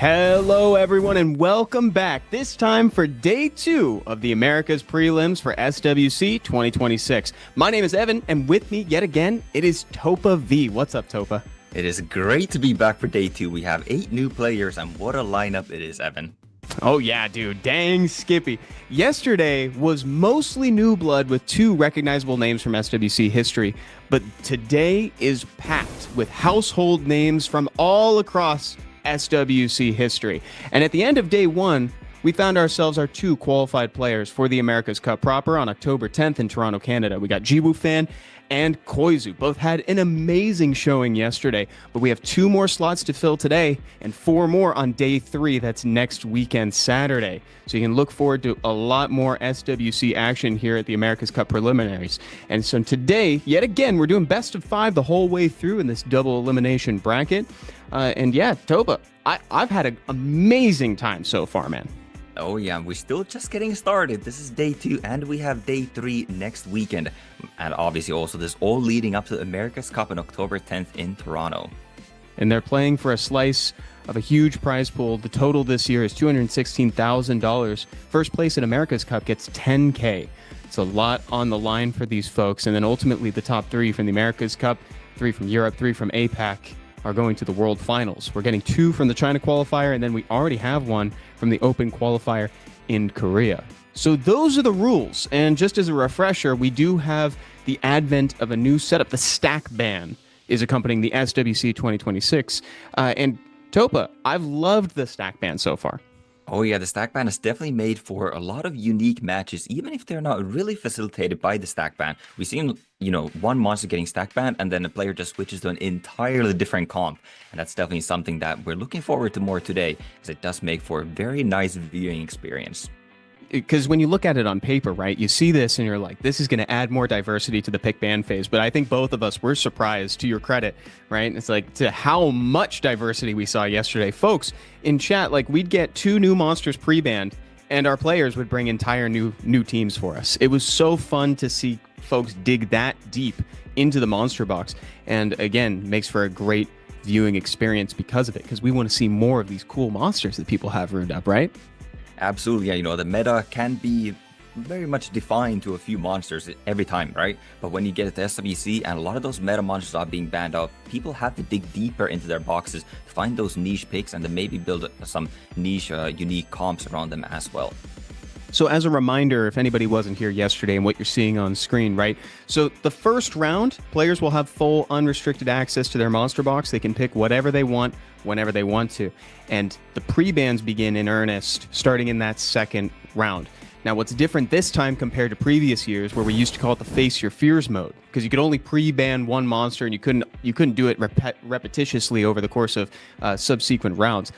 Hello, everyone, and welcome back. This time for day 2 of the America's Prelims for SWC 2026. My name is Evan, and with me yet again, it is Topa V. What's up, Topa? It is great to be back for day 2. We have 8 new players, and what a lineup it is, Evan. Oh yeah, dude. Dang, Skippy. Yesterday was mostly new blood with 2 recognizable names from SWC history, but today is packed with household names from all across SWC history. And at the end of day 1, we found ourselves our 2 qualified players for the America's Cup proper on October 10th in Toronto, Canada. We got Jiwoo Fan and Koizu. Both had an amazing showing yesterday, but we have 2 more slots to fill today and 4 more on day 3. That's next weekend, Saturday. So you can look forward to a lot more SWC action here at the America's Cup Preliminaries. And so today, yet again, we're doing best of 5 the whole way through in this double elimination bracket. And yeah, Topa, I've had an amazing time so far, man. Oh yeah, we're still just getting started. This is day 2, and we have day 3 next weekend. And obviously also this all leading up to the America's Cup on October 10th in Toronto. And they're playing for a slice of a huge prize pool. The total this year is $216,000. First place in America's Cup gets $10K. It's a lot on the line for these folks. And then ultimately the top 3 from the America's Cup, 3 from Europe, 3 from APAC, are going to the World Finals. We're getting 2 from the China qualifier, and then we already have 1 from the Open qualifier in Korea. So those are the rules. And just as a refresher, we do have the advent of a new setup. The stack ban is accompanying the SWC 2026. And Topa, I've loved the stack ban so far. Oh yeah, the stack ban is definitely made for a lot of unique matches, even if they're not really facilitated by the stack ban. We've seen, one monster getting stack banned, and then the player just switches to an entirely different comp. And that's definitely something that we're looking forward to more today, because it does make for a very nice viewing experience. Because when you look at it on paper, right, you see this and you're like, this is going to add more diversity to the pick ban phase. But I think both of us were surprised, to your credit, right? It's like to how much diversity we saw yesterday. Folks in chat, like we'd get 2 new monsters pre-banned and our players would bring entire new teams for us. It was so fun to see folks dig that deep into the monster box. And again, makes for a great viewing experience because of it, because we want to see more of these cool monsters that people have ruined up, right? Absolutely, yeah, the meta can be very much defined to a few monsters every time, right? But when you get to SWC and a lot of those meta monsters are being banned out, people have to dig deeper into their boxes to find those niche picks and then maybe build some niche, unique comps around them as well. So as a reminder, if anybody wasn't here yesterday and what you're seeing on screen, right? So the first round, players will have full unrestricted access to their monster box. They can pick whatever they want, whenever they want to. And the pre-bans begin in earnest starting in that second round. Now, what's different this time compared to previous years where we used to call it the Face Your Fears mode, because you could only pre-ban one monster and you couldn't do it repetitiously over the course of subsequent rounds.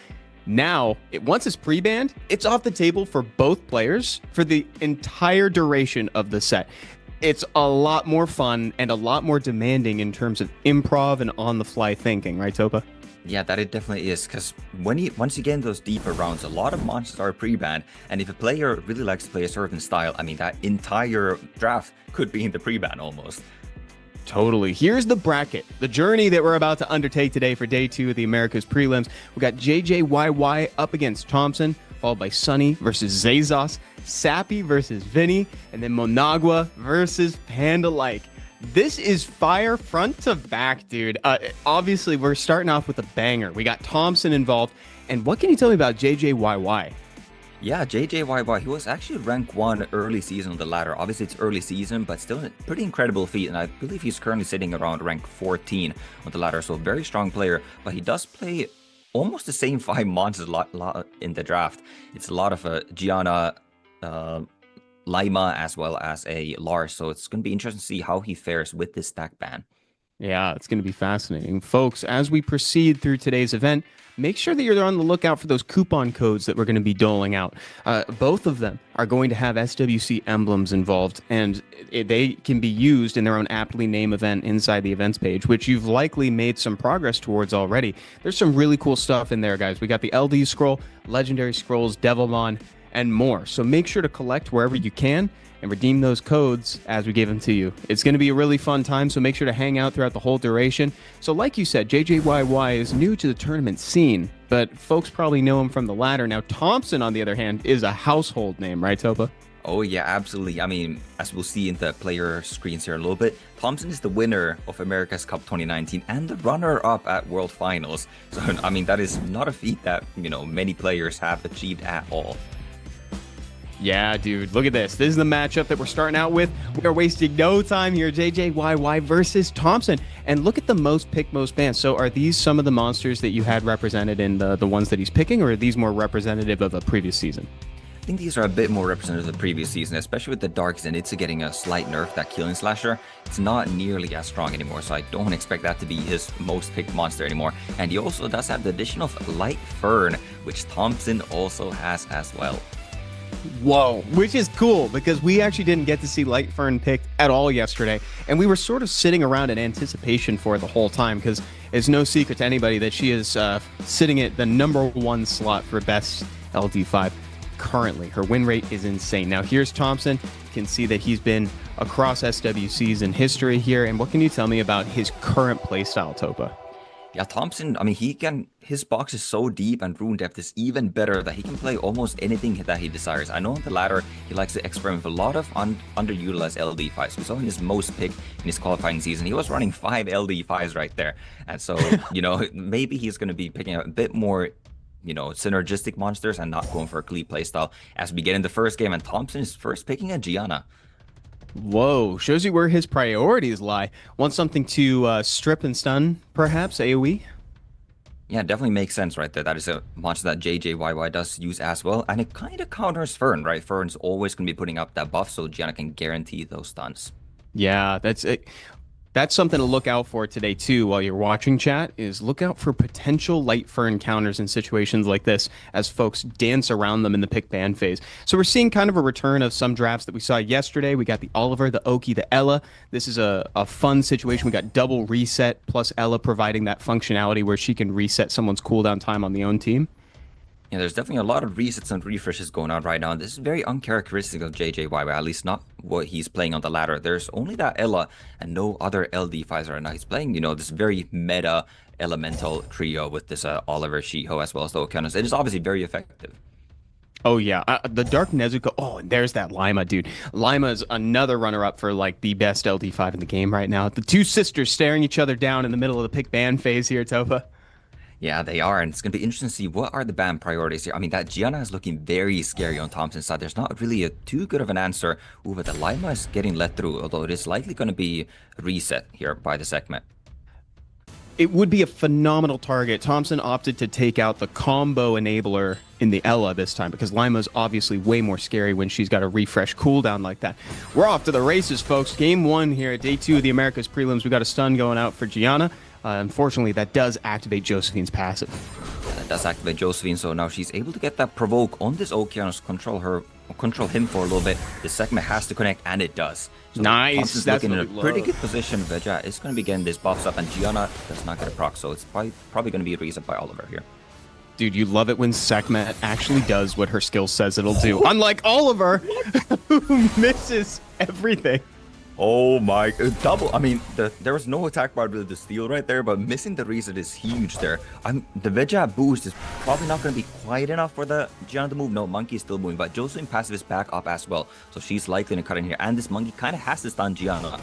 Now, once it's pre-banned, it's off the table for both players for the entire duration of the set. It's a lot more fun and a lot more demanding in terms of improv and on-the-fly thinking, right, Topa? Yeah, that it definitely is, because once you get in those deeper rounds, a lot of monsters are pre-banned, and if a player really likes to play a certain style, I mean, that entire draft could be in the pre-ban almost. Totally. Here's the bracket, the journey that we're about to undertake today for day 2 of the America's Prelims. We got JJYY up against Thompson, followed by Sunny versus Zazos, Sappy versus Vinny, and then Monagua versus Panda Like. This is fire front to back, dude. Obviously, we're starting off with a banger. We got Thompson involved. And what can you tell me about JJYY? Yeah, JJYY, he was actually rank 1 early season on the ladder. Obviously, it's early season, but still a pretty incredible feat. And I believe he's currently sitting around rank 14 on the ladder. So very strong player. But he does play almost the same 5 monsters in the draft. It's a lot of Gianna, Lima, as well as a Lars. So it's going to be interesting to see how he fares with this stack ban. Yeah, it's going to be fascinating. Folks, as we proceed through today's event, make sure that you're on the lookout for those coupon codes that we're going to be doling out. Both of them are going to have SWC emblems involved, and they can be used in their own aptly named event inside the events page, which you've likely made some progress towards already. There's some really cool stuff in there, guys. We got the LD scroll, legendary scrolls, Devilmon, and more. So make sure to collect wherever you can and redeem those codes as we give them to you. It's going to be a really fun time, so make sure to hang out throughout the whole duration. So like you said, JJYY is new to the tournament scene, but folks probably know him from the ladder. Now, Thompson, on the other hand, is a household name, right, Topa? Oh, yeah, absolutely. I mean, as we'll see in the player screens here a little bit, Thompson is the winner of America's Cup 2019 and the runner-up at World Finals. So, I mean, that is not a feat that, many players have achieved at all. Yeah, dude, look at this. This is the matchup that we're starting out with. We are wasting no time here. JJYY versus Thompson. And look at the most picked, most banned. So are these some of the monsters that you had represented in the ones that he's picking, or are these more representative of a previous season? I think these are a bit more representative of the previous season, especially with the Dark Zenitsu getting a slight nerf, that Killing Slasher. It's not nearly as strong anymore, so I don't expect that to be his most picked monster anymore. And he also does have the addition of Light Fern, which Thompson also has as well. Whoa, which is cool because we actually didn't get to see Light Fern picked at all yesterday, and we were sort of sitting around in anticipation for the whole time because it's no secret to anybody that she is sitting at the #1 slot for best LD5 currently. Her win rate is insane. Now here's Thompson. You can see that he's been across SWCs in history here, and what can you tell me about his current playstyle, Topa? Yeah, Thompson, I mean, his box is so deep and rune depth is even better that he can play almost anything that he desires. I know on the ladder, he likes to experiment with a lot of underutilized LD5s. We saw in his most pick in his qualifying season, he was running 5 LD5s right there. And so, maybe he's going to be picking up a bit more, synergistic monsters and not going for a clean playstyle as we get in the first game. And Thompson is first picking a Gianna. Whoa, shows you where his priorities lie. Want something to strip and stun, perhaps, AoE? Yeah, definitely makes sense right there. That is a monster that JJYY does use as well. And it kind of counters Fern, right? Fern's always going to be putting up that buff, so Gianna can guarantee those stuns. Yeah, that's it. That's something to look out for today, too, while you're watching chat, is look out for potential Light Fern counters in situations like this as folks dance around them in the pick ban phase. So we're seeing kind of a return of some drafts that we saw yesterday. We got the Oliver, the Oki, the Ella. This is a fun situation. We got double reset plus Ella providing that functionality where she can reset someone's cooldown time on the own team. Yeah, there's definitely a lot of resets and refreshes going on right now. This is very uncharacteristic of JJYY, at least not what he's playing on the ladder. There's only that Ella and no other LD5s right now. He's playing, this very meta elemental trio with this Oliver, Shiho, as well as the Okeanos. It is obviously very effective. Oh, yeah. The Dark Nezuko. Oh, and there's that Lima, dude. Lima is another runner-up for, the best LD5 in the game right now. The two sisters staring each other down in the middle of the pick ban phase here, Topa. Yeah, they are, and it's going to be interesting to see what are the ban priorities here. I mean, that Gianna is looking very scary on Thompson's side. There's not really too good of an answer. Ooh, but the Lima is getting let through, although it is likely going to be reset here by the segment. It would be a phenomenal target. Thompson opted to take out the combo enabler in the Ella this time because Lima's obviously way more scary when she's got a refresh cooldown like that. We're off to the races, folks. Game 1 here at Day 2 of the Americas Prelims. We got a stun going out for Gianna. Unfortunately, that does activate Josephine's passive. Yeah, that does activate Josephine, so now she's able to get that provoke on this Okeanos, control him for a little bit. The segment has to connect, and it does. So nice. Thompson's That's looking in a pretty good position. Veja is going to be getting this buffs up, and Gianna does not get a proc, so it's probably going to be a reset by Oliver here. Dude, you love it when Sekhmet actually does what her skill says it'll do. Unlike Oliver, who misses everything. Oh my, double. I mean, there was no attack bar with the steal right there, but missing the reset is huge there. The Veggie boost is probably not going to be quite enough for the Gianna to move. No, Monkey is still moving, but Josephine passive is back up as well, so she's likely to cut in here. And this Monkey kind of has to stun Gianna.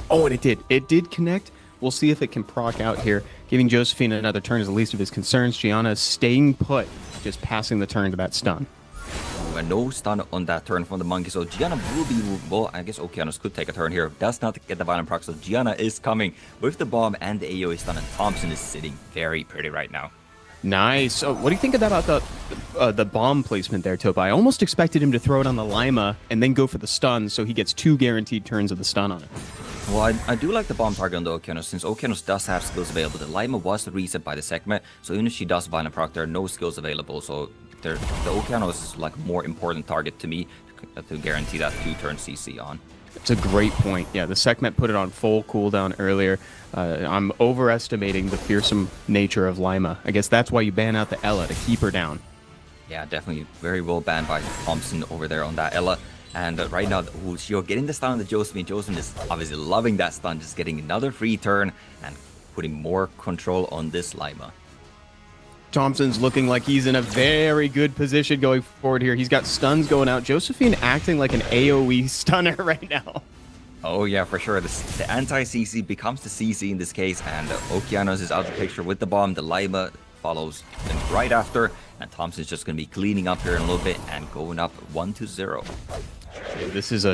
Oh, and it did. It did connect. We'll see if it can proc out here. Giving Josephine another turn is the least of his concerns. Gianna is staying put, just passing the turn to that stun. No stun on that turn from the Monkey, so Gianna will be movable. I guess Okeanos could take a turn here. Does not get the violent proc, so Gianna is coming with the bomb and the AoE stun, and Thompson is sitting very pretty right now. Nice. Oh, what do you think about the bomb placement there, Topa? I almost expected him to throw it on the Lima and then go for the stun, so he gets 2 guaranteed turns of the stun on it. Well, I do like the bomb target on the Okeanos, since Okeanos does have skills available. The Lima was reset by the segment, so even if she does violent proc, there are no skills available, so the Okeanos is like a more important target to me to guarantee that 2-turn CC on. It's a great point. Yeah, the Sekhmet put it on full cooldown earlier. I'm overestimating the fearsome nature of Lima. I guess that's why you ban out the Ella, to keep her down. Yeah, definitely very well banned by Thompson over there on that Ella. And right now, Shio getting the stun on the Josephine. Josephine is obviously loving that stun, just getting another free turn and putting more control on this Lima. Thompson's looking like he's in a very good position going forward here. He's got stuns going out. Josephine acting like an AoE stunner right now. Oh yeah, for sure. The anti-CC becomes the CC in this case, and Okeanos is out of the picture with the bomb. The Lima follows them right after, and Thompson's just going to be cleaning up here in a little bit and going up 1-0. This is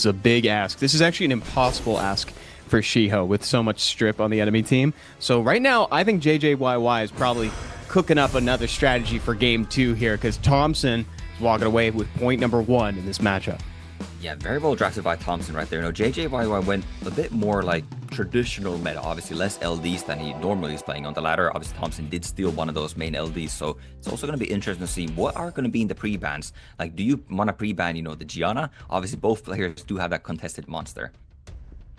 a big ask. This is actually an impossible ask for Shiho with so much strip on the enemy team. So right now, I think JJYY is probably cooking up another strategy for game 2 here, because Thompson is walking away with point number 1 in this matchup. Yeah, very well drafted by Thompson right there. JJYY went a bit more like traditional meta, obviously less LDs than he normally is playing on the ladder. Obviously, Thompson did steal one of those main LDs, so it's also going to be interesting to see what are going to be in the pre-bans. Like, do you want to pre-ban, the Gianna? Obviously, both players do have that contested monster.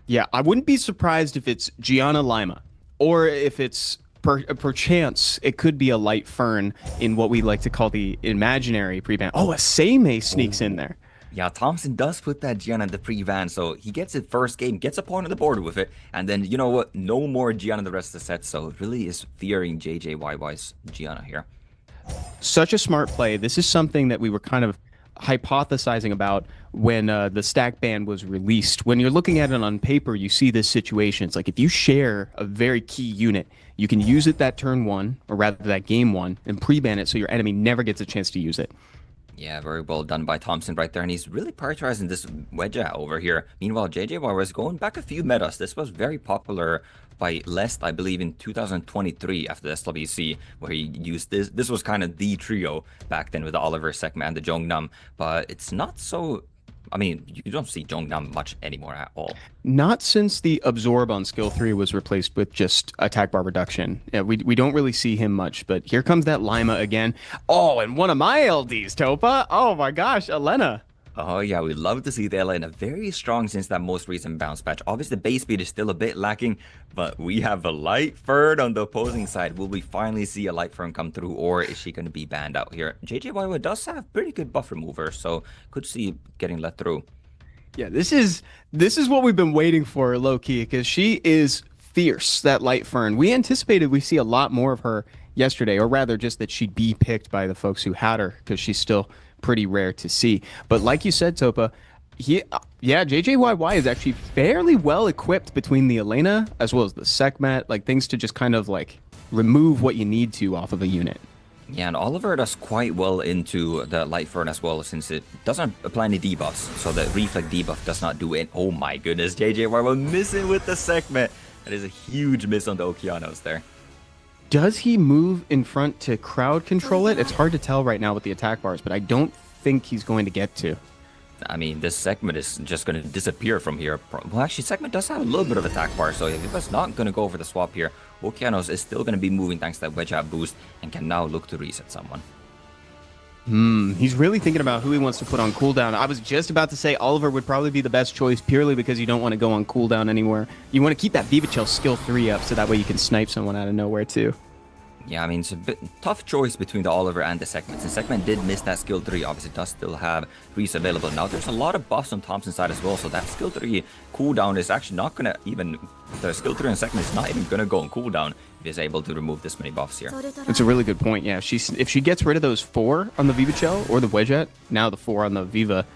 Yeah, I wouldn't be surprised if it's Gianna Lima, or if it's perchance it could be a Light Fern in what we like to call the imaginary pre-ban. Oh, a Seimei sneaks in there. Yeah, Thompson does put that Gianna in the pre-ban, so he gets it first game, gets a point on the board with it, and then, you know what, no more Gianna the rest of the set, so it really is fearing JJYY's Gianna here. Such a smart play. This is something that we were kind of hypothesizing about when the stack ban was released. When you're looking at it on paper, you see this situation. It's like if you share a very key unit, you can use it that turn 1, or rather that game 1, and pre-ban it so your enemy never gets a chance to use it. Yeah, very well done by Thompson right there, and he's really prioritizing this wedge over here. Meanwhile, JJY was going back a few metas. This was very popular by Lest, I believe, in 2023 after the SWC, where he used this. This was kind of the trio back then with the Oliver, Sekma, and the Jongnam, but it's not so... I mean, you don't see Jongnam much anymore at all. Not since the Absorb on skill 3 was replaced with just attack bar reduction. Yeah, we don't really see him much, but here comes that Lima again. Oh, and one of my LDs, Topa. Oh my gosh, Elena. Oh yeah, we love to see the Elena very strong since that most recent bounce patch. Obviously, the base speed is still a bit lacking, but we have a Light Fern on the opposing side. Will we finally see a Light Fern come through, or is she going to be banned out here? JJYY does have pretty good buff remover, so could see getting let through. Yeah, this is what we've been waiting for, low-key, because she is fierce, that Light Fern. We anticipated we see a lot more of her yesterday, or rather just that she'd be picked by the folks who had her, because she's still pretty rare to see. But like you said, Topa, JJYY is actually fairly well equipped between the Elena as well as the Sekmet, like things to just kind of like remove what you need to off of a unit. Yeah, and Oliver does quite well into the Light Fern as well, since it doesn't apply any debuffs, so the Reflect debuff does not do it. Oh my goodness, JJYY missing with the Sekmet. That is a huge miss on the Okeanos there. Does he move in front to crowd control it? It's hard to tell right now with the attack bars, but I don't think he's going to get to. I mean, this segment is just going to disappear from here. Well, actually, segment does have a little bit of attack bar, so if it's not going to go for the swap here, Okeanos is still going to be moving thanks to that wedge out boost and can now look to reset someone. He's really thinking about who he wants to put on cooldown. I was just about to say Oliver would probably be the best choice purely because you don't want to go on cooldown anywhere. You want to keep that Viva Chill skill 3 up so that way you can snipe someone out of nowhere too. Yeah, I mean, it's a bit tough choice between the Oliver and the Segment. Since Segment did miss that skill 3, obviously does still have Reese available. Now, there's a lot of buffs on Thompson's side as well, so that skill 3 cooldown is actually not going to even... The skill 3 on Segment is not even going to go on cooldown if he's able to remove this many buffs here. It's a really good point, yeah. If she gets rid of those 4 on the Viva Chill or the Wedgette, now the 4 on the Viva,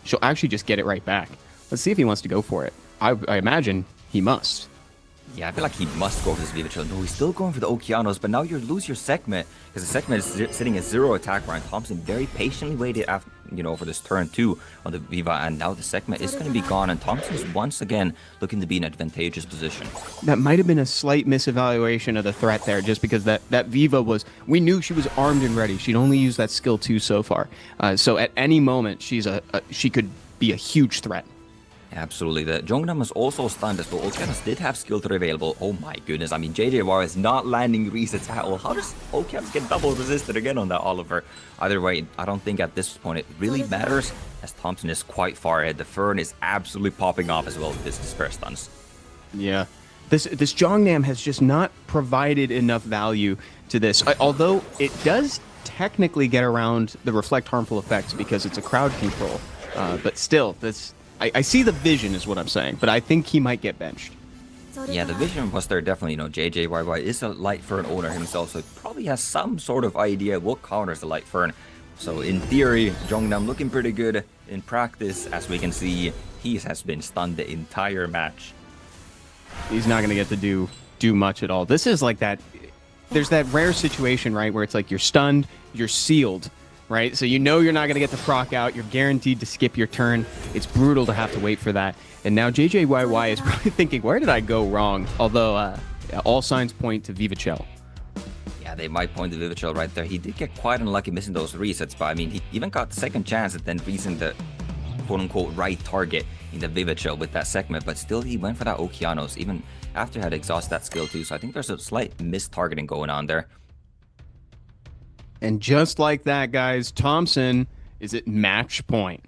she'll actually just get it right back. Let's see if he wants to go for it. I imagine he must. Yeah, I feel like he must go for this Viva Chill. No, he's still going for the Okeanos, but now you lose your Segment, because the Segment is sitting at 0 attack bar, and Thompson very patiently waited after, for this turn 2 on the Viva, and now the Segment is going to be gone, and Thompson is once again looking to be in an advantageous position. That might have been a slight misevaluation of the threat there, just because that Viva was, we knew she was armed and ready. She'd only used that skill 2 so far. So at any moment, she could be a huge threat. Absolutely. The Jongnam is also stunned as well. Okeanos did have skill 3 available. Oh my goodness. I mean, JJY is not landing resets at all. How does Okeanos get double resisted again on that Oliver? Either way, I don't think at this point it really matters, as Thompson is quite far ahead. The Fern is absolutely popping off as well with this Despair stuns. Yeah. This Jongnam has just not provided enough value to this. Although it does technically get around the reflect harmful effects because it's a crowd control. But still, I see the vision is what I'm saying, but I think he might get benched. Yeah, the vision was there definitely. JJYY is a Light Fern owner himself, so he probably has some sort of idea what counters the Light Fern. So in theory, Jongnam looking pretty good. In practice, as we can see, he has been stunned the entire match. He's not going to get to do much at all. This is like that. There's that rare situation, right, where it's like you're stunned, you're sealed, right? So you're not going to get the proc out. You're guaranteed to skip your turn. It's brutal to have to wait for that. And now JJYY is probably thinking, where did I go wrong? Although all signs point to Vivachel. Yeah, they might point to Vivachel right there. He did get quite unlucky missing those resets, but I mean, he even got the second chance at then reaching the quote-unquote right target in the Vivachel with that segment, but still he went for that Okeanos even after he had exhausted that skill too. So I think there's a slight mistargeting going on there. And just like that, guys, Thompson is at match point.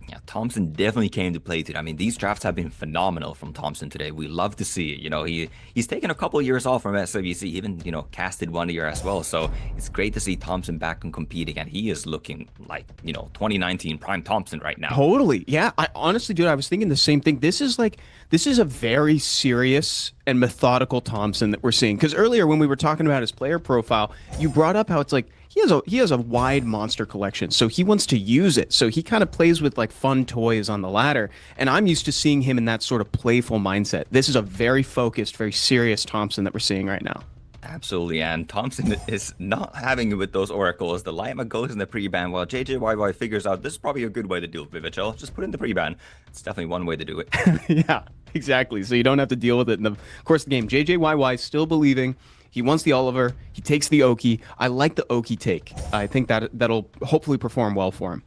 Yeah, Thompson definitely came to play today. I mean, these drafts have been phenomenal from Thompson today. We love to see it. He's taken a couple of years off from SWC, even, casted 1 year as well. So it's great to see Thompson back and competing. And he is looking like, 2019 prime Thompson right now. Totally. Yeah. I honestly, dude, I was thinking the same thing. This is a very serious and methodical Thompson that we're seeing. Because earlier when we were talking about his player profile, you brought up how it's like, he has a wide monster collection, so he wants to use it. So he kind of plays with like fun toys on the ladder, and I'm used to seeing him in that sort of playful mindset. This is a very focused, very serious Thompson that we're seeing right now. Absolutely, and Thompson is not having it with those oracles. The Lima goes in the pre-ban, while JJYY figures out this is probably a good way to deal with Vivachel. Just put in the pre-ban. It's definitely one way to do it. Yeah, exactly. So you don't have to deal with it in the course of the game. JJYY still believing. He wants the Oliver. He takes the Oki. I like the Oki take. I think that'll hopefully perform well for him.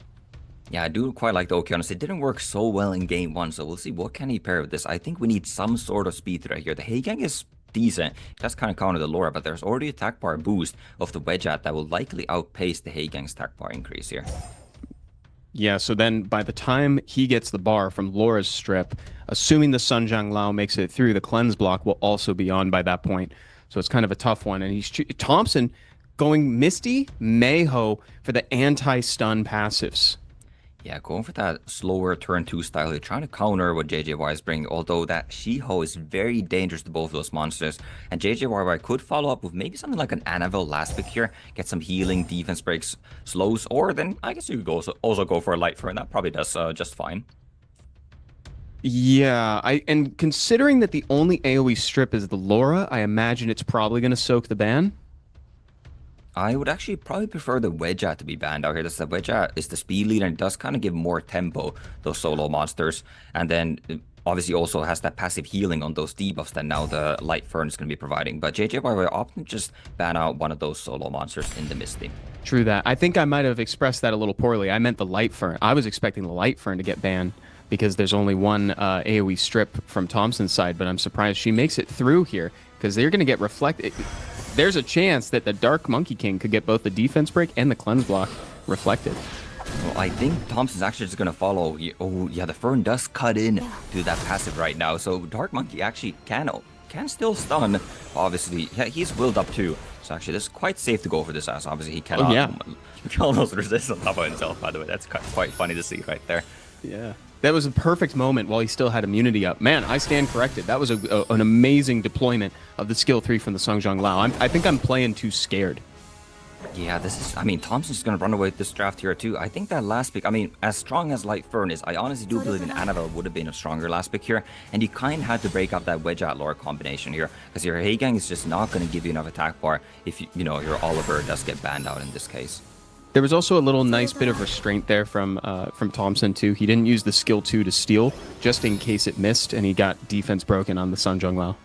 Yeah, I do quite like the Okeanos. It didn't work so well in game 1, so we'll see what can he pair with this. I think we need some sort of speed right here. The Heigang is decent. That's kind of counter the Laura, but there's already attack bar boost of the Wedgeat that will likely outpace the Heigang's attack bar increase here. Yeah, so then by the time he gets the bar from Laura's strip, assuming the Sunjang Lao makes it through, the cleanse block will also be on by that point. So it's kind of a tough one. And Thompson going Misty, Mayho for the anti-stun passives. Yeah, going for that slower turn 2 style here, trying to counter what JJY is bringing, although that Shiho is very dangerous to both of those monsters. And JJY could follow up with maybe something like an Annabelle last pick here, get some healing, defense breaks, slows, or then I guess you could also go for a Light Fern. That probably does just fine. Yeah, and considering that the only AoE strip is the Laura, I imagine it's probably going to soak the ban. I would actually probably prefer the Wedgeat to be banned out here. The Wedgeat is the speed leader and does kind of give more tempo, those solo monsters. And then obviously also has that passive healing on those debuffs that now the Light Fern is going to be providing. But JJY often just ban out one of those solo monsters in the Misty. True that. I think I might have expressed that a little poorly. I meant the Light Fern. I was expecting the Light Fern to get banned, because there's only one AoE strip from Thompson's side, but I'm surprised she makes it through here, because they're going to get reflected. There's a chance that the Dark Monkey King could get both the defense break and the cleanse block reflected. Well, I think Thompson's actually just going to follow. Oh, yeah, the Fern does cut in to that passive right now, so Dark Monkey actually can still stun. Obviously, yeah, he's willed up too, so actually this is quite safe to go for this as obviously he cannot almost resist on top of himself, by the way. That's quite funny to see right there. Yeah. That was a perfect moment while he still had immunity up. Man, I stand corrected. That was an amazing deployment of the skill 3 from the Sunjang Lao. I think I'm playing too scared. Yeah, Thompson's going to run away with this draft here too. I think that last pick, as strong as Light Fern is, I honestly do believe in Annabelle would have been a stronger last pick here. And you kind of had to break up that Wedgeat Laura combination here, because your Heigang is just not going to give you enough attack bar if your Oliver does get banned out in this case. There was also a little nice bit of restraint there from Thompson too. He didn't use the skill 2 to steal, just in case it missed, and he got defense broken on the Sunjang Lao.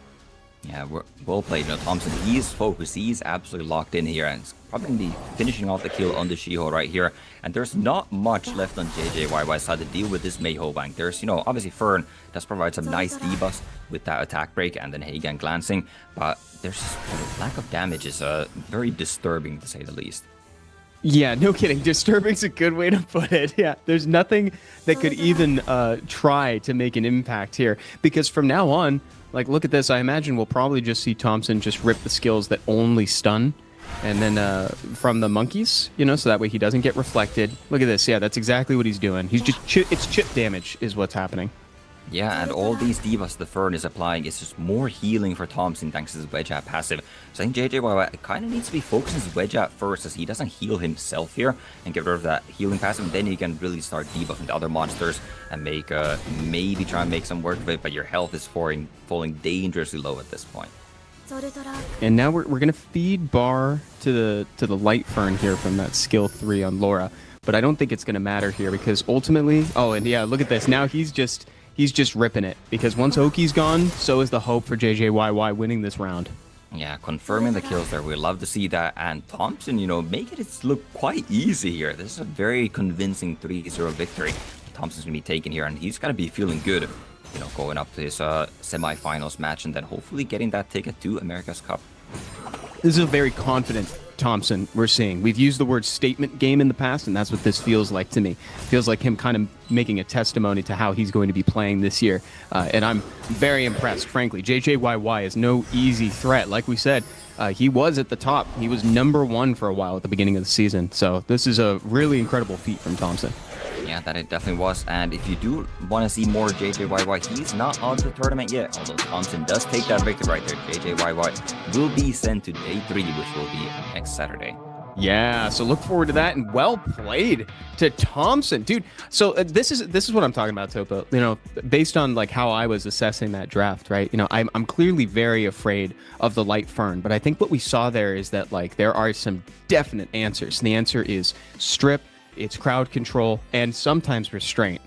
Yeah, well played. Thompson, he's focused. He's absolutely locked in here, and he's probably going to be finishing off the kill on the Shiho right here. And there's not much left on JJYY's side to deal with this Mayho bank. There's, obviously Fern does provide some nice debuffs with that attack break and then Heigang glancing, but there's the lack of damage is very disturbing to say the least. Yeah, no kidding. Disturbing's a good way to put it. Yeah, there's nothing that could even try to make an impact here, because from now on, like, look at this. I imagine we'll probably just see Thompson just rip the skills that only stun, And then from the monkeys, you know, so that way he doesn't get reflected. Look at this. Yeah, that's exactly what he's doing. He's just it's chip damage is what's happening. Yeah, and all these debuffs the Fern is applying is just more healing for Thompson thanks to his Wedge At passive. So I think JJYY kind of needs to be focusing his Wedge At first as he doesn't heal himself here and get rid of that healing passive, and then you can really start debuffing the other monsters and make maybe try and make some work of it, but your health is falling dangerously low at this point. And now we're gonna feed Bar to the Light Fern here from that skill 3 on Laura, but I don't think it's gonna matter here because ultimately, oh, and yeah, look at this. Now he's just ripping it because once Oki's gone, so is the hope for JJYY winning this round. Yeah, confirming the kills there. We love to see that, and Thompson, you know, making it look quite easy here. This is a very convincing 3-0 victory Thompson's gonna be taking here, and he's gonna be feeling good, you know, going up to his semi-finals match and then hopefully getting that ticket to America's Cup. This is a very confident Thompson we're seeing. We've used the word statement game in the past, and that's what this feels like to me. Feels like him kind of making a testimony to how he's going to be playing this year. And I'm very impressed, frankly. JJYY is no easy threat. Like we said, he was at the top. He was #1 for a while at the beginning of the season. So this is a really incredible feat from Thompson. Yeah, that it definitely was. And if you do want to see more JJYY, he's not out of the tournament yet. Although Thompson does take that victory right there. JJYY will be sent to day 3, which will be next Saturday. Yeah, so look forward to that, and well played to Thompson, dude. So this is what I'm talking about, Topo. You know, based on like how I was assessing that draft, right? You know, I'm clearly very afraid of the Light Fern, but I think what we saw there is that like there are some definite answers. And the answer is strip, it's crowd control, and sometimes restraint.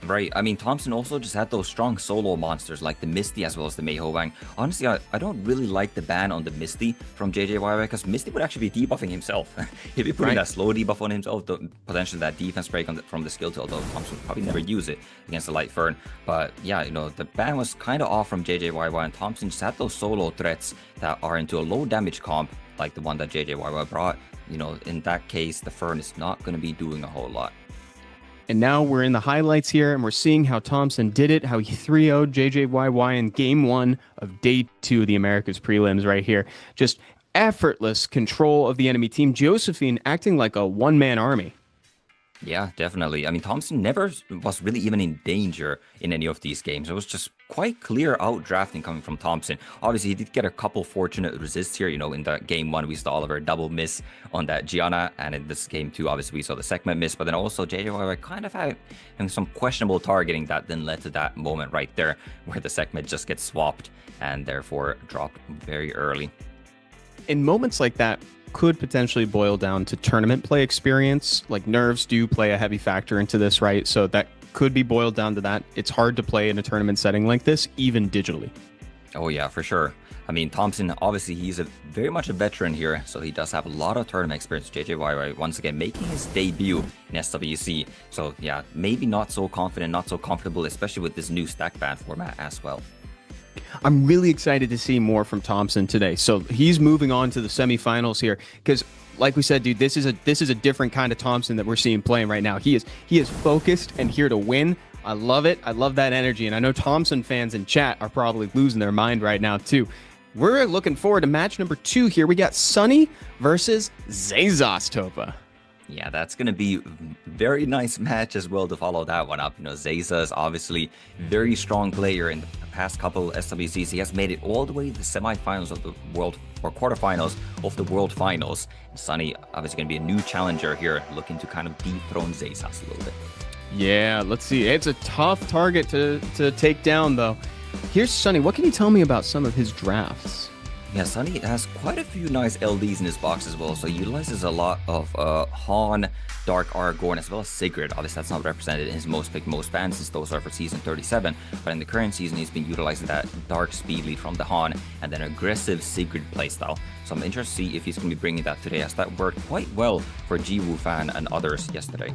Right, I mean, Thompson also just had those strong solo monsters like the Misty as well as the Mei Ho Wang. Honestly, I don't really like the ban on the Misty from JJYY because Misty would actually be debuffing himself. He'd be putting that slow debuff on himself, potentially that defense break from the skill 2, although Thompson would probably never use it against the Light Fern. But yeah, you know, the ban was kind of off from JJYY, and Thompson just had those solo threats that are into a low damage comp like the one that JJYY brought. You know, in that case, the Fern is not going to be doing a whole lot. And now we're in the highlights here, and we're seeing how Thompson did it, how he 3-0'd JJYY in Game 1 of Day 2 of the Americas prelims right here. Just effortless control of the enemy team. Josephine acting like a one-man army. Yeah, definitely. I mean, Thompson never was really even in danger in any of these games. It was just quite clear outdrafting coming from Thompson. Obviously, he did get a couple fortunate resists here. You know, in the Game 1, we saw Oliver double miss on that Gianna. And in this Game 2, obviously, we saw the segment miss. But then also, JJYY kind of had some questionable targeting that then led to that moment right there where the segment just gets swapped and therefore dropped very early. In moments like that, could potentially boil down to tournament play experience. Like nerves do play a heavy factor into this, right? So that could be boiled down to that. It's hard to play in a tournament setting like this, even digitally. Oh yeah, for sure. I mean, Thompson, obviously he's very much a veteran here, so he does have a lot of tournament experience. JJYY once again making his debut in SWC. So yeah, maybe not so confident, not so comfortable, especially with this new stack ban format as well. I'm really excited to see more from Thompson today. So he's moving on to the semifinals here because, like we said, dude, this is a different kind of Thompson that we're seeing playing right now. He is focused and here to win. I love it. I love that energy, and I know Thompson fans in chat are probably losing their mind right now too. We're looking forward to match number 2 here. We got Sunny versus Zazos, Topa. Yeah, that's going to be a very nice match as well to follow that one up. You know, Zaza is obviously very strong player in the past couple SWCs. He has made it all the way to the semifinals of the world, or quarterfinals of the world finals. And Sunny obviously going to be a new challenger here, looking to kind of dethrone Zazas a little bit. Yeah, let's see. It's a tough target to take down, though. Here's Sunny. What can you tell me about some of his drafts? Yeah, Sunny has quite a few nice LDs in his box as well, so he utilizes a lot of Han, Dark Aragorn, as well as Sigrid. Obviously, that's not represented in his most picked, most banned, since those are for Season 37, but in the current season, he's been utilizing that Dark Speed lead from the Han, and then aggressive Sigrid playstyle. So I'm interested to see if he's going to be bringing that today, as that worked quite well for Jiwoo Fan and others yesterday.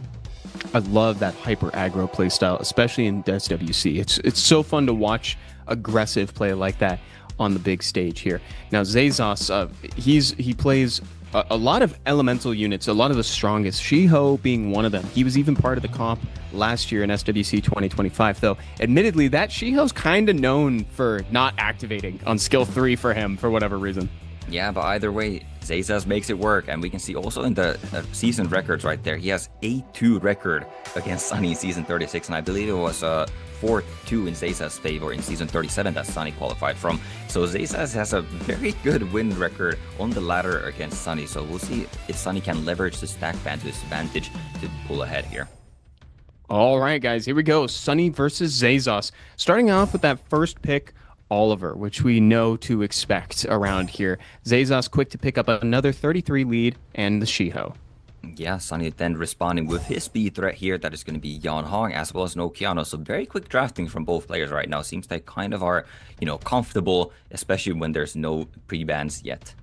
I love that hyper aggro playstyle, especially in SWC. It's so fun to watch aggressive play like that on the big stage here. Now Zazos, he plays a lot of elemental units, a lot of the strongest, Shiho being one of them. He was even part of the comp last year in SWC 2025, though admittedly that Shiho's kind of known for not activating on skill 3 for him for whatever reason. Yeah, but either way, Zayzas makes it work, and we can see also in the season records right there, he has 8-2 record against Sunny in season 36, and I believe it was 4-2 in Zayzas' favor in season 37 that Sunny qualified from. So Zayzas has a very good win record on the ladder against Sunny, so we'll see if Sunny can leverage the stack ban to his advantage to pull ahead here. All right, guys, here we go. Sunny versus Zayzas. Starting off with that first pick, Oliver, which we know to expect around here. Zayzas quick to pick up another 33 lead and the Shiho. Yeah, Sunny then responding with his speed threat here. That is going to be Yan Hong as well as No Kiano. So very quick drafting from both players right now. Seems they kind of are, comfortable, especially when there's no pre-bans yet.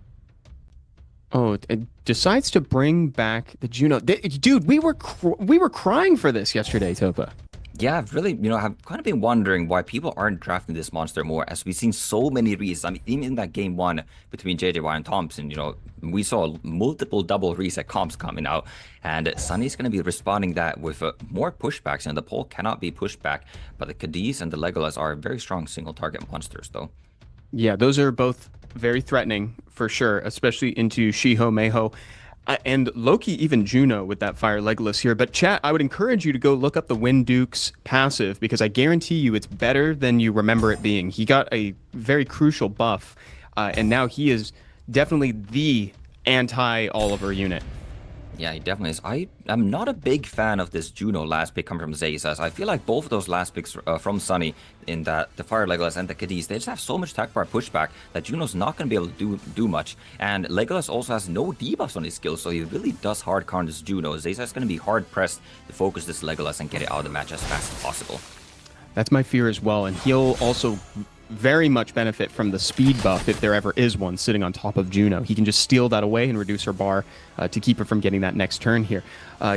Oh, it decides to bring back the Juno. Dude, we were crying for this yesterday, Topa. Yeah, I've really, I've kind of been wondering why people aren't drafting this monster more, as we've seen so many resets. I mean, even in that game one between JJY and Thompson, we saw multiple double reset comps coming out, and Sunny's going to be responding that with more pushbacks, and the pole cannot be pushed back, but the Cadiz and the Legolas are very strong single target monsters, though. Yeah, those are both very threatening, for sure, especially into Shiho, Meiho. And Loki, even Juno with that Fire Legolas here. But chat, I would encourage you to go look up the Wind Duke's passive, because I guarantee you it's better than you remember it being. He got a very crucial buff, and now he is definitely the anti-Oliver unit. Yeah, he definitely is. I'm not a big fan of this Juno last pick coming from Zayzas. I feel like both of those last picks from Sunny, in that the Fire Legolas and the Cadiz, they just have so much attack bar pushback that Juno's not going to be able to do much. And Legolas also has no debuffs on his skills, so he really does hard counter this Juno. Zayzas is going to be hard pressed to focus this Legolas and get it out of the match as fast as possible. That's my fear as well, and he'll also very much benefit from the speed buff, if there ever is one, sitting on top of Juno. He can just steal that away and reduce her bar to keep her from getting that next turn here.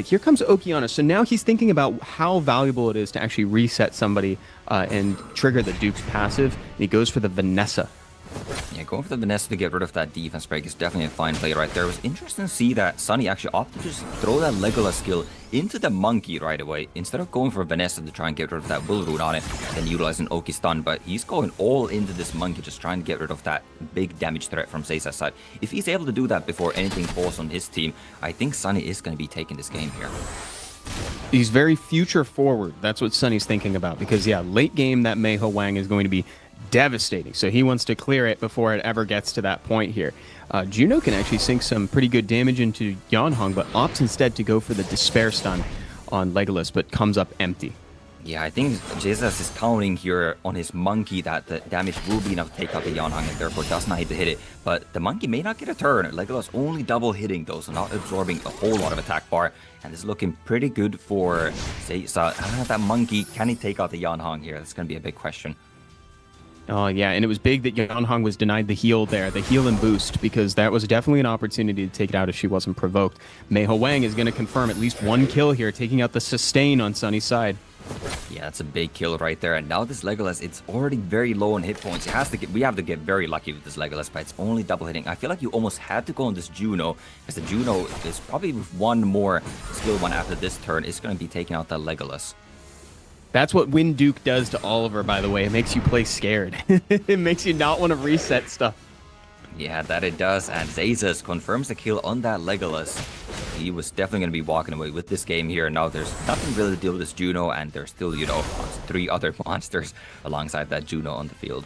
Here comes Okiana. So now he's thinking about how valuable it is to actually reset somebody and trigger the Duke's passive. And he goes for the Vanessa. Yeah, going for the Vanessa to get rid of that defense break is definitely a fine play right there. It was interesting to see that Sunny actually opted to just throw that Legolas skill into the Monkey right away, instead of going for Vanessa to try and get rid of that Will Root on it and utilizing Oki stun. But he's going all into this Monkey, just trying to get rid of that big damage threat from Zayzas' side. If he's able to do that before anything falls on his team, I think Sunny is going to be taking this game here. He's very future forward. That's what Sunny's thinking about, because yeah, late game that Meiho Wang is going to be devastating, so he wants to clear it before it ever gets to that point here. Juno can actually sink some pretty good damage into Yanhong, but opts instead to go for the Despair stun on Legolas, but comes up empty. Yeah, I think Jesus is counting here on his Monkey that the damage will be enough to take out the Yanhong, and therefore does not hit to hit it. But the Monkey may not get a turn. Legolas only double hitting though, so not absorbing a whole lot of attack bar. And it's looking pretty good for Zayzas. That Monkey, can he take out the Yanhong here? That's going to be a big question. Oh, yeah, and it was big that Yanhong was denied the heal there, the heal and boost, because that was definitely an opportunity to take it out if she wasn't provoked. Meiho Wang is going to confirm at least one kill here, taking out the sustain on Sunny's side. Yeah, that's a big kill right there. And now this Legolas, it's already very low on hit points. We have to get very lucky with this Legolas, but it's only double hitting. I feel like you almost had to go on this Juno, because the Juno is probably with one more skill one after this turn, is going to be taking out that Legolas. That's what Wind Duke does to Oliver, by the way. It makes you play scared. It makes you not want to reset stuff. Yeah, that it does. And Zayzas confirms the kill on that Legolas. He was definitely going to be walking away with this game here. Now there's nothing really to deal with this Juno, and there's still, 3 other monsters alongside that Juno on the field.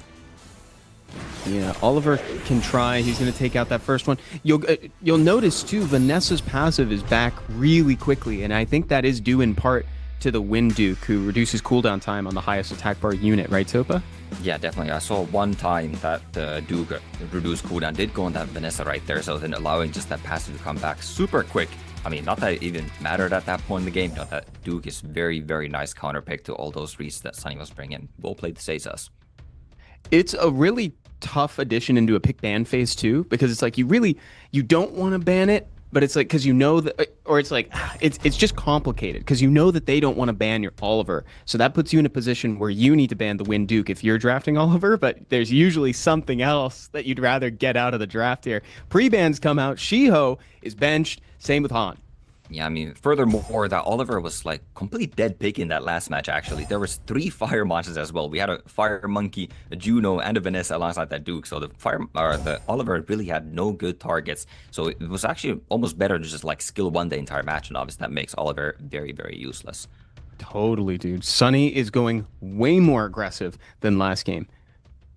Yeah, Oliver can try. He's going to take out that first one. You'll notice, too, Vanessa's passive is back really quickly, and I think that is due in part to the Wind Duke, who reduces cooldown time on the highest attack bar unit, right, Topa? Yeah, definitely. I saw one time that the Duke reduced cooldown did go on that Vanessa right there, so then allowing just that passive to come back super quick. I mean, not that it even mattered at that point in the game. That Duke is very, very nice counter pick to all those resets that Sunny was bringing. Well played to Zayzas. It's a really tough addition into a pick ban phase, too, because it's like you don't want to ban it, but it's like, because that, or it's like, it's just complicated, because that they don't want to ban your Oliver. So that puts you in a position where you need to ban the Wind Duke if you're drafting Oliver, but there's usually something else that you'd rather get out of the draft here. Pre-bans come out. Shiho is benched. Same with Han. Yeah, I mean, furthermore, that Oliver was like complete dead pick in that last match, actually. There was 3 fire monsters as well. We had a fire monkey, a Juno, and a Vanessa alongside that Duke. So the Oliver really had no good targets. So it was actually almost better to just like skill one the entire match. And obviously that makes Oliver very, very useless. Totally, dude. Sunny is going way more aggressive than last game.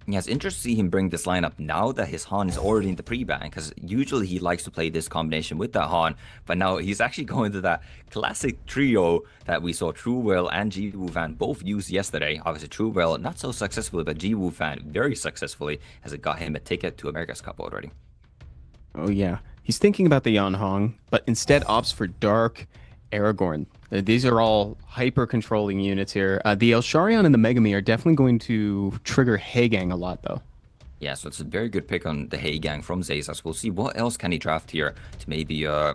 Yeah, it's interesting to see him bring this lineup now that his Han is already in the pre-ban, because usually he likes to play this combination with that Han, but now he's actually going to that classic trio that we saw Truewell and Ji-Woo Fan both use yesterday. Obviously, Truewell not so successfully, but Ji-Woo Fan very successfully, as it got him a ticket to America's Cup already. Oh, yeah. He's thinking about the Yan Hong, but instead opts for Dark Aragorn. These are all hyper-controlling units here. The Elsharion and the Megami are definitely going to trigger Heigang a lot, though. Yeah, so it's a very good pick on the Heigang from Zayzas. We'll see what else can he draft here to maybe, throw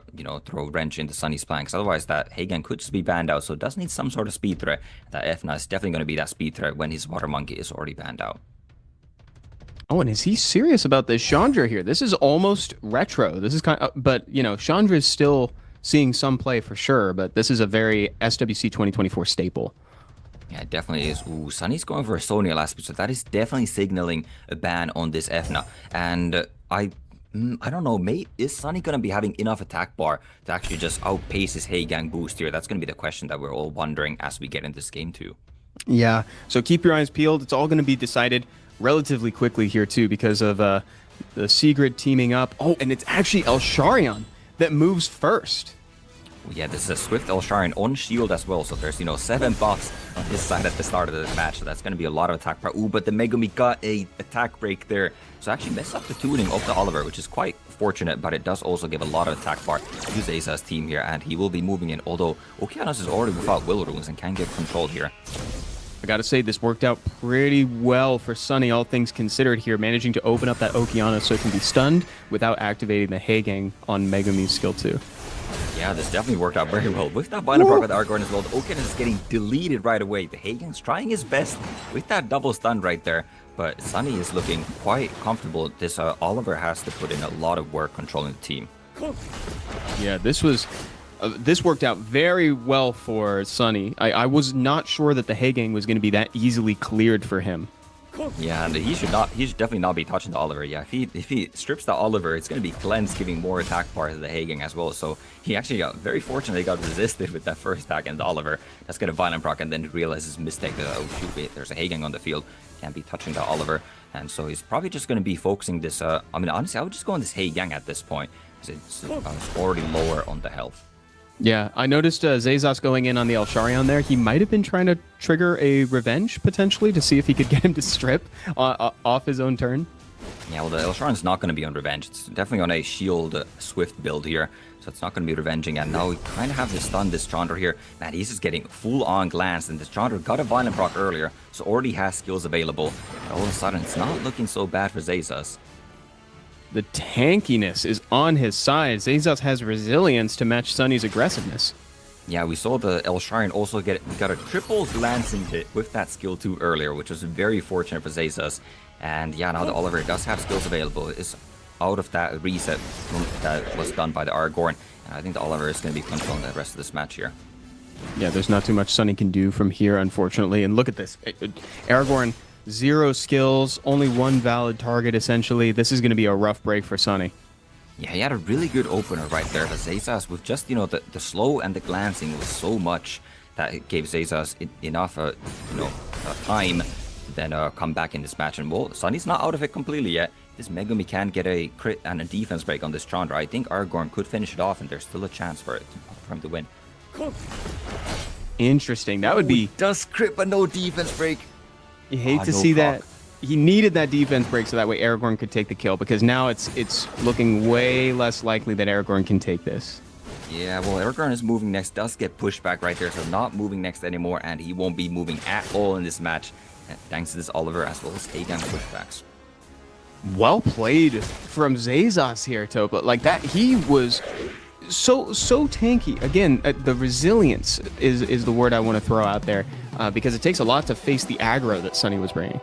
a wrench into Sunny's plan, because otherwise that Heigang could just be banned out, so it does need some sort of speed threat. That Efna is definitely going to be that speed threat when his Water Monkey is already banned out. Oh, and is he serious about this Chandra here? This is almost retro. This is but, Chandra is still seeing some play for sure, but this is a very SWC 2024 staple. Yeah, it definitely is. Ooh, Sunny's going for a Sonya last bit, so that is definitely signaling a ban on this Efna. And I don't know, mate, is Sunny going to be having enough attack bar to actually just outpace his Heigang boost here? That's going to be the question that we're all wondering as we get into this game too. Yeah, so keep your eyes peeled. It's all going to be decided relatively quickly here too, because of the Sigrid teaming up. Oh, and it's actually Elsharion that moves first. Yeah, this is a Swift Elsharion on shield as well, so there's, 7 buffs on his side at the start of the match, so that's going to be a lot of attack power. Ooh, but the Megumi got a attack break there, so actually messed up the tuning of the Oliver, which is quite fortunate, but it does also give a lot of attack bar to Zayza's team here, and he will be moving in, although Okeanos is already without Will Runes and can get controlled here. I gotta say, this worked out pretty well for Sunny, all things considered here, managing to open up that Okeanos so it can be stunned without activating the Heigang on Megumi's skill 2. Yeah, this definitely worked out very well. With that Bind Proc with Aragorn as well, the Okeanos is getting deleted right away. The Heigang's trying his best with that double stun right there, but Sunny is looking quite comfortable. This Oliver has to put in a lot of work controlling the team. Yeah, this worked out very well for Sunny. I was not sure that the Heigang was going to be that easily cleared for him. Yeah, and he should definitely not be touching the Oliver. Yeah, if he strips the Oliver, it's going to be cleansed, giving more attack power to the Heigang as well. So he actually got very fortunate he got resisted with that first attack and the Oliver. That's going to violent proc and then realize his mistake that, oh shoot, wait, there's a Heigang on the field. Can't be touching the Oliver. And so he's probably just going to be focusing this, honestly, I would just go on this Heigang at this point, because it's already lower on the health. Yeah, I noticed Zayzas going in on the Elsharion there. He might have been trying to trigger a revenge, potentially, to see if he could get him to strip off his own turn. Yeah, well, the Elsharion's not going to be on revenge. It's definitely on a shield Swift build here, so it's not going to be revenging. And now we kind of have to stun this Chandra here. Man, he's just getting full-on glance, and this Chandra got a violent proc earlier, so already has skills available. And all of a sudden, it's not looking so bad for Zayzas. The tankiness is on his side. Zayzas has resilience to match Sunny's aggressiveness. Yeah, we saw the Elsharion also got a triple glancing hit with that skill 2 earlier, which was very fortunate for Zayzas. And yeah, now the Oliver does have skills available. It's out of that reset that was done by the Aragorn. And I think the Oliver is going to be controlling the rest of this match here. Yeah, there's not too much Sunny can do from here, unfortunately. And look at this. Aragorn, 0 skills, only 1 valid target, essentially. This is going to be a rough break for Sunny. Yeah, he had a really good opener right there, but Zayzas with just, the slow and the glancing was so much that it gave Zayzas enough, time to then come back in this match. And, well, Sunny's not out of it completely yet. This Megumi can get a crit and a defense break on this Chandra. I think Aragorn could finish it off, and there's still a chance for him to win. Interesting. That would be... Does crit, but no defense break. You hate to see that. He needed that defense break so that way Aragorn could take the kill, because now it's looking way less likely that Aragorn can take this. Yeah, well, Aragorn is moving next, does get pushed back right there, so not moving next anymore, and he won't be moving at all in this match, thanks to this Oliver as well as Heigang pushbacks. Well played from Zayzas here, Topa. Like that, he was so tanky. Again, the resilience is the word I want to throw out there, because it takes a lot to face the aggro that Sunny was bringing.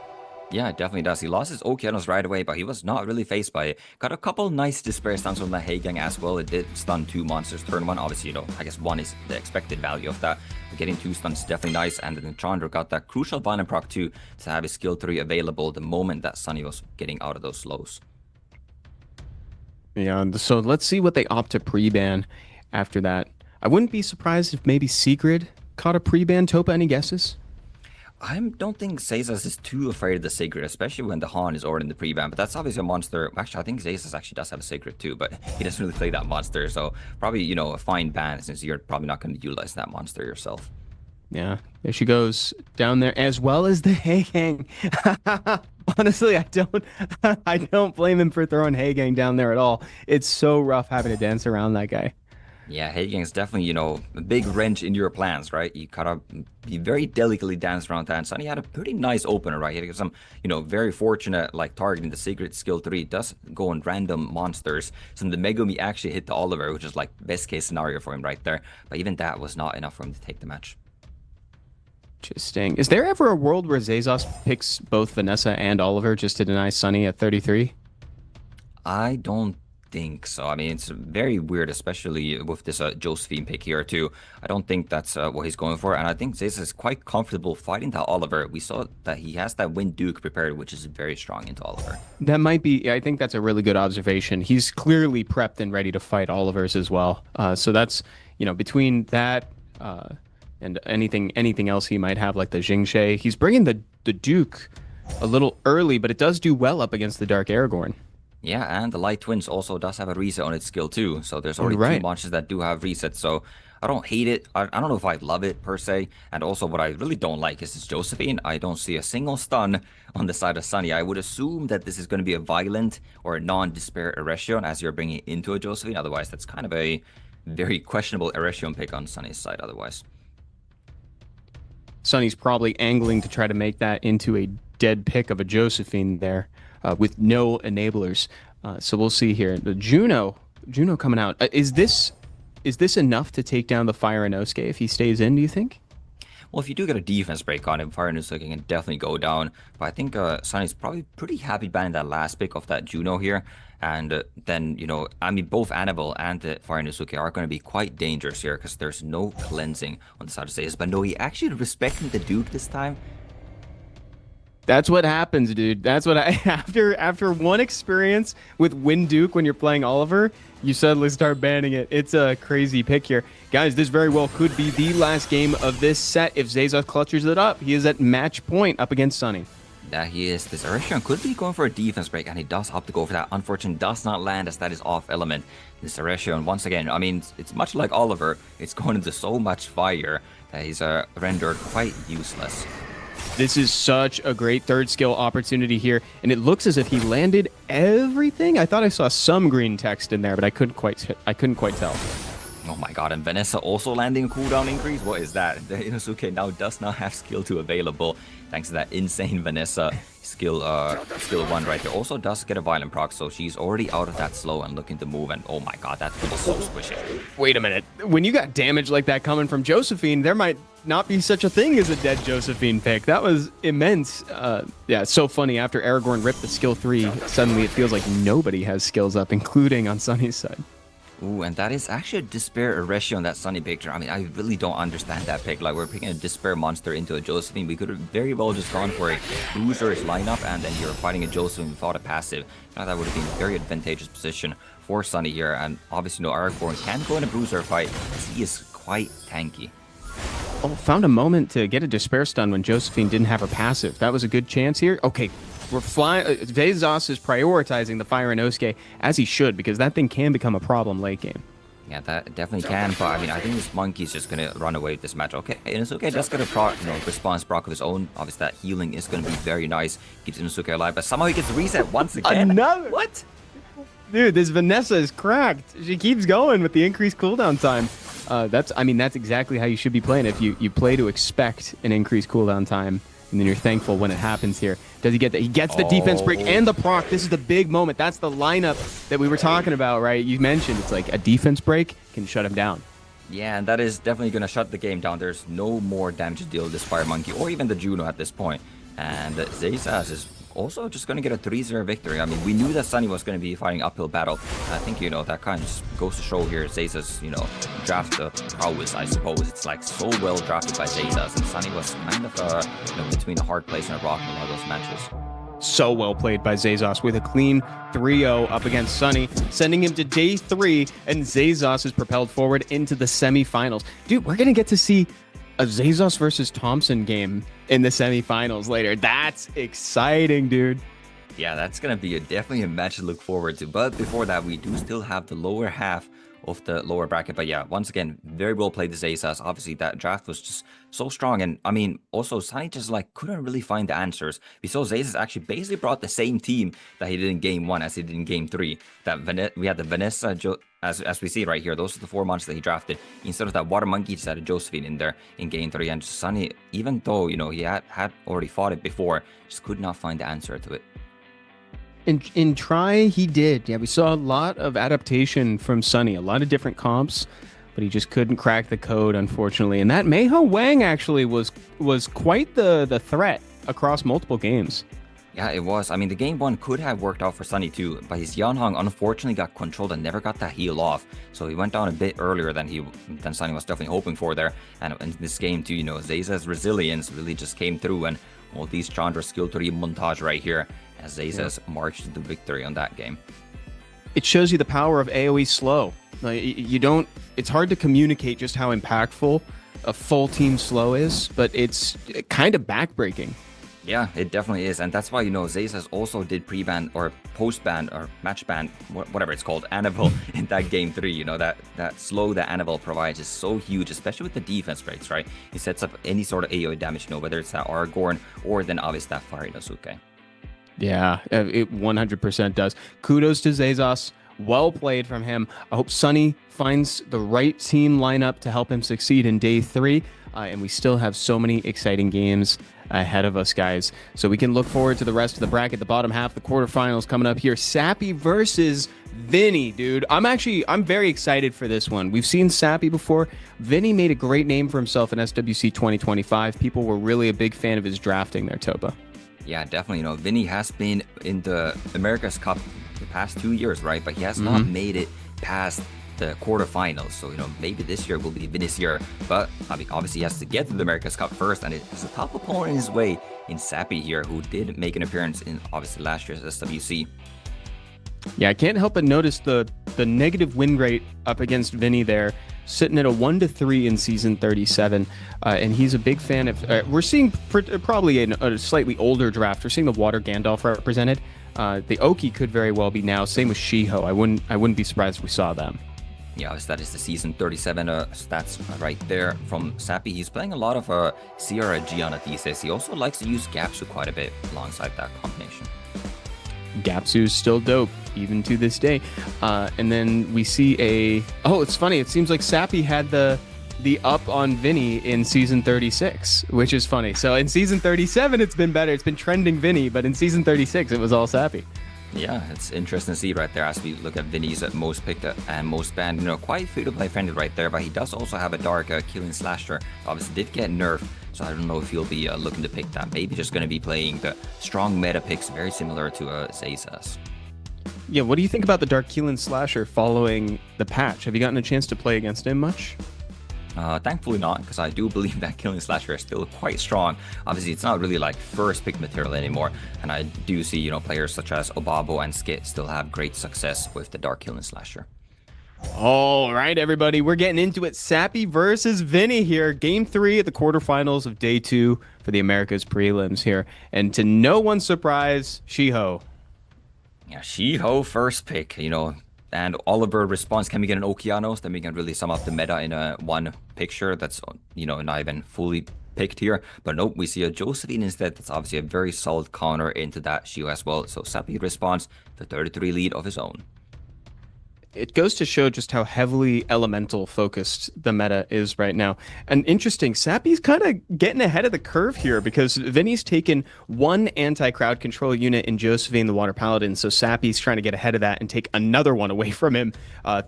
Yeah, it definitely does. He lost his Okeanos right away, but he was not really faced by it. Got a couple nice despair stuns from the Heigang as well. It did stun 2 monsters turn 1. Obviously, I guess 1 is the expected value of that. But getting 2 stuns is definitely nice. And then Chandra got that crucial violent proc 2 to have his skill 3 available the moment that Sunny was getting out of those slows. Yeah, so let's see what they opt to pre-ban after that. I wouldn't be surprised if maybe Secret caught a pre-ban. Topa, any guesses? I don't think Zazas is too afraid of the Secret, especially when the Han is already in the pre-ban. But that's obviously a monster. Actually, I think Zazas actually does have a Secret too, but he doesn't really play that monster. So probably, a fine ban since you're probably not going to utilize that monster yourself. Yeah, there she goes down there, as well as the Heigang. Honestly, I don't blame him for throwing Heigang down there at all. It's so rough having to dance around that guy. Yeah, Heigang is definitely, a big wrench in your plans, right? You gotta be very delicately dance around that. And Sunny had a pretty nice opener, right? He had some, very fortunate, like, targeting the Secret skill 3. Does go on random monsters. So the Megumi actually hit the Oliver, which is, like, best case scenario for him right there. But even that was not enough for him to take the match. Interesting. Is there ever a world where Zazos picks both Vanessa and Oliver just to deny Sunny at 33? I don't think so. I mean, it's very weird, especially with this Josephine pick here too. I don't think that's what he's going for, and I think Zayas is quite comfortable fighting that Oliver. We saw that he has that Wind Duke prepared, which is very strong into Oliver. That might be. I think that's a really good observation. He's clearly prepped and ready to fight Oliver's as well. So that's between that and anything else he might have, like the Jingxie. He's bringing the Duke a little early, but it does do well up against the Dark Aragorn. Yeah, and the Light Twins also does have a reset on its skill too. So there's already 2 monsters that do have resets. So I don't hate it. I don't know if I love it per se. And also what I really don't like is this Josephine. I don't see a single stun on the side of Sunny. I would assume that this is going to be a violent or a non-despair Erection as you're bringing it into a Josephine. Otherwise, that's kind of a very questionable Erection pick on Sunny's side otherwise. Sunny's probably angling to try to make that into a dead pick of a Josephine there. With no enablers. So we'll see here. The Juno coming out. Is this enough to take down the Fire Inosuke if he stays in, do you think? Well, if you do get a defense break on him, Fire Inosuke can definitely go down. But I think Sunny's probably pretty happy banning that last pick of that Juno here. And then, I mean, both Annabelle and the Fire Inosuke are going to be quite dangerous here because there's no cleansing on the side of Zayas. But no, he actually respecting the Duke this time. That's what happens, dude. That's what after one experience with Wind Duke when you're playing Oliver, you suddenly start banning it. It's a crazy pick here. Guys, this very well could be the last game of this set if Zazos clutches it up. He is at match point up against Sunny. Yeah, he is. This Erection could be going for a defense break, and he does opt to go for that. Unfortunately, does not land as that is off element. This Erection, once again, I mean, it's much like Oliver. It's going into so much fire that he's rendered quite useless. This is such a great third skill opportunity here, and it looks as if he landed everything. I thought I saw some green text in there, but I couldn't quite tell. Oh my god, and Vanessa also landing a cooldown increase? What is that? The Inosuke now does not have skill 2 available, thanks to that insane Vanessa skill 1 right there. Also does get a violent proc, so she's already out of that slow and looking to move, and oh my god, that feels so squishy. Wait a minute. When you got damage like that coming from Josephine, there might not be such a thing as a dead Josephine pick. That was immense. Yeah, it's so funny. After Aragorn ripped the skill 3, suddenly it feels like nobody has skills up, including on Sunny's side. Ooh, and that is actually a Despair Erection on that Sunny picture. I mean, I really don't understand that pick. Like, we're picking a Despair monster into a Josephine. We could have very well just gone for a Bruiser's lineup, and then you're fighting a Josephine without a passive. That would have been a very advantageous position for Sunny here. And obviously, Aragorn can go in a Bruiser fight, as he is quite tanky. Oh, found a moment to get a Despair stun when Josephine didn't have her passive. That was a good chance here. Okay, we're flying. Zazos is prioritizing the Fire Inosuke, as he should, because that thing can become a problem late game. Yeah, that definitely can, but I mean, I think this monkey's just gonna run away with this match. Okay, Inosuke does get a response proc of his own. Obviously, that healing is gonna be very nice. Keeps Inosuke alive, but somehow he gets reset once again. Another? What? Dude, this Vanessa is cracked. She keeps going with the increased cooldown time. That's exactly how you should be playing. If you play to expect an increased cooldown time, and then you're thankful when it happens here. Does he get that? He gets the defense break and the proc. This is the big moment. That's the lineup that we were talking about, right? You mentioned it's like a defense break can shut him down. Yeah, and that is definitely going to shut the game down. There's no more damage to deal with this Fire Monkey or even the Juno at this point. And Zayas is also just going to get a 3-0 victory. I mean, we knew that Sunny was going to be fighting uphill battle. I think, that kind of just goes to show here Zayza's, draft prowess, I suppose. It's like so well drafted by Zayza's, and Sunny was kind of, between a hard place and a rock in a lot of those matches. So well played by Zayzos with a clean 3-0 up against Sunny, sending him to day 3, and Zayzos is propelled forward into the semifinals. Dude, we're going to get to see a Zayzos versus Thompson game in the semifinals later. That's exciting, dude. Yeah, that's going to be definitely a match to look forward to. But before that, we do still have the lower half of the lower bracket. But yeah, once again, very well played the Zayzos. Obviously, that draft was just so strong. And I mean, also, Sunny just couldn't really find the answers. We saw Zayzos actually basically brought the same team that he did in game 1 as he did in game 3. We had the Vanessa, as we see right here, those are the 4 monsters that he drafted. Instead of that Water Monkey, he just had a Josephine in there in game 3. And Sunny, even though, he had already fought it before, just could not find the answer to it. In try, he did. Yeah, we saw a lot of adaptation from Sunny, a lot of different comps, but he just couldn't crack the code, unfortunately. And that Meiho Wang actually was quite the threat across multiple games. Yeah, it was. I mean, the game 1 could have worked out for Sunny too, but his Yanhong unfortunately got controlled and never got that heal off. So he went down a bit earlier than Sunny was definitely hoping for there. And in this game too, Zayza's resilience really just came through, and all these Chandra skill 3 montage right here as Zayza's marched to the victory on that game. It shows you the power of AoE slow. It's hard to communicate just how impactful a full team slow is, but it's kind of backbreaking. Yeah, it definitely is. And that's why, Zayza's also did pre-ban or post-ban or match-ban, whatever it's called, Annabelle in that game 3. That slow that Annabelle provides is so huge, especially with the defense rates, right? It sets up any sort of AoE damage, whether it's that Aragorn or then obviously that Fire Inosuke. Yeah, it 100% does. Kudos to Zayzos. Well played from him. I hope Sunny finds the right team lineup to help him succeed in day 3. And we still have so many exciting games ahead of us, guys. So we can look forward to the rest of the bracket, the bottom half, the quarterfinals coming up here. Sappy versus Vinny, dude. I'm very excited for this one. We've seen Sappy before. Vinny made a great name for himself in SWC 2025. People were really a big fan of his drafting there, Topa. Yeah, definitely. Vinny has been in the America's Cup the past 2 years, right? But he has not made it past the quarterfinals. So, maybe this year will be Vinny's year. But, I mean, obviously he has to get to the America's Cup first. And it's a top opponent in his way in Sappy here, who did make an appearance in, obviously, last year's SWC. Yeah, I can't help but notice the negative win rate up against Vinny there, sitting at a 1-3 in season 37. And he's a big fan of... we're seeing probably a slightly older draft. We're seeing the Water Gandalf represented. The Oki could very well be now. Same with Shiho. I wouldn't be surprised if we saw them. Yeah, that is the season 37 stats right there from Sappy. He's playing a lot of Sierra Gianna these days. He also likes to use Gapsu quite a bit alongside that combination. Gapsu's still dope, even to this day. And then we see it's funny. It seems like Sappy had the up on Vinny in season 36, which is funny. So in season 37, it's been better. It's been trending Vinny, but in season 36, it was all Sappy. Yeah, it's interesting to see right there as we look at Vinny's most picked and most banned. Quite free-to-play friendly right there, but he does also have a dark killing slasher. Obviously did get nerfed, so I don't know if he'll be looking to pick that. Maybe just going to be playing the strong meta picks, very similar to Zayzos. Yeah, what do you think about the dark killing slasher following the patch? Have you gotten a chance to play against him much? Thankfully not, because I do believe that Killing Slasher is still quite strong. Obviously, it's not really like first pick material anymore, and I do see, players such as Obabo and Skit still have great success with the Dark Killing Slasher. All right, everybody, we're getting into it. Sappy versus Vinny here. Game 3 at the quarterfinals of day 2 for the Americas prelims here. And to no one's surprise, Shiho. Yeah, Shiho first pick, and Oliver responds, can we get an Okeanos? Then we can really sum up the meta in one picture that's, not even fully picked here. But nope, we see a Josephine instead. That's obviously a very solid counter into that Shiho as well. So Sappy responds the 33 lead of his own. It goes to show just how heavily elemental focused the meta is right now. And interesting, Sappy's kind of getting ahead of the curve here because Vinny's taken one anti-crowd control unit in Josephine the Water Paladin, so Sappy's trying to get ahead of that and take another one away from him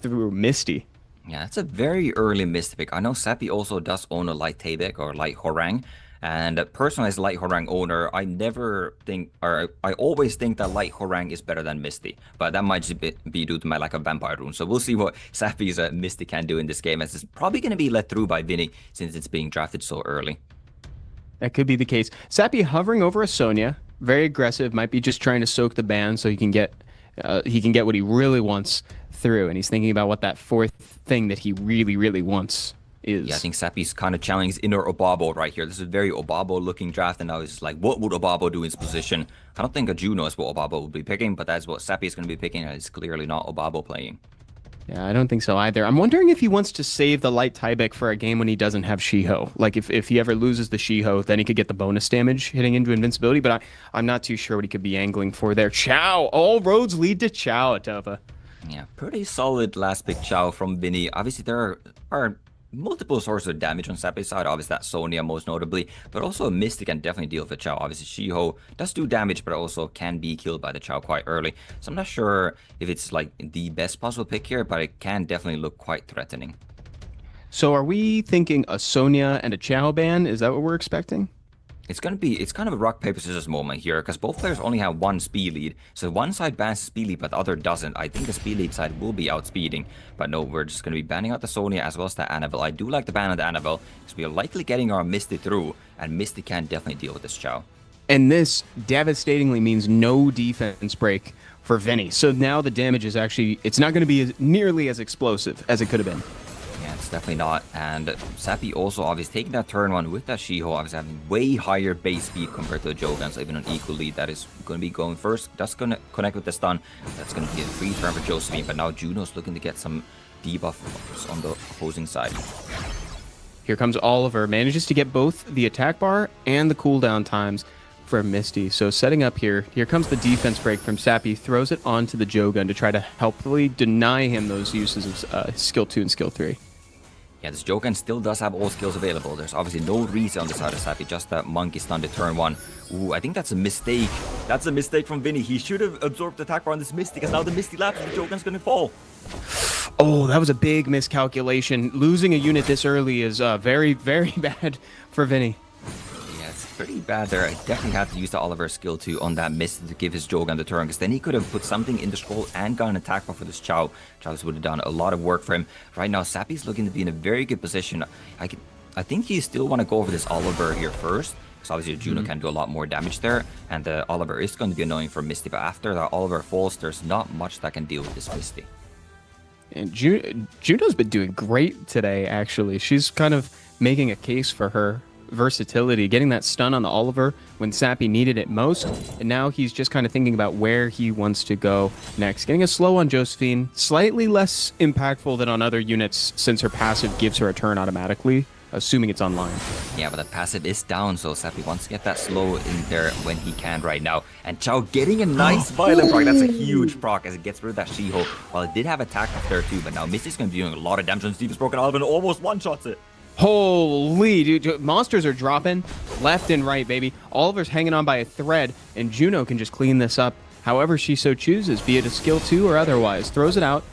through Misty. Yeah, it's a very early Misty pick. I know Sappy also does own a Light Tabek or Light Horang, And personally, as Light Horang owner, I always think that Light Horang is better than Misty. But that might just be due to my lack of Vampire Rune. So we'll see what Sappy's Misty can do in this game, as it's probably going to be let through by Vinny since it's being drafted so early. That could be the case. Sappy hovering over a Sonya, very aggressive, might be just trying to soak the ban so he can get what he really wants through, and he's thinking about what that fourth thing that he really, really wants is. Yeah, I think Sappy's kind of channeling his inner Obabo right here. This is a very Obabo-looking draft, and now he's like, what would Obabo do in his position? I don't think a Juno is what Obabo would be picking, but that's what Sappy is going to be picking, and it's clearly not Obabo playing. Yeah, I don't think so either. I'm wondering if he wants to save the light Tyvek for a game when he doesn't have Shiho. Like, if he ever loses the Shiho, then he could get the bonus damage hitting into invincibility, but I'm not too sure what he could be angling for there. Chow! All roads lead to Chow, Atopa. Yeah, pretty solid last pick Chow from Vinny. Obviously, there are multiple sources of damage on Sappy's side. Obviously, that's Sonya most notably, but also a Mystic can definitely deal with the Chow. Obviously, Shiho does do damage, but also can be killed by the Chow quite early. So I'm not sure if it's like the best possible pick here, but it can definitely look quite threatening. So are we thinking a Sonya and a Chow ban? Is that what we're expecting? It's kind of a rock, paper, scissors moment here, because both players only have one speed lead. So one side bans speed lead, but the other doesn't. I think the speed lead side will be outspeeding. But no, we're just going to be banning out the Sonya as well as the Annabelle. I do like the ban on the Annabelle, because we are likely getting our Misty through, and Misty can definitely deal with this Chow. And this devastatingly means no defense break for Vinny. So now the damage is actually, it's not going to be nearly as explosive as it could have been. Yeah, it's definitely not. And Sappy also obviously taking that turn one with that Shiho, obviously having way higher base speed compared to the Jogan, so even an equal lead that is going to be going first. That's going to connect with the stun. That's going to be a free turn for Josephine, but now Juno's looking to get some debuffs on the opposing side. Here comes Oliver, manages to get both the attack bar and the cooldown times for Misty. So setting up here comes the defense break from Sappy, throws it onto the Jogun to try to helpfully deny him those uses of skill 2 and skill 3. Yeah, this Jogan still does have all skills available. There's obviously no reason on the side of Sappy, just that monkey stun to turn one. Ooh, I think that's a mistake. That's a mistake from Vinny. He should have absorbed the attack bar on this Misty, because now the Misty lapses, the Jogan's going to fall. Oh, that was a big miscalculation. Losing a unit this early is very, very bad for Vinny. Yeah, it's pretty bad there. I definitely had to use the Oliver skill 2 on that Misty to give his Jogan the turn, because then he could have put something in the scroll and got an attack bar for this Chow. Chow's would have done a lot of work for him. Right now, Sappy's looking to be in a very good position. I think he still want to go over this Oliver here first, because obviously Juno can do a lot more damage there, and the Oliver is going to be annoying for Misty, but after that Oliver falls, there's not much that can deal with this Misty. And Juno's been doing great today, actually. She's kind of making a case for her versatility, getting that stun on the Oliver when Sappy needed it most, and now he's just kind of thinking about where he wants to go next. Getting a slow on Josephine, slightly less impactful than on other units since her passive gives her a turn automatically, assuming it's online. Yeah, but the passive is down, so Sappy wants to get that slow in there when he can right now. And Chow getting a nice violent proc. That's a huge proc as it gets rid of that Shiho. Well, it did have attack up there too, but now Misty's going to be doing a lot of damage on Steven's Broken Oliver and almost one-shots it. Holy, dude, monsters are dropping left and right, baby. Oliver's hanging on by a thread, and Juno can just clean this up however she so chooses, be it a skill 2 or otherwise. Throws it out,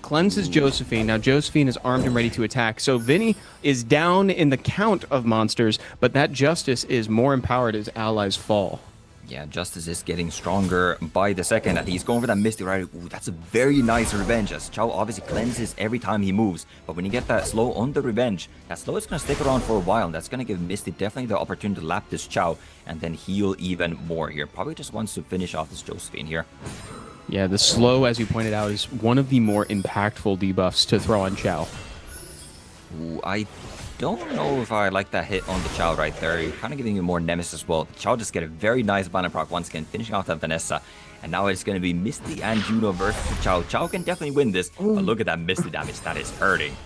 cleanses Josephine. Now Josephine is armed and ready to attack. So Vinny is down in the count of monsters, but that Justice is more empowered as allies fall. Yeah, Justice is getting stronger by the second, and he's going for that Misty right. Ooh, that's a very nice revenge, as Chow obviously cleanses every time he moves. But when you get that slow on the revenge, that slow is going to stick around for a while, and that's going to give Misty definitely the opportunity to lap this Chow and then heal even more here. Probably just wants to finish off this Josephine here. Yeah, the slow, as you pointed out, is one of the more impactful debuffs to throw on Chow. Ooh, I don't know if I like that hit on the Chow right there. You're kind of giving you more Nemesis as well. Chow just get a very nice banner proc once again, finishing off that Vanessa. And now it's going to be Misty and Juno versus Chow. Chow can definitely win this, but look at that Misty damage. That is hurting.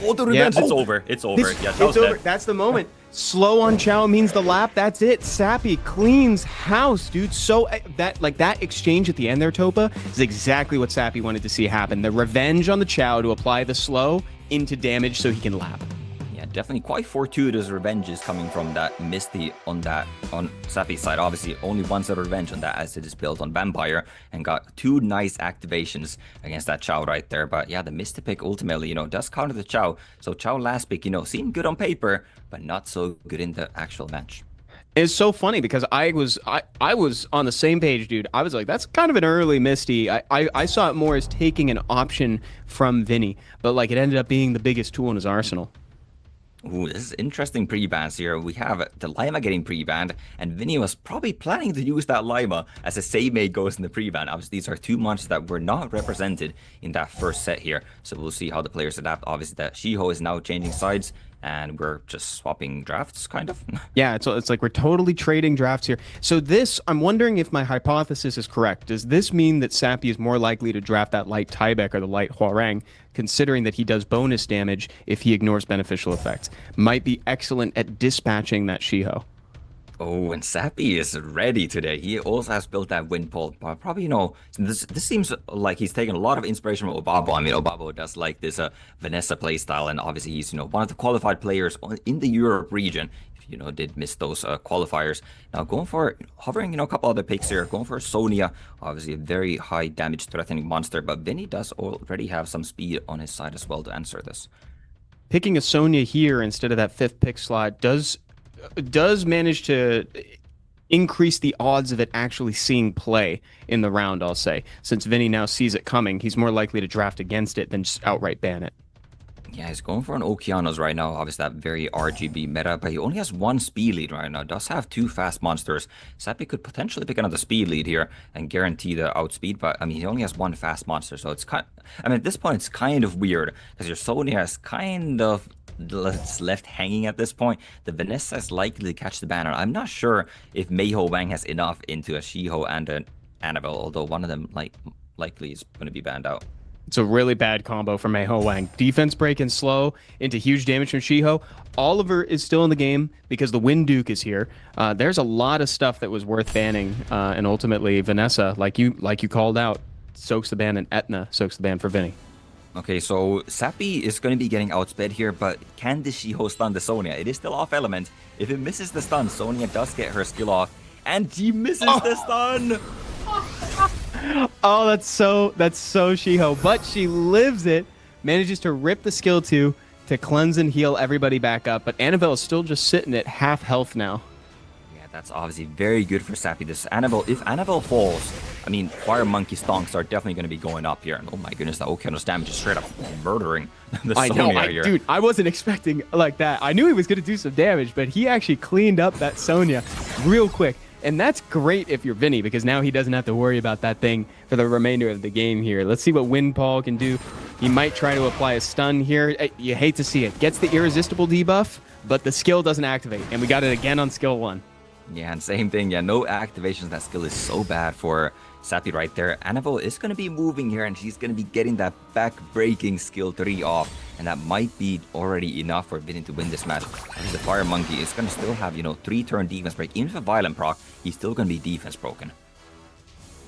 Oh, the revenge. It's over. It's over. Yeah, Chow's dead. That's the moment. Slow on Chow means the lap. That's it. Sappy cleans house, dude. So that exchange at the end there, Topa, is exactly what Sappy wanted to see happen. The revenge on the Chow to apply the slow into damage so he can lap. definitely quite fortuitous revenges coming from that Misty on Sappy's side. Obviously, only one set of revenge on that as it is built on Vampire and got 2 nice activations against that Chow right there. But yeah, the Misty pick ultimately, does counter the Chow. So Chow last pick, seemed good on paper, but not so good in the actual match. It's so funny because I was on the same page, dude. I was like, that's kind of an early Misty. I saw it more as taking an option from Vinny, but like it ended up being the biggest tool in his arsenal. Ooh, this is interesting pre-bans here. We have the Lima getting pre-banned, and Vinny was probably planning to use that Lima as a save mate goes in the pre-ban. Obviously, these are 2 monsters that were not represented in that first set here, so we'll see how the players adapt. Obviously, that Shiho is now changing sides, and we're just swapping drafts, kind of. Yeah, it's like we're totally trading drafts here. So this, I'm wondering if my hypothesis is correct. Does this mean that Sappy is more likely to draft that light Tybeck or the light Hwoarang, considering that he does bonus damage if he ignores beneficial effects? Might be excellent at dispatching that Shiho. Oh, and Sappy is ready today. He also has built that wind pole. But probably, this seems like he's taken a lot of inspiration from Obabo. I mean, Obabo does like this Vanessa playstyle, and obviously he's, one of the qualified players in the Europe region. If you did miss those qualifiers. Now going for hovering, a couple other picks here. Going for Sonya, obviously a very high damage threatening monster, but Vinny does already have some speed on his side as well to answer this. Picking a Sonya here instead of that 5th pick slot does manage to increase the odds of it actually seeing play in the round, I'll say. Since Vinny now sees it coming, he's more likely to draft against it than just outright ban it. Yeah, he's going for an Okeanos right now. Obviously, that very RGB meta, but he only has 1 speed lead right now. Does have 2 fast monsters. Sappy could potentially pick another speed lead here and guarantee the outspeed, but I mean, he only has 1 fast monster, so it's at this point, it's kind of weird because your Sonya is kind of left hanging at this point. The Vanessa is likely to catch the banner. I'm not sure if Meiho Wang has enough into a Shiho and an Annabelle, although one of them likely is going to be banned out. It's a really bad combo for Meiho Wang. Defense break and slow into huge damage from Shiho. Oliver is still in the game because the Wind Duke is here. There's a lot of stuff that was worth banning, and ultimately Vanessa, like you called out, soaks the ban, and Etna soaks the ban for Vinny. Okay, so Sappy is going to be getting outsped here, but can the Shiho stun the Sonya? It is still off element. If it misses the stun, Sonya does get her skill off, and she misses the stun. Oh, that's so Shiho, but she lives it. Manages to rip the skill 2 to cleanse and heal everybody back up, but Annabelle is still just sitting at half health now. Yeah, that's obviously very good for Sappy. If Annabelle falls, I mean, Fire Monkey stonks are definitely going to be going up here. And oh my goodness, that Okeanos damage is straight up murdering the Sonya here. Dude, I wasn't expecting like that. I knew he was going to do some damage, but he actually cleaned up that Sonya real quick. And that's great if you're Vinny, because now he doesn't have to worry about that thing for the remainder of the game here. Let's see what Windfall can do. He might try to apply a stun here. You hate to see it. Gets the irresistible debuff, but the skill doesn't activate. And we got it again on skill 1. Yeah, and same thing. Yeah, no activations. That skill is so bad for Sappy right there. Annabelle is going to be moving here, and she's going to be getting that back-breaking skill 3 off. And that might be already enough for Vinny to win this match. Because the Fire Monkey is going to still have, 3-turn defense break. Even if a Violent proc, he's still going to be defense broken.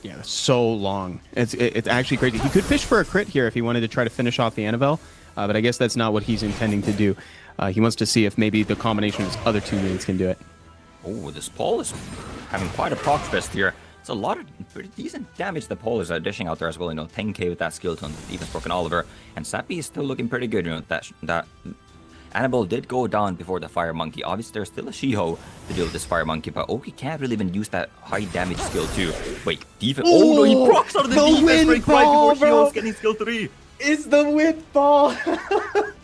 Yeah, so long. It's actually crazy. He could fish for a crit here if he wanted to try to finish off the Annabelle. But I guess that's not what he's intending to do. He wants to see if maybe the combination of his other 2 mates can do it. Oh, this Paul is having quite a proc fest here. It's a lot of pretty decent damage the Paul is dishing out there as well. 10k with that skill to defense broken Oliver. And Sappy is still looking pretty good. That Annabelle did go down before the Fire Monkey. Obviously, there's still a Shiho to deal with this Fire Monkey, but Oki can't really even use that high damage skill too. Wait, defense. Oh no, he procs out of the defense break right before Shiho's getting skill 3. It's the Windfall.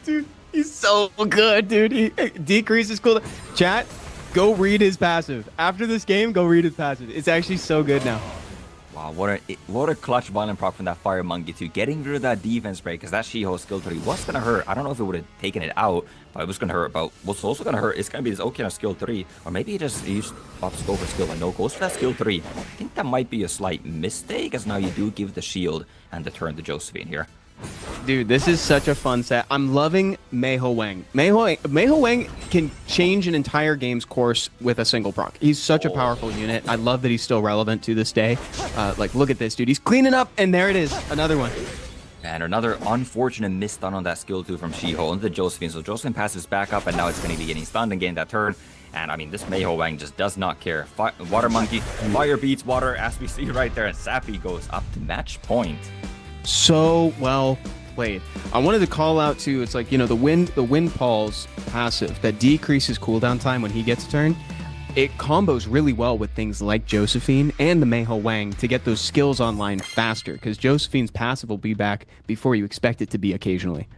Dude, he's so good, dude. He decreases cooldown. Chat, go read his passive. After this game, go read his passive. It's actually so good now. Wow, what a clutch Violent proc from that Fire Monkey too. Getting rid of that defense break, because that Shiho skill 3 was going to hurt. I don't know if it would have taken it out, but it was going to hurt. But what's also going to hurt is going to be this Okeanos skill 3. Or maybe he just opts to go for skill 1. No, goes for that skill 3. I think that might be a slight mistake, as now you do give the shield and the turn to Josephine here. Dude, this is such a fun set. I'm loving Meiho Wang. Meiho Wang can change an entire game's course with a single proc. He's such a powerful unit. I love that he's still relevant to this day. Look at this, dude. He's cleaning up, and there it is. Another one. And another unfortunate miss stun on that skill 2 from Shiho onto the Josephine. So Josephine passes back up, and now it's going to be getting stunned and getting that turn. And I mean, this Meiho Wang just does not care. Water Monkey, fire beats water, as we see right there. And Sappy goes up to match point. So well played. I wanted to call out too. It's like, you know, the wind Paul's passive that decreases cooldown time when he gets a turn. It combos really well with things like Josephine and the Meiho Wang to get those skills online faster, because Josephine's passive will be back before you expect it to be occasionally.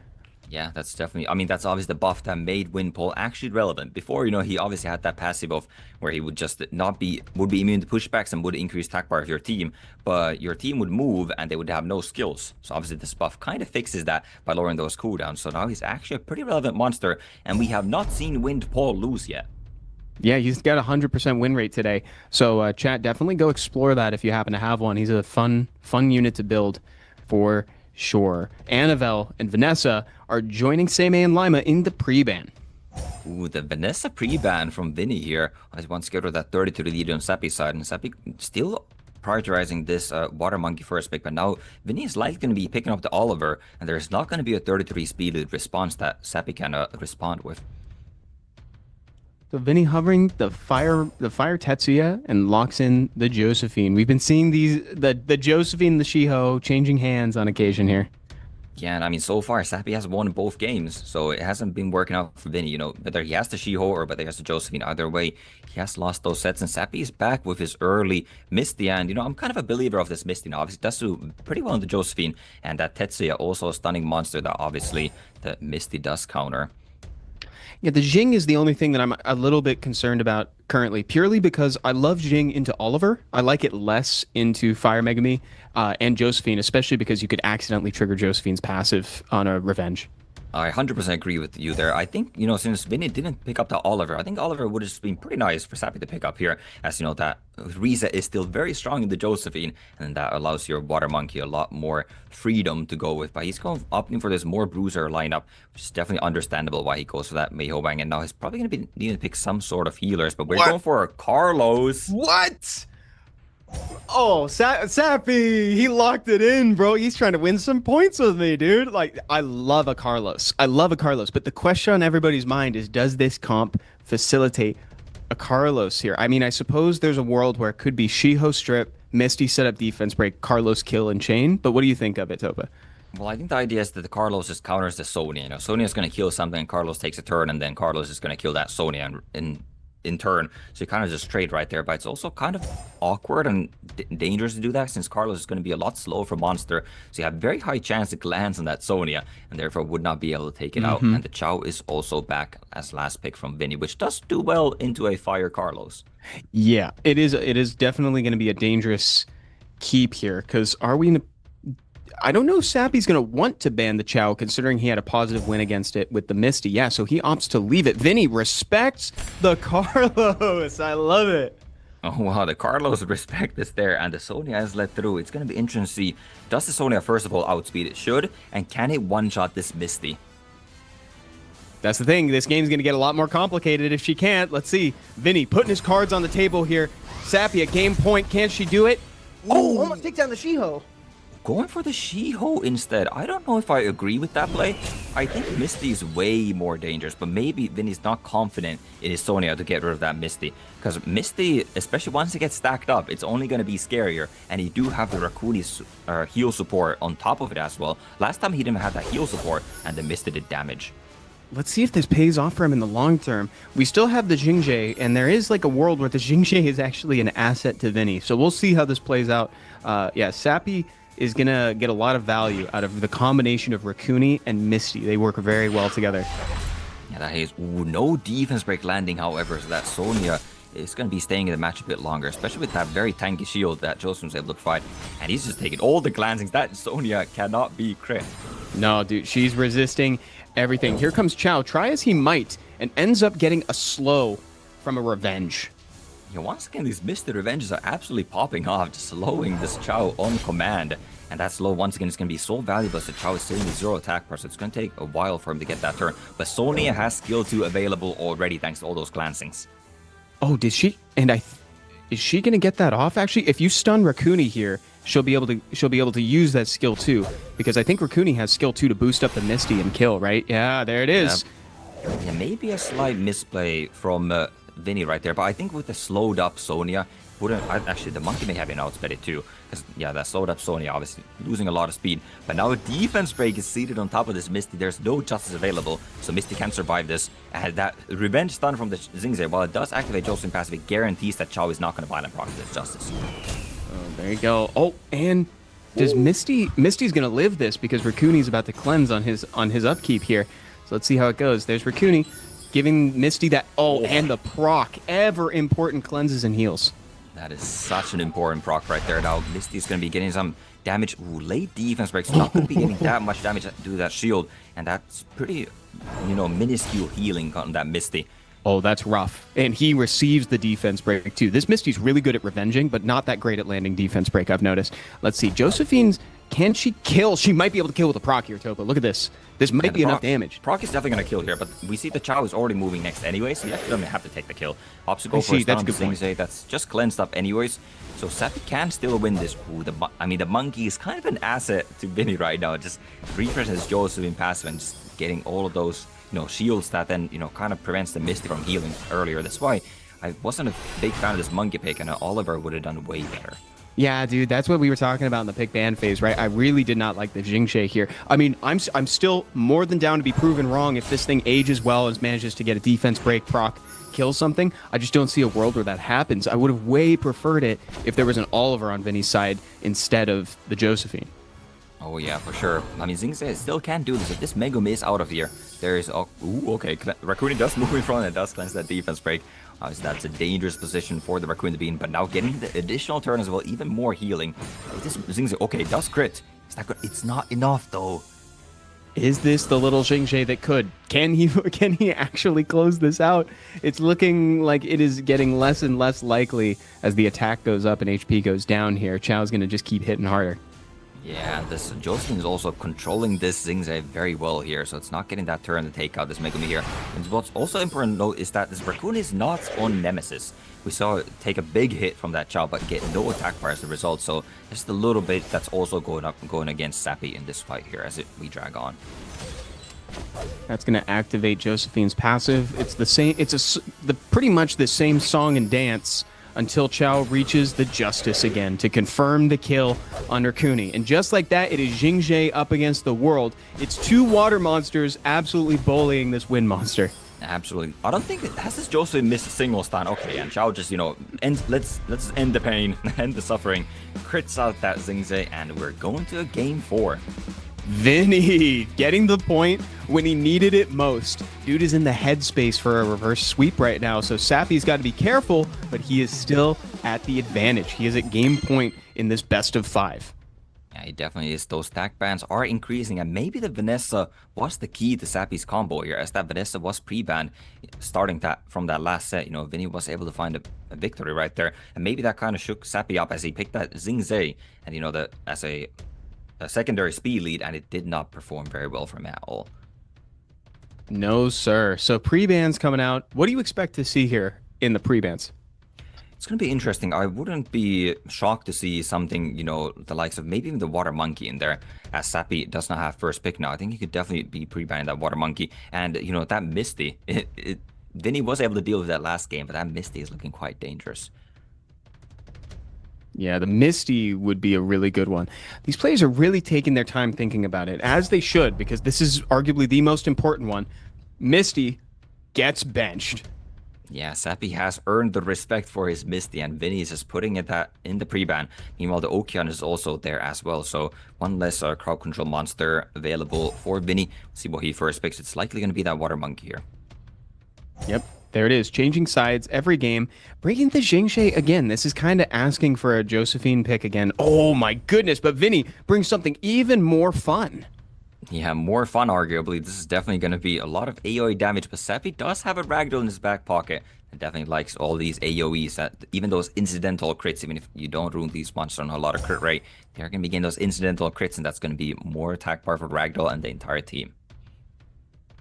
Yeah, that's definitely, I mean, that's obviously the buff that made Windpole actually relevant. Before, you know, he obviously had that passive of where he would just would be immune to pushbacks and would increase attack bar of your team, but your team would move and they would have no skills. So obviously this buff kind of fixes that by lowering those cooldowns. So now he's actually a pretty relevant monster, and we have not seen Windpole lose yet. Yeah, he's got a 100% win rate today. So chat, definitely go explore that if you happen to have one. He's a fun unit to build for sure. Annabelle and Vanessa are joining Seimei and Lima in the pre-ban. Ooh, the Vanessa pre-ban from Vinny here. I want to get rid of that 30 to the lead on Sappy's side, and Sappy still prioritizing this Water Monkey first pick, but now Vinny is likely going to be picking up the Oliver, and there's not going to be a 33 speed response that Sappy can respond with. So Vinny hovering the fire Tetsuya and locks in the Josephine. We've been seeing the Josephine and the Shiho changing hands on occasion here. Yeah, and I mean, so far, Sappy has won both games, so it hasn't been working out for Vinny. You know, whether he has the Shiho or whether he has the Josephine, either way, he has lost those sets, and Sappy is back with his early Misty. And, you know, I'm kind of a believer of this Misty now. Obviously, it does do pretty well in the Josephine, and that Tetsuya, also a stunning monster that obviously the Misty does counter. Yeah, the Jing is the only thing that I'm a little bit concerned about currently, purely because I love Jing into Oliver. I like it less into Fire Megami and Josephine, especially because you could accidentally trigger Josephine's passive on a revenge. I 100% agree with you there. I think, you know, since Vinny didn't pick up the Oliver, I think Oliver would have just been pretty nice for Sappy to pick up here, as, you know, that Riza is still very strong in the Josephine, and that allows your Water Monkey a lot more freedom to go with. But he's opting for this more bruiser lineup, which is definitely understandable why he goes for that Meiho Wang, and now he's probably going to be needing to pick some sort of healers, but we're going for Carlos. What? Oh, Sappy, he locked it in, bro. He's trying to win some points with me, dude. Like, I love a Carlos. But the question on everybody's mind is, does this comp facilitate a Carlos here? I mean, I suppose there's a world where it could be Shiho strip, Misty set up defense break, Carlos kill and chain. But what do you think of it, Topa? Well, I think the idea is that the Carlos just counters the Sonya. You know, Sonya's going to kill something, and Carlos takes a turn, and then Carlos is going to kill that Sonya in turn. So you kind of just trade right there, but it's also kind of awkward and dangerous to do that, since Carlos is going to be a lot slower for monster, so you have very high chance it lands on that Sonya, and therefore would not be able to take it out. And the Chow is also back as last pick from Vinny, which does do well into a Fire Carlos. Yeah, it is definitely going to be a dangerous keep here, because are we in a I don't know if Sappy's going to want to ban the Chow, considering he had a positive win against it with the Misty. Yeah, so he opts to leave it. Vinny respects the Carlos. I love it. Oh, wow, the Carlos respect is there, and the Sonya is let through. It's going to be interesting to see, does the Sonya, first of all, outspeed it? Should, and can it one-shot this Misty? That's the thing. This game's going to get a lot more complicated if she can't. Let's see. Vinny putting his cards on the table here. Sappy at game point. Can she do it? Oh, almost take down the Shiho. Going for the Shiho instead. I don't know if I agree with that play. I think Misty is way more dangerous, but maybe Vinny's not confident in his Sonya to get rid of that Misty. Because Misty, especially once it gets stacked up, it's only going to be scarier. And you do have the Rakuni's heal support on top of it as well. Last time he didn't have that heal support, and the Misty did damage. Let's see if this pays off for him in the long term. We still have the Jingjae, and there is like a world where the Jingjae is actually an asset to Vinny. So we'll see how this plays out. Yeah, Sappy is going to get a lot of value out of the combination of Rakuni and Misty. They work very well together. Yeah, that is no defense break landing, however, so that Sonya is going to be staying in the match a bit longer, especially with that very tanky shield that Joseph was able to provide. And he's just taking all the glancings. That Sonya cannot be crit. No, dude, she's resisting everything. Here comes Chow, try as he might, and ends up getting a slow from a revenge. Yeah, once again, these Misty revenges are absolutely popping off, just slowing this Chow on command. And that slow, once again, is going to be so valuable as the Chow is sitting with 0 attack bar, so it's going to take a while for him to get that turn. But Sonya has skill 2 available already, thanks to all those glancings. Oh, did she? And is she going to get that off? Actually, if you stun Rakuni here, she'll be able to use that skill 2, because I think Rakuni has skill 2 to boost up the Misty and kill, right? Yeah, there it is. Yeah, maybe a slight misplay from Vinny right there, but I think with the slowed up Sonya, actually the monkey may have been outsped it too, because yeah, that slowed up Sonya obviously losing a lot of speed, but now a defense break is seated on top of this Misty. There's no justice available, so Misty can't survive this, and that revenge stun from the Xingze, while it does activate Josephine passive, it guarantees that Chao is not going to violent proc this justice. Oh, there you go. Oh, and does Misty's gonna live this, because Rakuni's about to cleanse on his upkeep here. So let's see how it goes. There's Rakuni giving Misty that and the proc, ever important cleanses and heals. That is such an important proc right there. Now Misty's going to be getting some damage. Ooh, late defense breaks, not going to be getting that much damage due to that shield, and that's pretty, minuscule healing on that Misty. Oh, that's rough. And he receives the defense break too. This Misty's really good at revenging, but not that great at landing defense break, I've noticed. Let's see. Josephine's, can she kill? She might be able to kill with a proc here, Topa. Look at this. This might be enough damage. Proc is definitely going to kill here, but we see the Chao is already moving next anyway, so you actually don't have to take the kill. Opts to go for a stun on Xingze, that's just cleansed up anyways. So Seppi can still win this. Ooh, the monkey is kind of an asset to Vinny right now. Just refreshes Josephine passive and just getting all of those shields that then, kind of prevents the Misty from healing earlier. That's why I wasn't a big fan of this monkey pick, and Oliver would have done way better. Yeah, dude, that's what we were talking about in the pick ban phase, right? I really did not like the Xingze here. I mean, I'm still more than down to be proven wrong if this thing ages well and manages to get a defense break proc, kill something. I just don't see a world where that happens. I would have way preferred it if there was an Oliver on Vinny's side instead of the Josephine. Oh yeah, for sure. I mean, Xingze still can't do this. If this Megumi is out of here, there is... Oh, ooh, okay. Rakuni does move in front and does cleanse that defense break. Obviously, that's a dangerous position for the Raccoon to be in, but now getting the additional turn as well, even more healing. This Xingze, okay, it does crit. Is that good? It's not enough, though. Is this the little Xingze that could? Can he actually close this out? It's looking like it is getting less and less likely as the attack goes up and HP goes down here. Chao's going to just keep hitting harder. Yeah, this Josephine is also controlling this Xingze very well here, so it's not getting that turn to take out this Megumi here. And what's also important to note is that this Raccoon is not on Nemesis. We saw it take a big hit from that Chao, but get no attack bar as a result, so just a little bit that's also going against Sappy in this fight here as we drag on. That's going to activate Josephine's passive. It's the same. It's pretty much the same song and dance until Chao reaches the Justice again to confirm the kill on Rakuni. And just like that, it is Xingze up against the world. It's two water monsters absolutely bullying this wind monster. Absolutely. I don't think has this Josephine missed a single stun. Okay, and Chao just, let's end the pain, end the suffering. Crits out that Xingze, and we're going to a game 4. Vinny getting the point when he needed it most. Dude is in the headspace for a reverse sweep right now, so Sappy's got to be careful, but he is still at the advantage. He is at game point in this best of 5. Yeah, he definitely is. Those stack bans are increasing, and maybe the Vanessa was the key to Sappy's combo here, as that Vanessa was pre-banned starting from that last set. Vinny was able to find a victory right there, and maybe that kind of shook Sappy up as he picked that Xingze, and as a secondary speed lead, and it did not perform very well for him at all. No, sir. So pre-bans coming out. What do you expect to see here in the pre-bans? It's going to be interesting. I wouldn't be shocked to see something, the likes of maybe even the Water Monkey in there, as Sappy does not have first pick now. I think he could definitely be pre-banning that Water Monkey. And, that Misty, Vinny was able to deal with that last game, but that Misty is looking quite dangerous. Yeah, the Misty would be a really good one. These players are really taking their time thinking about it, as they should, because this is arguably the most important one. Misty gets benched. Yeah, Sappy has earned the respect for his Misty, and Vinny is just putting it in the pre-ban. Meanwhile, the Okean is also there as well, so one less crowd control monster available for Vinny. See what he first picks. It's likely going to be that Water Monkey here. Yep. There it is, changing sides every game. Bringing the Xingze again. This is kind of asking for a Josephine pick again. Oh my goodness, but Vinny brings something even more fun. Yeah, more fun arguably. This is definitely going to be a lot of AoE damage, but Sappy does have a Ragdoll in his back pocket. And definitely likes all these AoEs, that even those incidental crits, even if you don't ruin these monsters on a lot of crit rate, they're going to be getting those incidental crits, and that's going to be more attack power for Ragdoll and the entire team.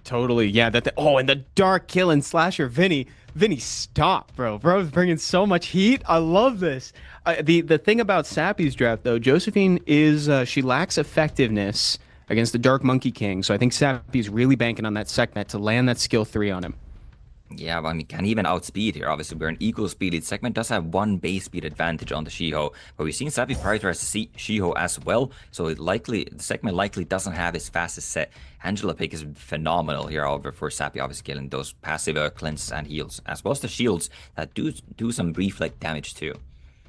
Totally. Yeah. And the dark killing slasher, Vinny. Vinny, stop, bro. Bro's bringing so much heat. I love this. The thing about Sappy's draft, though, Josephine is she lacks effectiveness against the Dark Monkey King. So I think Sappy's really banking on that Sekhmet to land that skill 3 on him. Yeah, but I mean, can he even outspeed here? Obviously, we're an equal speed lead. Segment does have 1 base speed advantage on the Shiho, but we've seen Sappy prioritize Shiho as well, so the Segment likely doesn't have his fastest set. Angela pick is phenomenal here, however, for Sappy, obviously getting those passive cleanses and heals, as well as the shields that do some brief like damage too.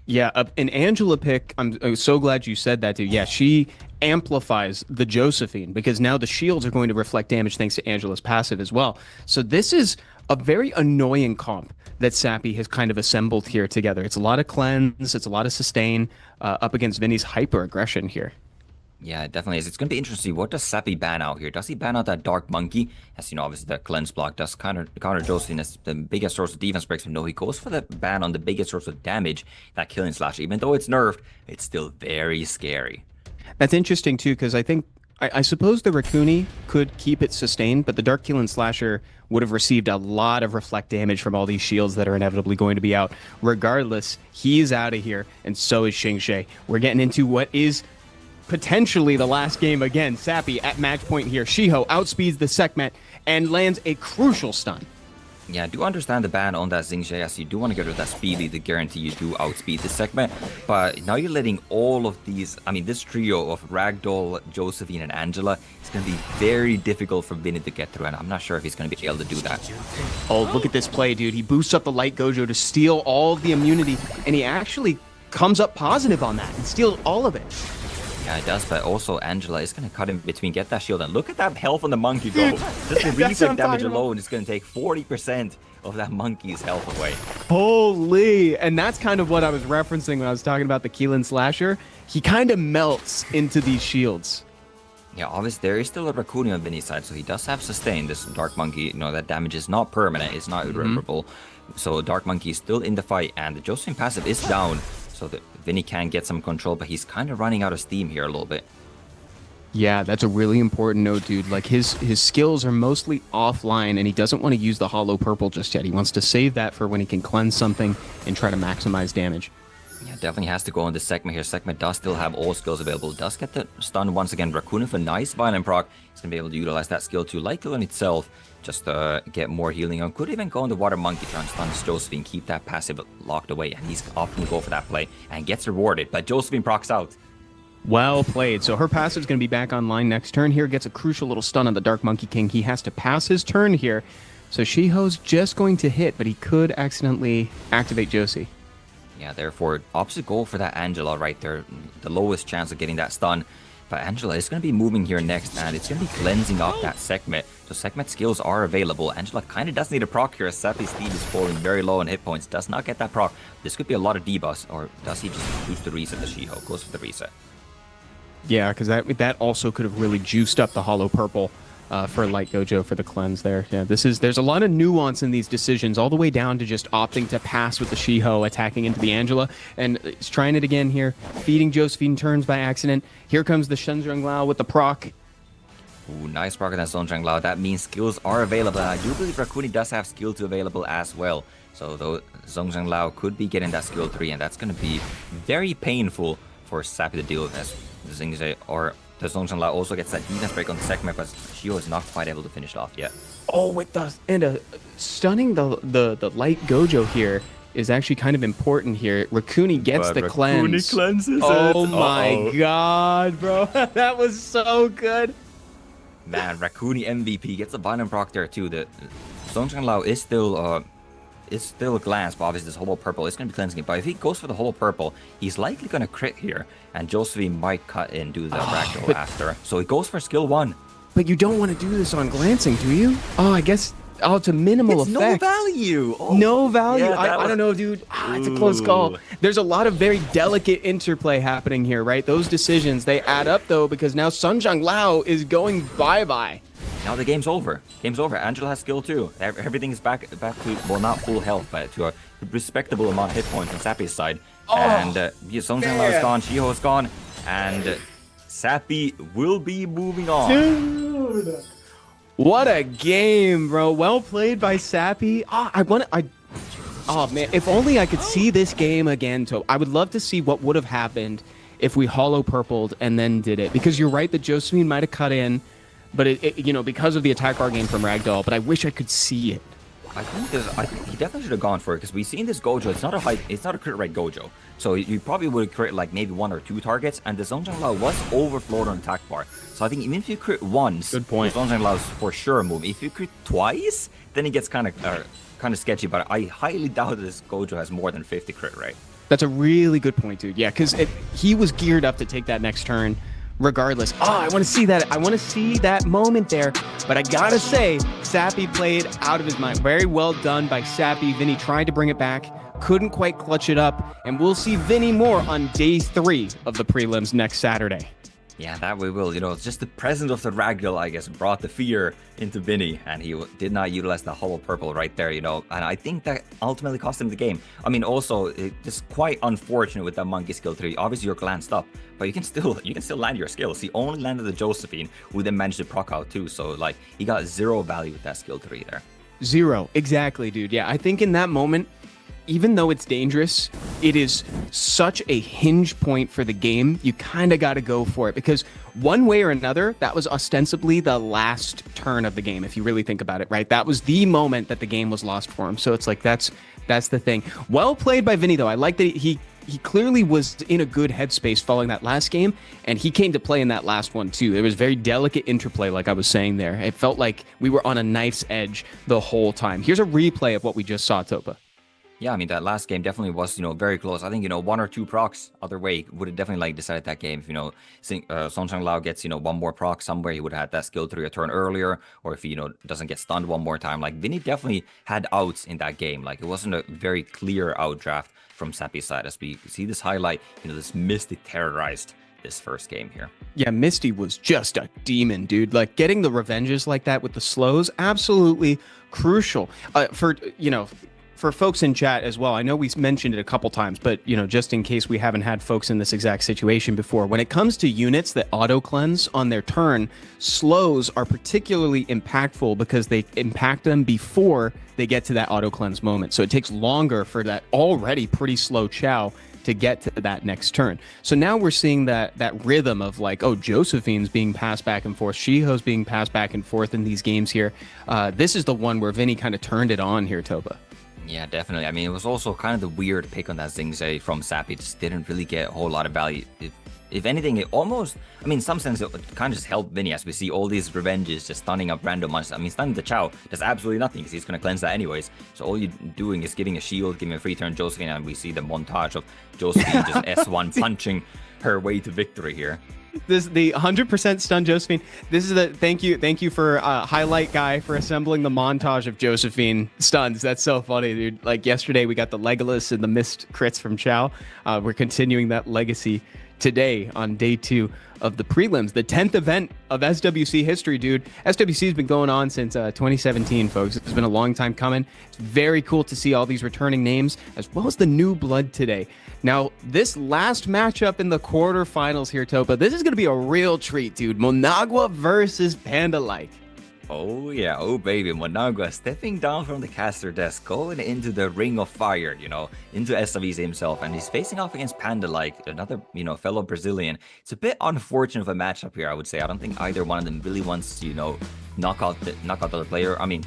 Yeah, an Angela pick, I'm so glad you said that, dude. Yeah, she amplifies the Josephine because now the shields are going to reflect damage thanks to Angela's passive as well. So this is a very annoying comp that Sappy has kind of assembled here together. It's a lot of cleanse, it's a lot of sustain up against Vinny's hyper aggression here. Yeah, it definitely is. It's going to be interesting. What does Sappy ban out here? Does he ban out that Dark Monkey? As you know, obviously the cleanse block does counter Josephine as the biggest source of defense breaks. But no, he goes for the ban on the biggest source of damage, that killing slash. Even though it's nerfed, it's still very scary. That's interesting too, because I suppose the Rakuni could keep it sustained, but the Dark Killing Slasher would have received a lot of reflect damage from all these shields that are inevitably going to be out. Regardless, he's out of here, and so is Xingshi. We're getting into what is potentially the last game again. Sappy at match point here. Shiho outspeeds the Sekhmet and lands a crucial stun. Yeah, I do understand the ban on that Xingshi, as you do want to get rid of that speedy to guarantee you do outspeed this segment. But now you're letting all of these, I mean, this trio of Ragdoll, Josephine, and Angela is going to be very difficult for Vinny to get through, and I'm not sure if he's going to be able to do that. Oh, look at this play, dude. He boosts up the Light Gojo to steal all of the immunity, and he actually comes up positive on that and steals all of it. Yeah, it does, but also Angela is going to cut in between, get that shield, and look at that health on the monkey go. Just the reflect damage alone is going to take 40% of that monkey's health away. Holy! And that's kind of what I was referencing when I was talking about the Keelan Slasher. He kind of melts into these shields. Yeah, obviously there is still a Rakuni on Vinny's side, so he does have sustain. This Dark Monkey, that damage is not permanent, it's not irreparable. So Dark Monkey is still in the fight, and the Josephine passive is down, so that Vinny can get some control, but he's kind of running out of steam here a little bit. Yeah, that's a really important note, dude. Like, his skills are mostly offline, and he doesn't want to use the Hollow Purple just yet. He wants to save that for when he can cleanse something and try to maximize damage. Yeah, definitely has to go on this segment here. Segment does still have all skills available. Does get the stun once again. Raccoon with a nice violent proc. He's going to be able to utilize that skill to light on itself. Just get more healing on. Could even go on the Water Monkey trying to stun Josephine. Keep that passive locked away. And he's often go for that play. And gets rewarded. But Josephine procs out. Well played. So her passive's going to be back online next turn here. Gets a crucial little stun on the Dark Monkey King. He has to pass his turn here. So Shiho's just going to hit, but he could accidentally activate Josie. Yeah, therefore, opposite goal for that Angela right there. The lowest chance of getting that stun. But Angela is going to be moving here next, and it's going to be cleansing off that Sekhmet. So Sekhmet skills are available. Angela kind of does need a proc here, as Sappy's speed is falling very low on hit points. Does not get that proc. This could be a lot of debuffs, or does he just choose to reset the Shiho? Goes for the reset. Yeah, because that also could have really juiced up the Hollow Purple for Light Gojo for the cleanse there. Yeah, there's a lot of nuance in these decisions, all the way down to just opting to pass with the Shiho, attacking into the Angela, and he's trying it again here, feeding Josephine turns by accident. Here comes the Shenzhen Lao with the proc. Ooh, nice proc on that Shenzhen Lao. That means skills are available, and I do believe Rakuni does have skill 2 available as well. So though Shenzhen Lao could be getting that skill 3, and that's going to be very painful for Sappy to deal with this. Or the Shenzhen Lao also gets that defense break on the Sekhmet, but Shiho is not quite able to finish it off yet. Oh, with the stunning the Light Gojo here is actually kind of important here. Rakuni gets the cleanse. Rakuni cleanses oh my god, bro. That was so good. Man, Rakuni MVP gets a violent proc there too. The Shenzhen Lao is still a glance, but obviously this Hollow Purple is going to be cleansing it. But if he goes for the Hollow Purple, he's likely going to crit here, and Josephine might cut in, do the Ragdoll after. So he goes for skill 1. But you don't want to do this on glancing, do you? Oh, I guess. Oh, it's a minimal it's effect. No value. Oh, no value. Yeah, I don't know, dude. It's a close call. There's a lot of very delicate interplay happening here, right? Those decisions, they add up, though, because now Shenzhen Lao is going bye-bye. Now the game's over. Game's over. Angela has skill 2. Everything is back to, well, not full health, but to a respectable amount of hit points on Sappy's side. And Shenzhen Lao is gone, Shiho is gone, and Sappy will be moving on. Dude! What a game, bro. Well played by Sappy. Oh, man. If only I could see this game again. I would love to see what would have happened if we hollow purpled and then did it. Because you're right that Josephine might have cut in, but because of the attack bar game from Ragdoll. But I wish I could see it. I think he definitely should have gone for it because we've seen this Gojo. It's not a crit rate Gojo. So you probably would crit like maybe 1 or 2 targets, and the Zongjang Lao was overflowed on attack bar. So I think even if you crit once, good point. The Zongjang Lao is for sure a move. If you crit twice, then it gets kind of sketchy. But I highly doubt this Gojo has more than 50 crit rate. That's a really good point, dude. Yeah, because he was geared up to take that next turn. Regardless. I want to see that. I want to see that moment there. But I gotta say, Sappy played out of his mind. Very well done by Sappy. Vinny tried to bring it back, couldn't quite clutch it up, and we'll see Vinny more on day 3 of the prelims next Saturday. Yeah, that we will. Just the presence of the Ragdoll, I guess, brought the fear into Vinny, and he did not utilize the hollow purple right there, and I think that ultimately cost him the game. I mean, also, it's quite unfortunate with that monkey skill 3. Obviously, you're glanced up, but you can still land your skills. He only landed the Josephine, who then managed to proc out too, so, he got 0 value with that skill 3 there. 0, exactly, dude. Yeah, I think in that moment, even though it's dangerous, it is such a hinge point for the game. You kind of got to go for it because one way or another, that was ostensibly the last turn of the game. If you really think about it, right? That was the moment that the game was lost for him. So it's like, that's the thing. Well played by Vinny though. I like that he clearly was in a good headspace following that last game, and he came to play in that last one too. It was very delicate interplay, like I was saying there. It felt like we were on a knife's edge the whole time. Here's a replay of what we just saw, Topa. Yeah, I mean, that last game definitely was, very close. I think, 1 or 2 procs other way would have definitely, decided that game. If, Songchang Lao gets, 1 more proc somewhere, he would have had that skill 3 a turn earlier. Or if he, doesn't get stunned 1 more time. Vinny definitely had outs in that game. It wasn't a very clear out draft from Sappy's side. As we see this highlight, this Misty terrorized this first game here. Yeah, Misty was just a demon, dude. Getting the revenges like that with the slows, absolutely crucial. For folks in chat as well, I know we mentioned it a couple times, but just in case we haven't had folks in this exact situation before, when it comes to units that auto cleanse on their turn, slows are particularly impactful because they impact them before they get to that auto cleanse moment. So it takes longer for that already pretty slow Chow to get to that next turn. So now we're seeing that rhythm of Josephine's being passed back and forth, Shiho's being passed back and forth in these games here. This is the one where Vinny kind of turned it on here, Toba. Yeah, definitely. I mean, it was also kind of the weird pick on that Xingzhe from Sappy. Just didn't really get a whole lot of value. If anything, it almost, in some sense, it kind of just helped Vinny as we see all these revenges just stunning up random monsters. I mean, stunning the Chow does absolutely nothing because he's going to cleanse that anyways. So all you're doing is giving a shield, giving a free turn Josephine, and we see the montage of Josephine just S1 punching her way to victory here. This the 100% stun Josephine. This is the thank you for highlight guy for assembling the montage of Josephine stuns. That's so funny, dude. Yesterday we got the Legolas and the missed crits from Chow. We're continuing that legacy today on day 2 of the prelims, the 10th event of SWC history, dude. SWC has been going on since 2017, folks. It's been a long time coming. It's very cool to see all these returning names, as well as the new blood today. Now, this last matchup in the quarterfinals here, Topa, this is going to be a real treat, dude. Monagua versus Panda Like. Oh, yeah. Oh, baby. Monagua stepping down from the caster desk, going into the ring of fire, into SWC himself. And he's facing off against Panda Like, another, fellow Brazilian. It's a bit unfortunate of a matchup here, I would say. I don't think either one of them really wants to, knock out the other player. I mean,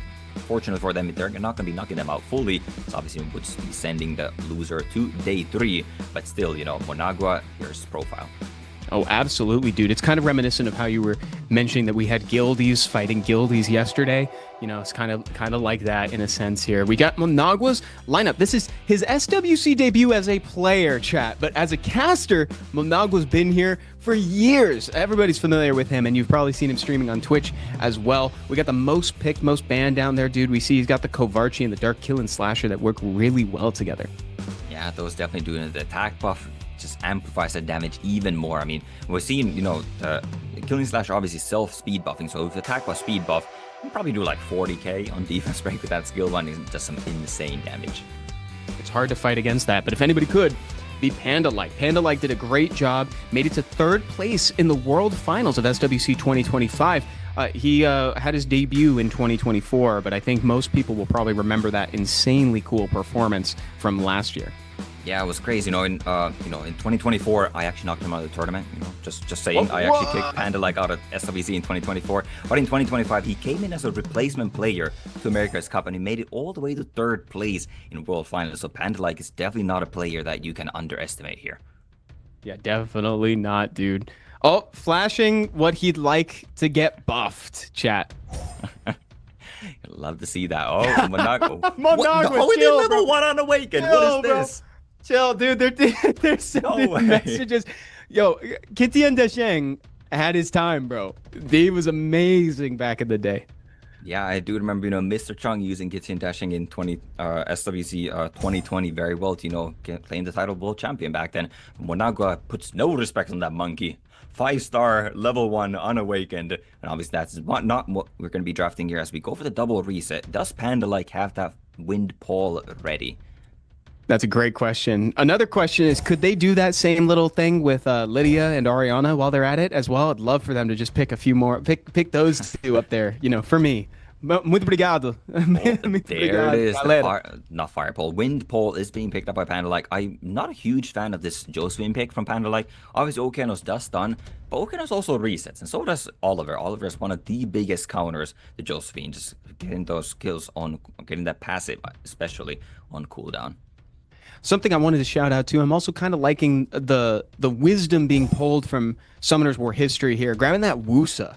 fortunately for them, they're not going to be knocking them out fully. So obviously, we would just be sending the loser to day 3. But still, Monagua, here's profile. Oh, absolutely, dude. It's kind of reminiscent of how you were mentioning that we had guildies fighting guildies yesterday. It's kind of like that in a sense here. We got Monagua's lineup. This is his SWC debut as a player, chat. But as a caster, Monagua's been here for years. Everybody's familiar with him, and you've probably seen him streaming on Twitch as well. We got the most picked, most banned down there, dude. We see he's got the Kovarchi and the Dark Kill and Slasher that work really well together. Yeah, those definitely doing the attack buff. Just amplifies the damage even more. I mean, we're seeing, the Killing Slasher obviously self-speed buffing, so if you attack buff, speed buff, you probably do 40k on defense break with that skill one. It's just some insane damage. It's hard to fight against that, but if anybody could, be Panda Like. Panda Like did a great job, made it to 3rd place in the World Finals of SWC 2025. He had his debut in 2024, but I think most people will probably remember that insanely cool performance from last year. Yeah, it was crazy. In 2024, I actually knocked him out of the tournament. Just saying, I actually kicked Panda like out of SWC in 2024. But in 2025, he came in as a replacement player to America's Cup, and he made it all the way to 3rd place in World Finals. So Panda like is definitely not a player that you can underestimate here. Yeah, definitely not, dude. Oh, flashing what he'd like to get buffed, chat. Love to see that. Oh, Monaco. Monaco, no, chill, level bro. 1 on Awaken. Chill, What is bro. this? Chill, dude. They're sending messages. Yo, Kitian Desheng had his time, bro. He was amazing back in the day. Yeah, I do remember, Mr. Chung using Gitian Dashing in SWC 2020 very well to, claim the title of world champion back then. Monaco puts no respect on that monkey. 5-star, level 1, unawakened. And obviously that's not what we're going to be drafting here as we go for the double reset. Does Panda like have that wind pole ready? That's a great question. Another question is, could they do that same little thing with Lydia and Ariana while they're at it as well? I'd love for them to just pick a few more, pick those two up there, for me. Muito obrigado. There it is. Not fire pole. Wind pole is being picked up by Panda like. I'm not a huge fan of this Josephine pick from Panda like. Obviously, Okeanos does stun, but Okeanos also resets, and so does Oliver. Oliver is one of the biggest counters to Josephine, just getting those kills on, getting that passive, especially on cooldown. Something I wanted to shout out to, I'm also kind of liking the wisdom being pulled from Summoner's War history here. Grabbing that Wusa.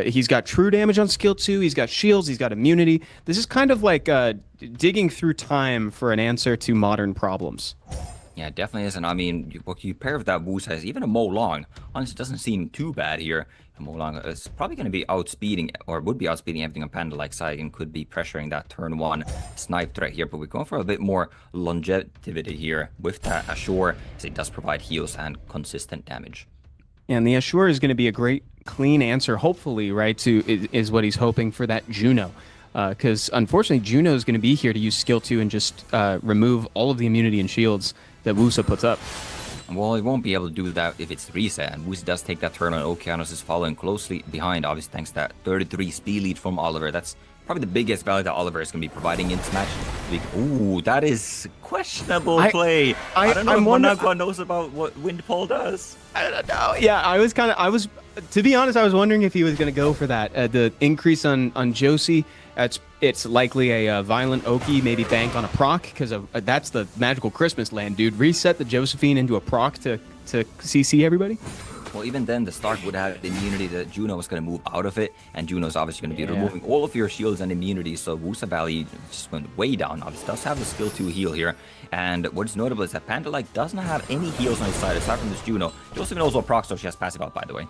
He's got true damage on skill 2, he's got shields, he's got immunity. This is kind of like digging through time for an answer to modern problems. Yeah, it definitely is. And I mean, what you pair with that Wusa is even a Mo Long. Honestly, it doesn't seem too bad here. Mo Long is probably going to be outspeeding, or would be outspeeding everything on Panda like side, and could be pressuring that turn 1 snipe threat here. But we're going for a bit more longevity here with that Ashore, as it does provide heals and consistent damage. And the Ashore is going to be a great, clean answer, hopefully, right, is what he's hoping for that Juno. Because unfortunately, Juno is going to be here to use skill 2 and just remove all of the immunity and shields that Wusa puts up. Well, it won't be able to do that if it's reset, and Wusa does take that turn on. Okeanos is following closely behind, obviously thanks to that 33 speed lead from Oliver. That's probably the biggest value that Oliver is going to be providing in this match. Ooh, that is questionable play. I don't know if Monaco knows about what Windfall does. I don't know. Yeah, to be honest, I was wondering if he was going to go for that. The increase on Josie, it's likely a violent Oki, maybe bank on a proc, because that's the magical Christmas land, dude. Reset the Josephine into a proc to CC everybody. Well, even then, the Stark would have the immunity that Juno was going to move out of it, and Juno's obviously going to be removing all of your shields and immunities, so Wusa value just went way down. Obviously, does have the skill 2 heal here, and what's notable is that Panda like does not have any heals on his side aside from this Juno. Josephine knows what proc, so she has passive out, by the way.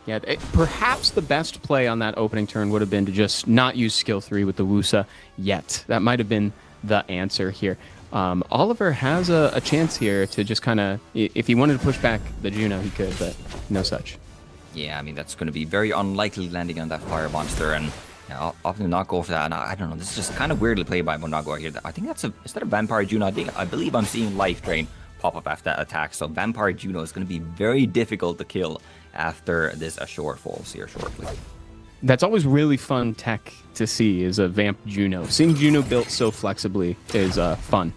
Yeah, perhaps the best play on that opening turn would have been to just not use skill 3 with the Wusa yet. That might have been the answer here. Oliver has a chance here to just kind of, if he wanted to push back the Juno, he could, but no such. Yeah, I mean, that's going to be very unlikely landing on that fire monster, and I'll often not go for that. And I don't know, this is just kind of weirdly played by Monaco here. I think is that a Vampire Juno? I believe I'm seeing Life Drain pop up after that attack, so Vampire Juno is going to be very difficult to kill after this Ashore falls here shortly. That's always really fun tech to see, is a Vamp Juno. Seeing Juno built so flexibly is fun.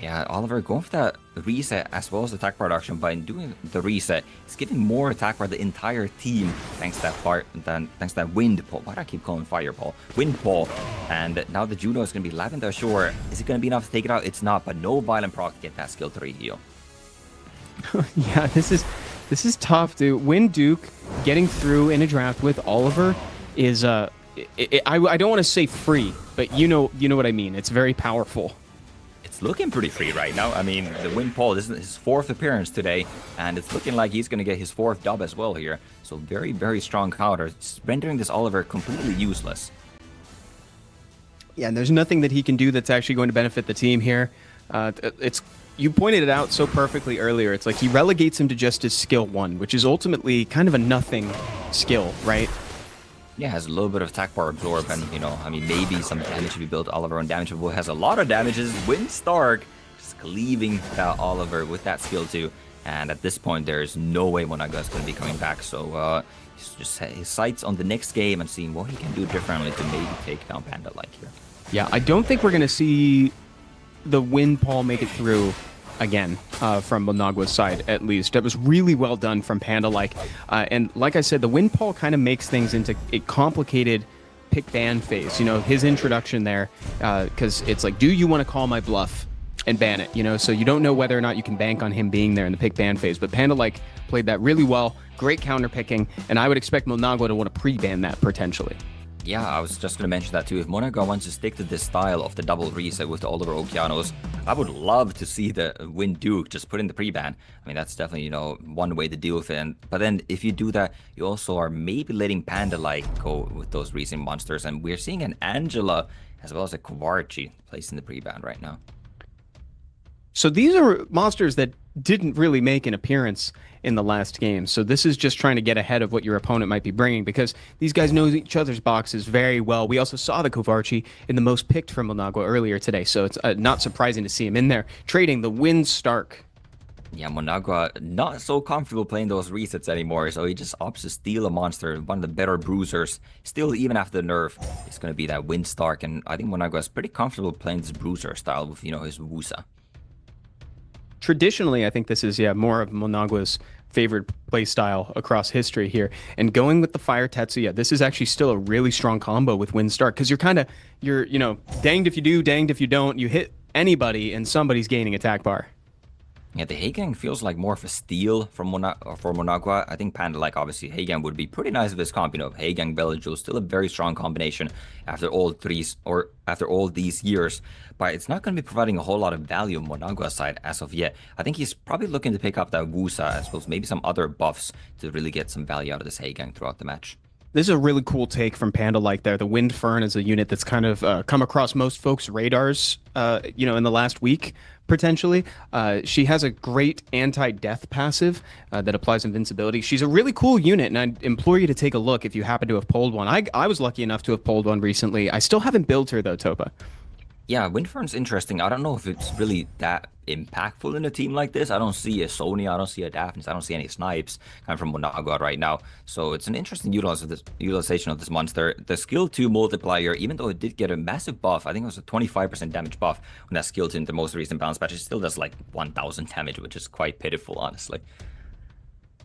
Yeah, Oliver going for that reset as well as attack production. By doing the reset, it's giving more attack for the entire team thanks to that wind pole. Why do I keep calling fireball? Wind pole. And now the Juno is going to be lavender ashore. Is it going to be enough to take it out? It's not, but no violent proc to get that skill 3 heal. Yeah, this is tough, dude. Wind Duke getting through in a draft with Oliver is I don't want to say free, but you know what I mean. It's very powerful. It's looking pretty free right now. I mean, the Wind Pole, this is his 4th appearance today, and it's looking like he's going to get his 4th dub as well here. So very, very strong counter. It's rendering this Oliver completely useless. Yeah, and there's nothing that he can do that's actually going to benefit the team here. You pointed it out so perfectly earlier. It's like he relegates him to just his skill 1, which is ultimately kind of a nothing skill, right? Yeah, has a little bit of attack power absorb, and I mean, maybe some damage if you build Oliver on damage, but has a lot of damages. Wind Stark just cleaving that Oliver with that skill 2. And at this point, there's no way Monagua is going to be coming back. So he's just his sights on the next game and seeing what he can do differently to maybe take down Panda like here. Yeah, I don't think we're going to see the Windfall make it through again from Monagua's side, at least. That was really well done from Panda like. And like I said, the Windfall kind of makes things into a complicated pick ban phase. You know, his introduction there, because it's like, do you want to call my bluff and ban it? You know, so you don't know whether or not you can bank on him being there in the pick ban phase. But Panda like played that really well, great counter picking, and I would expect Monagua to want to pre-ban that potentially. Yeah, I was just going to mention that too. If Monagua wants to stick to this style of the double reset with the Oliver Okeanos, I would love to see the Win Duke just put in the pre-ban. I mean, that's definitely, you know, one way to deal with it. But then if you do that, you also are maybe letting Panda like go with those recent monsters. And we're seeing an Angela as well as a Kovarchi placed in the pre-ban right now. So these are monsters that didn't really make an appearance in the last game. So this is just trying to get ahead of what your opponent might be bringing, because these guys know each other's boxes very well. We also saw the Kovarchi in the most picked from Monagua earlier today, so it's not surprising to see him in there trading the Wind Stark. Yeah, Monagua not so comfortable playing those resets anymore, so he just opts to steal a monster, one of the better bruisers. Still, even after the nerf, it's going to be that Wind Stark, and I think Monagua is pretty comfortable playing this bruiser style with, you know, his Wusa. Traditionally, I think this is, more of Monagua's favorite play style across history here. And going with the Fire Tetsuya, this is actually still a really strong combo with Wind Stark, because you're danged if you do, danged if you don't. You hit anybody and somebody's gaining attack bar. Yeah, the Heigang feels like more of a steal for Monagua. I think Panda, like, obviously, Heigang would be pretty nice with this comp. You know, Heigang, Belligeul, still a very strong combination after all these years. But it's not going to be providing a whole lot of value on Monagua's side as of yet. I think he's probably looking to pick up that Wusa, as well as maybe some other buffs to really get some value out of this Heigang throughout the match. This is a really cool take from Panda like there. The Wind Fern is a unit that's kind of come across most folks' radars, in the last week, potentially. She has a great anti-death passive that applies invincibility. She's a really cool unit, and I'd implore you to take a look if you happen to have pulled one. I was lucky enough to have pulled one recently. I still haven't built her, though, Topa. Yeah, Windfern's interesting. I don't know if it's really that impactful in a team like this. I don't see a Sonya, I don't see a Daphnis, I don't see any Snipes coming from Monagua right now. So it's an interesting utilization of this monster. The skill 2 multiplier, even though it did get a massive buff, I think it was a 25% damage buff when that skill 2 in the most recent balance patch, it still does like 1000 damage, which is quite pitiful, honestly.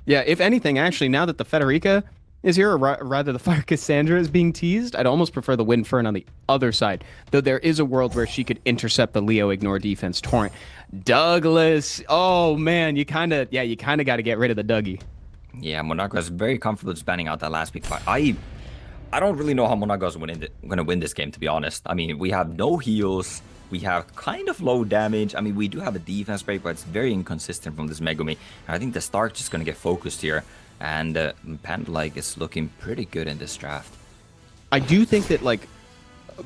Yeah, if anything, actually, now that the Federica is here, or rather the Fire Cassandra is being teased, I'd almost prefer the Wind Fern on the other side, though there is a world where she could intercept the Leo Ignore Defense Torrent. Douglas, oh man, you kind of got to get rid of the Dougie. Yeah, Monagua is very comfortable spanning out that last pick. I don't really know how Monagua is going to win this game, to be honest. I mean, we have no heals. We have kind of low damage. I mean, we do have a defense break, but it's very inconsistent from this Megumi. And I think the Stark just going to get focused here. And Panda like is looking pretty good in this draft. I do think that like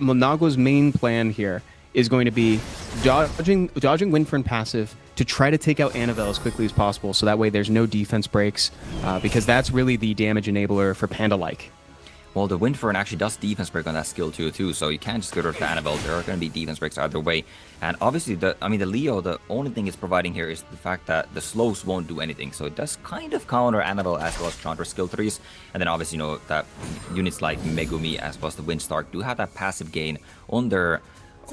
Monagua's main plan here is going to be dodging Windfern passive to try to take out Annabelle as quickly as possible, so that way there's no defense breaks, because that's really the damage enabler for Panda like. Well, the Windfern actually does defense break on that skill too, so you can't just go to Annabelle. There are going to be defense breaks either way. And obviously, the Leo, the only thing it's providing here is the fact that the slows won't do anything. So it does kind of counter Annabelle as well as Chandra skill 3s. And then obviously, that units like Megumi as well as the Windstark do have that passive gain on their,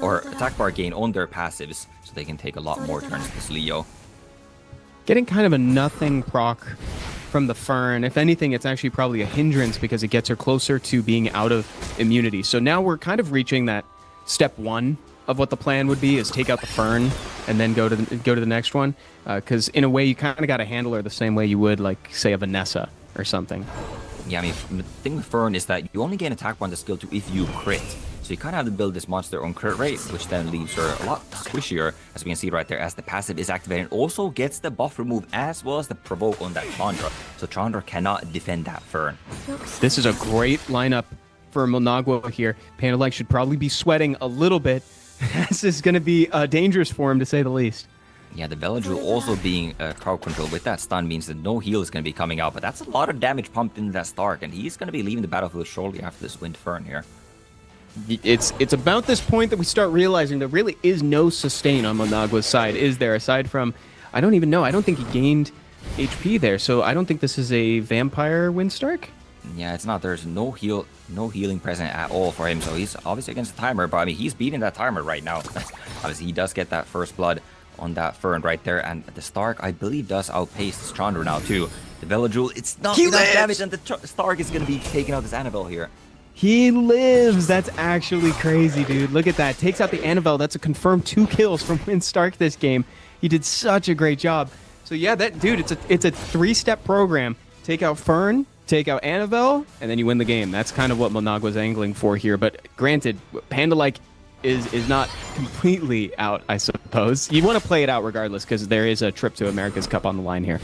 or attack bar gain on their passives, so they can take a lot more turns with this Leo. Getting kind of a nothing proc from the Fern. If anything, it's actually probably a hindrance because it gets her closer to being out of immunity. So now we're kind of reaching that step 1 of what the plan would be, is take out the Fern and then go to the next one. Because in a way, you kind of got to handle her the same way you would, like, say, a Vanessa or something. Yeah, I mean, the thing with Fern is that you only gain attack on the skill 2 if you crit. So you kind of have to build this monster on crit rate, which then leaves her a lot squishier, as we can see right there, as the passive is activated. And also gets the buff remove as well as the provoke on that Chandra. So Chandra cannot defend that Fern. This is a great lineup for Monagua here. Panda like should probably be sweating a little bit. This is going to be dangerous for him, to say the least. Yeah, the Belligeul also being crowd control with that stun means that no heal is going to be coming out. But that's a lot of damage pumped into that Stark, and he's going to be leaving the battlefield shortly after this Wind Fern here. It's about this point that we start realizing there really is no sustain on Monagua's side, is there? Aside from I don't even know. I don't think he gained HP there, so I don't think this is a Vampire Windstark. Yeah, it's not. There's no healing present at all for him, so he's obviously against the timer, but I mean, he's beating that timer right now. Obviously, he does get that first blood on that Fern right there, and the Stark, I believe, does outpace this Chandra now, too. The Veladrul, it's not enough damage, and the Stark is going to be taking out this Annabelle here. He lives. That's actually crazy, dude. Look at that. Takes out the Annabelle. That's a confirmed 2 kills from Windstark this game. He did such a great job. So yeah, that dude, it's a 3-step program. Take out Fern, take out Annabelle, and then you win the game. That's kind of what Monagua's angling for here. But granted, Panda is not completely out, I suppose. You want to play it out regardless because there is a trip to America's Cup on the line here.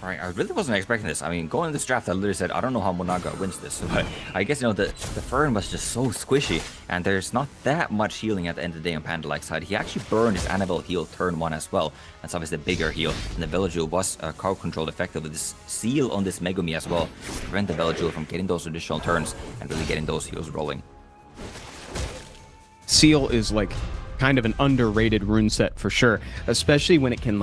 Right, I really wasn't expecting this. I mean, going into this draft, I literally said, I don't know how Monagua wins this. But I guess, the Fern was just so squishy, and there's not that much healing at the end of the day on Panda-like side. He actually burned his Annabelle heal turn 1 as well. That's obviously the bigger heal. And the Veladrul was crowd controlled effectively. This seal on this Megumi as well to prevent the Veladrul from getting those additional turns and really getting those heals rolling. Seal is kind of an underrated rune set for sure, especially when it can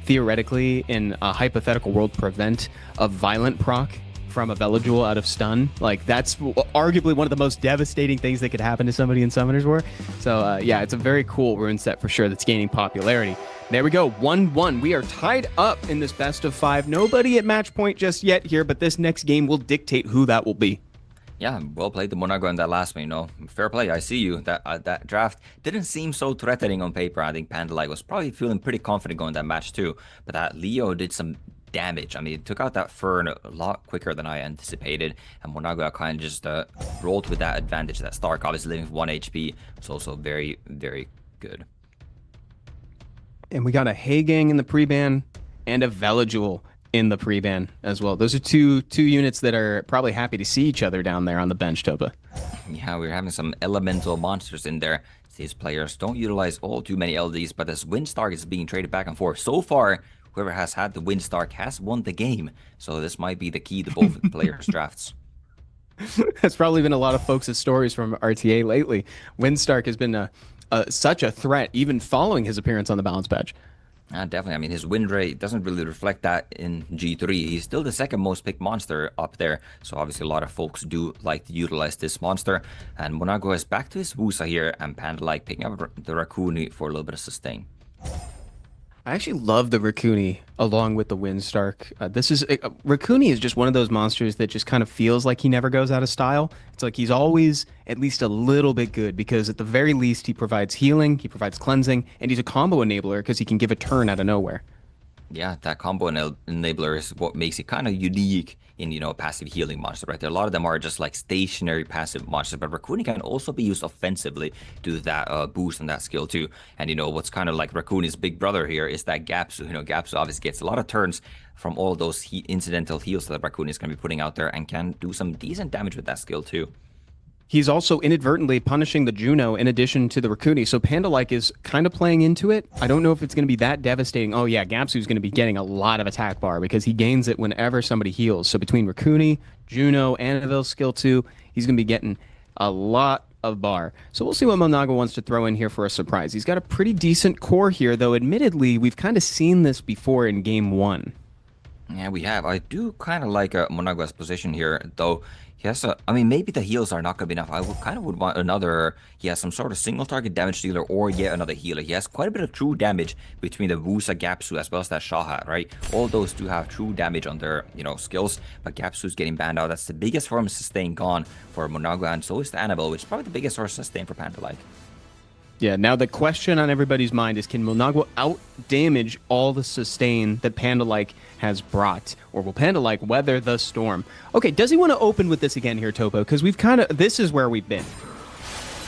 theoretically in a hypothetical world prevent a violent proc from a Veladrul out of stun. That's arguably one of the most devastating things that could happen to somebody in Summoner's War. So yeah, it's a very cool rune set for sure that's gaining popularity. There we go, 1-1. We are tied up in this best of 5. Nobody at match point just yet here, but this next game will dictate who that will be. Yeah, well played the Monagua in that last one, Fair play, I see you. That draft didn't seem so threatening on paper. I think Panda-like was probably feeling pretty confident going that match too. But that Leo did some damage. I mean, it took out that Fern a lot quicker than I anticipated. And Monagua kind of just rolled with that advantage. That Stark, obviously living with 1 HP, was also very, very good. And we got a Hagang in the pre-ban and a Veladrul in the pre-ban as well. Those are two units that are probably happy to see each other down there on the bench, Topa. Yeah, we're having some elemental monsters in there. These players don't utilize all too many LDs, but this Windstark is being traded back and forth. So far, whoever has had the Windstark has won the game. So this might be the key to both players' drafts. That's probably been a lot of folks' stories from RTA lately. Windstark has been such a threat, even following his appearance on the balance patch. Definitely. I mean, his win rate doesn't really reflect that in G3. He's still the second most picked monster up there. So obviously a lot of folks do like to utilize this monster. And Monagua is back to his Wusa here, and Panda-like picking up the Raccoon for a little bit of sustain. I actually love the Raccoon along with the Windstark. Raccoon is just one of those monsters that just kind of feels like he never goes out of style. It's like he's always at least a little bit good because at the very least he provides healing, he provides cleansing, and he's a combo enabler because he can give a turn out of nowhere. Yeah, that combo enabler is what makes it kind of unique in, a passive healing monster, right? There, a lot of them are just like stationary passive monsters, but Raccoon can also be used offensively to do that boost on that skill too. And, what's kind of like Raccoon's big brother here is that Gapsu. Gapsu obviously gets a lot of turns from all those incidental heals that Raccoon is going to be putting out there and can do some decent damage with that skill too. He's also inadvertently punishing the Juno in addition to the Raccoon. So Panda-like is kind of playing into it. I don't know if it's going to be that devastating. Oh yeah, Gapsu's going to be getting a lot of attack bar because he gains it whenever somebody heals. So between Raccoon, Juno, Annabelle's skill 2, he's going to be getting a lot of bar. So we'll see what Monagua wants to throw in here for a surprise. He's got a pretty decent core here, though admittedly, we've kind of seen this before in game 1. Yeah, we have. I do kind of like Monagua's position here, though. Yes, I mean, maybe the heals are not going to be enough. I would want another, he has some sort of single target damage dealer or yet another healer. He has quite a bit of true damage between the Wusa, Gapsu, as well as that Shahat, right? All those do have true damage on their, skills, but Gapsu's getting banned out. That's the biggest form of sustain gone for Monagua, and so is the Annabelle, which is probably the biggest source of sustain for Panda-like. Yeah, now the question on everybody's mind is, can Monagua out-damage all the sustain that Panda-like has brought? Or will Panda-like weather the storm? Okay, does he want to open with this again here, Topo? Because we've this is where we've been.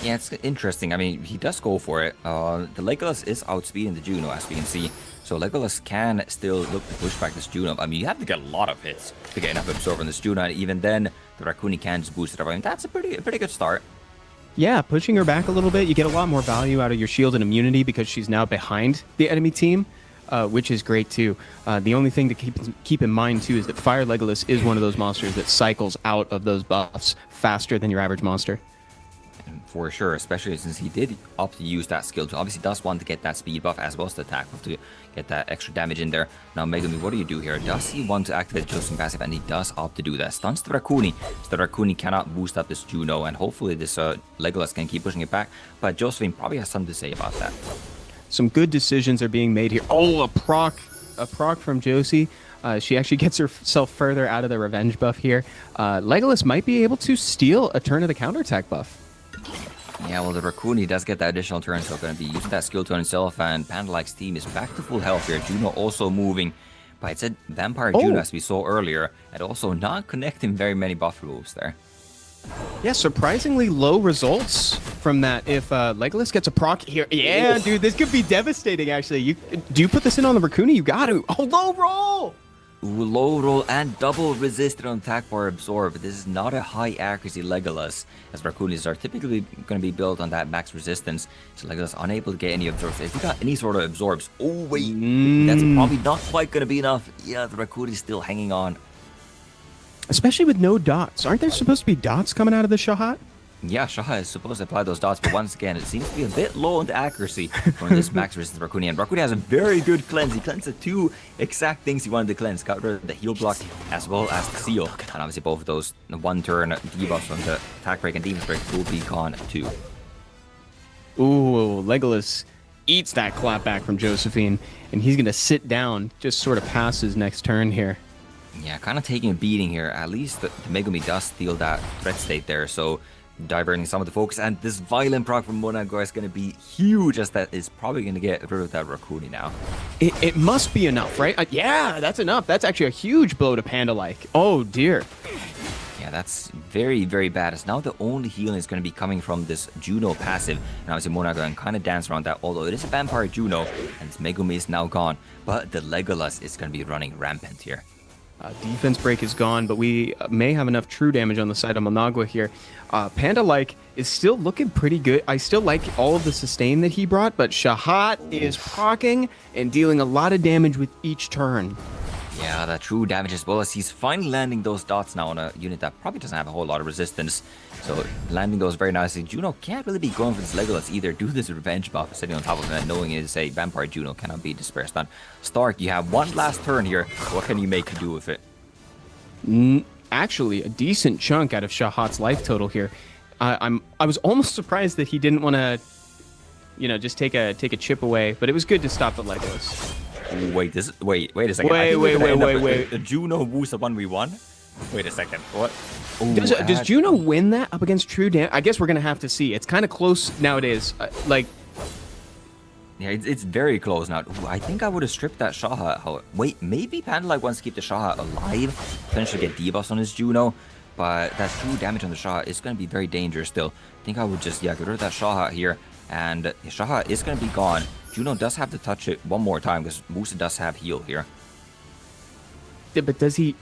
Yeah, it's interesting. I mean, he does go for it. The Legolas is outspeeding the Juno, as we can see. So Legolas can still look to push back this Juno. I mean, you have to get a lot of hits to get enough absorb on this Juno, and even then, the Raccoon can just boost it up. I mean, that's a pretty good start. Yeah, pushing her back a little bit, you get a lot more value out of your shield and immunity because she's now behind the enemy team, which is great too. The only thing to keep in mind too is that Fire Legolas is one of those monsters that cycles out of those buffs faster than your average monster. For sure, especially since he did opt to use that skill to obviously does want to get that speed buff as well as the attack buff to get that extra damage in there. Now Megumi, what do you do here? Does he want to activate Josephine passive? And he does opt to do that. Stuns the Rakuni, so the Rakuni cannot boost up this Juno, and hopefully this Legolas can keep pushing it back. But Josephine probably has something to say about that. Some good decisions are being made here. Oh, a proc from Josie. She actually gets herself further out of the revenge buff here. Legolas might be able to steal a turn of the counterattack buff. Yeah, well, the Rakuni does get that additional turn, so going to be using that skill to himself, and Panda-like's team is back to full health here. Juno also moving, but it's a Vampire Juno, as we saw earlier, and also not connecting very many buff moves there. Yeah, surprisingly low results from that. If Legolas gets a proc here, yeah, dude, this could be devastating, actually. Do you put this in on the Rakuni? You got to. Oh, low roll! Ooh, low roll and double resisted on attack bar absorb. This is not a high accuracy Legolas, as Rakunis are typically going to be built on that max resistance. So Legolas unable to get any absorbs. If he got any sort of absorbs, oh wait, that's probably not quite going to be enough. Yeah, the Rakuni's still hanging on. Especially with no dots. Aren't there supposed to be dots coming out of the Shahat? Yeah, Shaha is supposed to apply those dots, but once again, it seems to be a bit low on the accuracy from this max resistance Rakuni. And Rakuni has a very good cleanse. He cleansed the two exact things he wanted to cleanse. Got rid of the heal block as well as the seal. And obviously both of those one-turn debuffs from the attack break and defense break will be gone too. Ooh, Legolas eats that clap back from Josephine, and he's going to sit down, just sort of pass his next turn here. Yeah, kind of taking a beating here. At least the Megumi does steal that threat state there, so diverting some of the focus, and this violent proc from Monago is going to be huge, as that is probably going to get rid of that Rakuni now. It must be enough, right? Yeah, that's enough. That's actually a huge blow to Panda-like. Oh, dear. Yeah, that's very, very bad, as now the only healing is going to be coming from this Juno passive, and obviously Monago and kind of dance around that, although it is a Vampire Juno, and Megumi is now gone, but the Legolas is going to be running rampant here. Defense break is gone, but we may have enough true damage on the side of Managua here. Panda-like is still looking pretty good. I still like all of the sustain that he brought, but Shahat is procking and dealing a lot of damage with each turn. Yeah, that true damage, as well as he's finally landing those dots now on a unit that probably doesn't have a whole lot of resistance. So landing those very nicely. Juno can't really be going for this Legolas either. Do this revenge buff sitting on top of him, and knowing it is a Vampire Juno cannot be dispersed on. Stark, you have one last turn here. What can you make to do with it? Actually, a decent chunk out of Shahat's life total here. I was almost surprised that he didn't want to, just take a chip away, but it was good to stop the Legolas. Wait a second. Wait. The Juno boost a 1v1? Wait a second. What? Ooh, does Juno win that up against true damage? I guess we're going to have to see. It's kind of close nowadays. Yeah, it's very close now. Ooh, I think I would have stripped that Shaha. Wait, maybe Panda-like wants to keep the Shaha alive, potentially get debuffs on his Juno, but that true damage on the Shaha is going to be very dangerous still. I think I would just, get rid of that Shaha here, and the Shaha is going to be gone. Juno does have to touch it one more time, because Musa does have heal here. Yeah, but does he...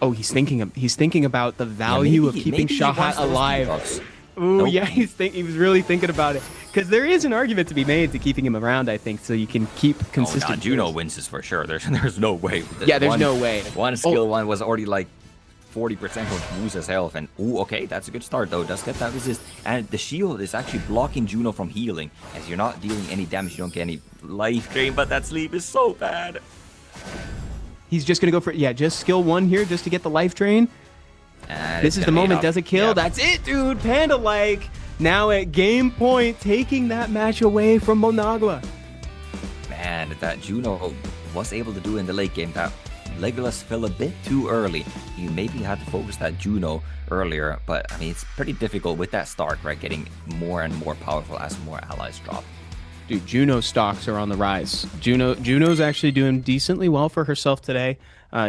Oh, he's thinking about the value of keeping Shahat alive. Ooh, nope. Yeah, he was really thinking about it. Because there is an argument to be made to keeping him around, I think, so you can keep consistent. Oh, Juno wins this for sure. There's no way. There's no way. One skill one was already like 40% of Musa's health, and okay, that's a good start though. Does get that resist, and the shield is actually blocking Juno from healing, as you're not dealing any damage. You don't get any life drain, but that sleep is so bad. He's just gonna go for just skill 1 here just to get the life drain. This is the moment. Does it kill? Yep. That's it, dude. Panda-like now at game point, taking that match away from Managua. Man, that Juno was able to do in the late game, that Legolas fell a bit too early. You maybe had to focus that Juno earlier, but I mean, it's pretty difficult with that Stark, right? Getting more and more powerful as more allies drop. Dude, Juno stocks are on the rise. Juno's actually doing decently well for herself today.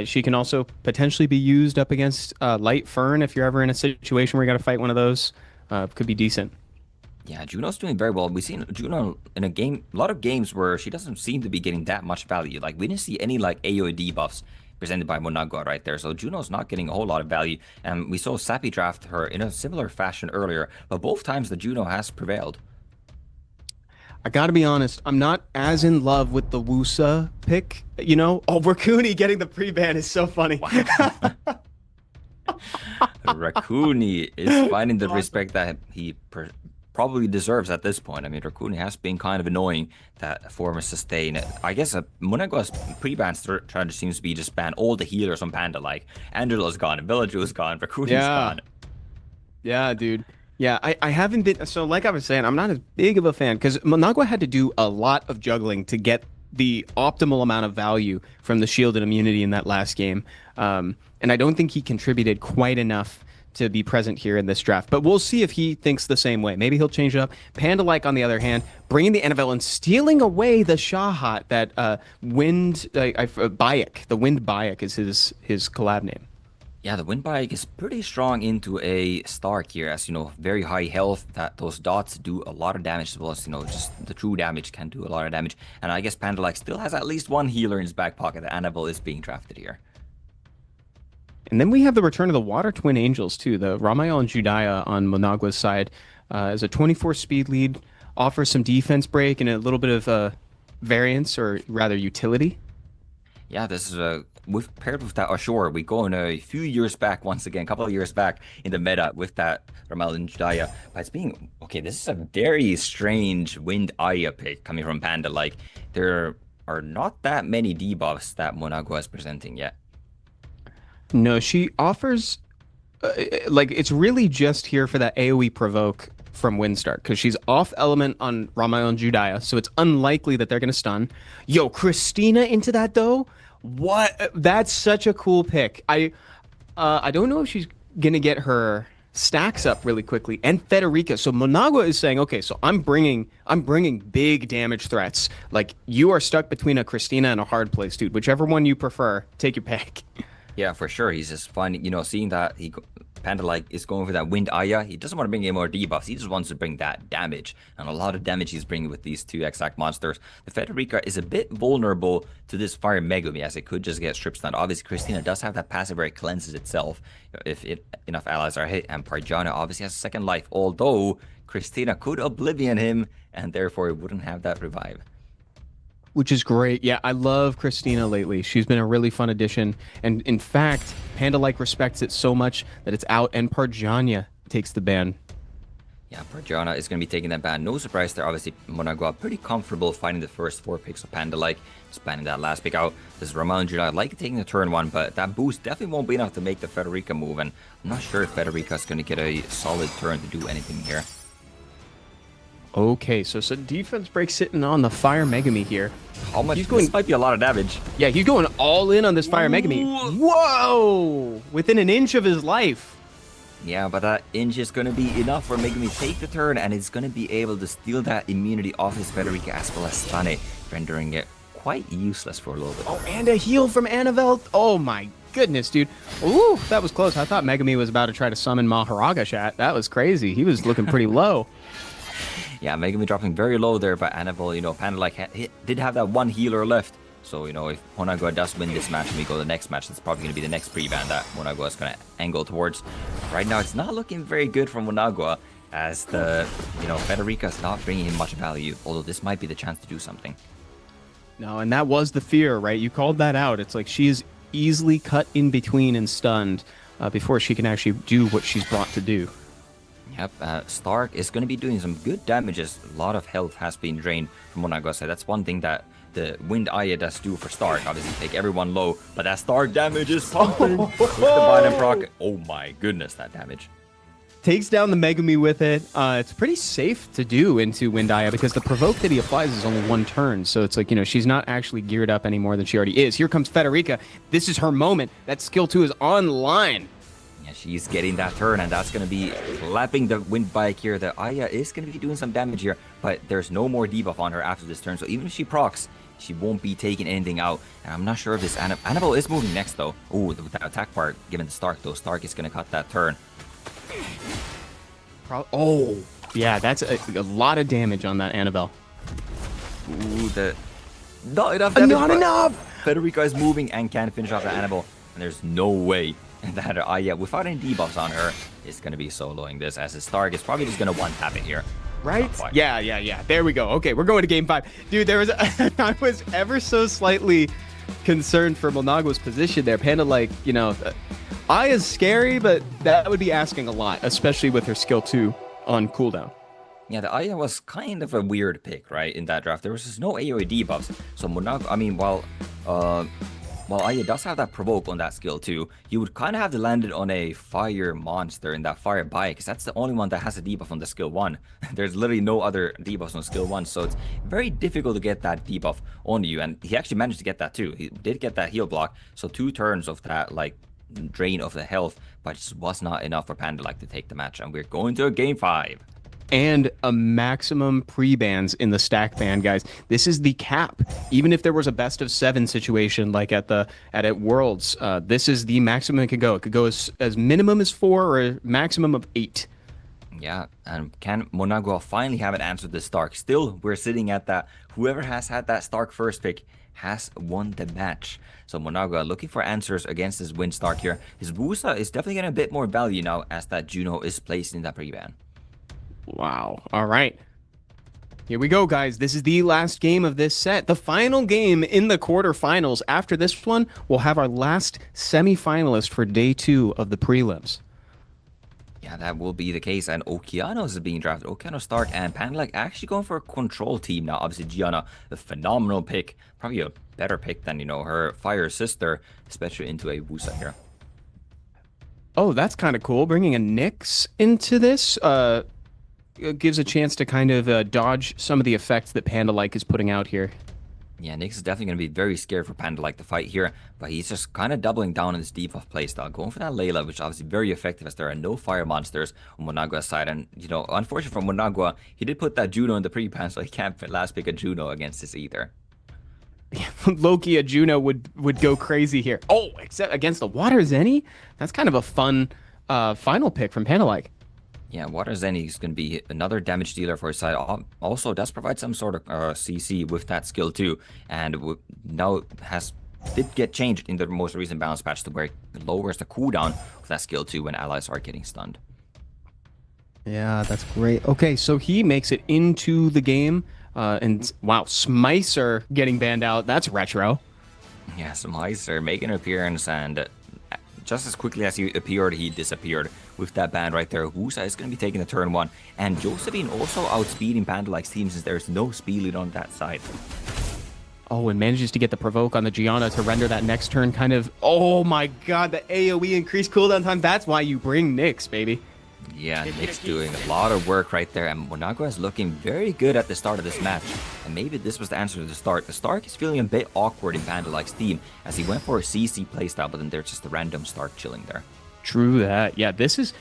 She can also potentially be used up against Light Fern if you're ever in a situation where you got to fight one of those. Could be decent. Yeah, Juno's doing very well. We've seen Juno in a lot of games where she doesn't seem to be getting that much value. Like, we didn't see any like AoE debuffs presented by Managua right there. So Juno's not getting a whole lot of value. And we saw Sappy draft her in a similar fashion earlier, but both times the Juno has prevailed. I gotta be honest, I'm not as in love with the Wusa pick, Oh, Rakuni getting the pre-ban is so funny. Wow. Rakuni is finding the respect that he probably deserves at this point. I mean, Rakuni has been kind of annoying that former sustain. I guess Monago's pre-ban strategy seems to be just ban all the healers on Panda. Like, Angelo's gone, Village's gone, Rakuni's gone. Yeah, dude. Yeah, I haven't been... So, like I was saying, I'm not as big of a fan because Monagua had to do a lot of juggling to get the optimal amount of value from the shield and immunity in that last game. And I don't think he contributed quite enough to be present here in this draft. But we'll see if he thinks the same way. Maybe he'll change it up. Panda-like, on the other hand, bringing the Annabelle and stealing away the Shahat, that Wind Bayek. The Wind Bayek is his collab name. Yeah, the Wind Bayek is pretty strong into a Stark here, as very high health. That those dots do a lot of damage, as well as just the true damage can do a lot of damage. And I guess Panda-like still has at least one healer in his back pocket. The Annabelle is being drafted here. And then we have the return of the Water Twin Angels, too. The Ramael and Judaya on Monagua's side as a 24 speed lead, offers some defense break and a little bit of variance, or rather utility. Yeah, this is paired with that Ashore. We go in a few years back, once again, a couple of years back in the meta with that Ramael and Judaya. But it's being, okay, this is a very strange Wind Aya pick coming from Panda. Like, there are not that many debuffs that Monagua is presenting yet. No, she offers, it's really just here for that AoE provoke from Windstar, because she's off element on Ramael and Judaya, so it's unlikely that they're going to stun. Yo, Christina into that, though? What? That's such a cool pick. I don't know if she's going to get her stacks up really quickly, and Federica. So Monagua is saying, okay, so I'm bringing big damage threats. Like, you are stuck between a Christina and a hard place, dude. Whichever one you prefer, take your pick. Yeah, for sure. He's just finding, seeing that Panda is going for that Wind Aya. He doesn't want to bring any more debuffs. He just wants to bring that damage. And a lot of damage he's bringing with these two exact monsters. The Federica is a bit vulnerable to this Fire Megumi, as it could just get strip stunned. Obviously, Christina does have that passive where it cleanses itself if enough allies are hit. And Parjana obviously has a second life, although Christina could Oblivion him, and therefore it wouldn't have that revive. Which is great. Yeah, I love Christina lately. She's been a really fun addition. And in fact, Panda respects it so much that it's out, and Parjanya takes the ban. Yeah, Parjana is going to be taking that ban. No surprise there. Obviously, Monagua pretty comfortable fighting the first 4 picks of Panda, just banning that last pick out. This is Ramael and Judaya taking the turn 1, but that boost definitely won't be enough to make the Federica move. And I'm not sure if Federica is going to get a solid turn to do anything here. Okay, so defense break sitting on the Fire Megumi here. How much? This might be a lot of damage. Yeah, he's going all in on this Fire Megumi. Whoa! Within an inch of his life. Yeah, but that inch is going to be enough for Megumi to take the turn, and it's going to be able to steal that immunity off his Federica as well as stun it, rendering it quite useless for a little bit. Oh, and a heal from Annabelle. Oh my goodness, dude. Ooh, that was close. I thought Megumi was about to try to summon Maharaga chat. That was crazy. He was looking pretty low. Yeah, Megumi dropping very low there, but Annabelle, Panda did have that one healer left. So, if Monagua does win this match and we go to the next match, that's probably going to be the next pre-ban that Monagua is going to angle towards. Right now, it's not looking very good for Monagua, as the, Federica is not bringing him much value, although this might be the chance to do something. No, and that was the fear, right? You called that out. It's like she is easily cut in between and stunned before she can actually do what she's brought to do. Yep, Stark is going to be doing some good damages. A lot of health has been drained from Monagua's side. That's one thing that the Wind Aya does do for Stark. Obviously, take everyone low, but that Stark damage is pumping with the bottom proc. Oh my goodness, that damage. Takes down the Megumi with it. It's pretty safe to do into Wind Aya because the provoke that he applies is only 1 turn. So it's like, she's not actually geared up any more than she already is. Here comes Federica. This is her moment. That skill 2 is online. Yeah, she's getting that turn, and that's going to be clapping the Wind Bike here. The Aya is going to be doing some damage here, but there's no more debuff on her after this turn. So even if she procs, she won't be taking anything out. And I'm not sure if this Annabelle is moving next, though. Oh, with that attack part given to Stark, though. Stark is going to cut that turn. Oh, yeah, that's a lot of damage on that Annabelle. Ooh, not enough damage. Not enough! Federica is moving and can finish off the Annabelle, and there's no way that Aya, without any debuffs on her, is going to be soloing this, as his Stark is probably just going to one-tap it here. Right? Yeah. There we go. Okay, we're going to game 5. Dude, I was ever so slightly concerned for Monagua's position there. Panda, Aya's scary, but that would be asking a lot, especially with her skill 2 on cooldown. Yeah, the Aya was kind of a weird pick, right? In that draft, there was just no AoE debuffs. So Monaco, I mean, while Aya does have that provoke on that skill too, you would kind of have to land it on a fire monster in that fire bike, because that's the only one that has a debuff on the skill 1. There's literally no other debuffs on skill 1, so it's very difficult to get that debuff on you. And he actually managed to get that too. He did get that heal block, so 2 turns of that like drain of the health, but it just was not enough for Panda to take the match. And we're going to a game 5. And a maximum pre-bans in the stack ban, guys. This is the cap. Even if there was a best of 7 situation like at Worlds, this is the maximum it could go. It could go as minimum as 4 or a maximum of 8. Yeah, and can Monagua finally have an answer to the Stark? Still, we're sitting at that. Whoever has had that Stark first pick has won the match. So Monagua looking for answers against his Wind Stark here. His Wusa is definitely getting a bit more value now as that Juno is placed in that pre-ban. Wow. All right. Here we go, guys. This is the last game of this set. The final game in the quarterfinals. After this one, we'll have our last semi-finalist for day 2 of the prelims. Yeah, that will be the case. And Okeanos is being drafted. Okeanos Stark and Panda actually going for a control team now. Obviously, Gianna, a phenomenal pick. Probably a better pick than, her fire sister, especially into a Wusa here. Oh, that's kind of cool. Bringing a Nyx into this. Gives a chance to kind of dodge some of the effects that Panda is putting out here. Yeah, Nyx is definitely going to be very scared for Panda to fight here, but he's just kind of doubling down on his debuff playstyle, going for that Layla, which is obviously very effective as there are no fire monsters on Monagua's side. And, unfortunately for Monagua, he did put that Juno in the pre-pan, so he can't last pick a Juno against this either. Loki, a Juno would go crazy here. Oh, except against the Water Zenny? That's kind of a fun final pick from Panda. Yeah, Water Zenny is going to be another damage dealer for his side. Also does provide some sort of CC with that skill too. And now did get changed in the most recent balance patch to where it lowers the cooldown of that skill too when allies are getting stunned. Yeah, that's great. Okay, so he makes it into the game. And wow, Smicer getting banned out. That's retro. Yeah, Smicer making an appearance, and just as quickly as he appeared, he disappeared with that ban right there. Wusa is going to be taking the turn 1. And Josephine also outspeeding Panda team since there's no speed lead on that side. Oh, and manages to get the provoke on the Gianna to render that next turn kind of... Oh my god, the AoE increased cooldown time. That's why you bring Nyx, baby. Yeah, Nyx doing a lot of work right there, and Monagua is looking very good at the start of this match. And maybe this was the answer to the start. The Stark is feeling a bit awkward in Panda team as he went for a CC playstyle, but then there's just a random Stark chilling there. True that. Yeah, this is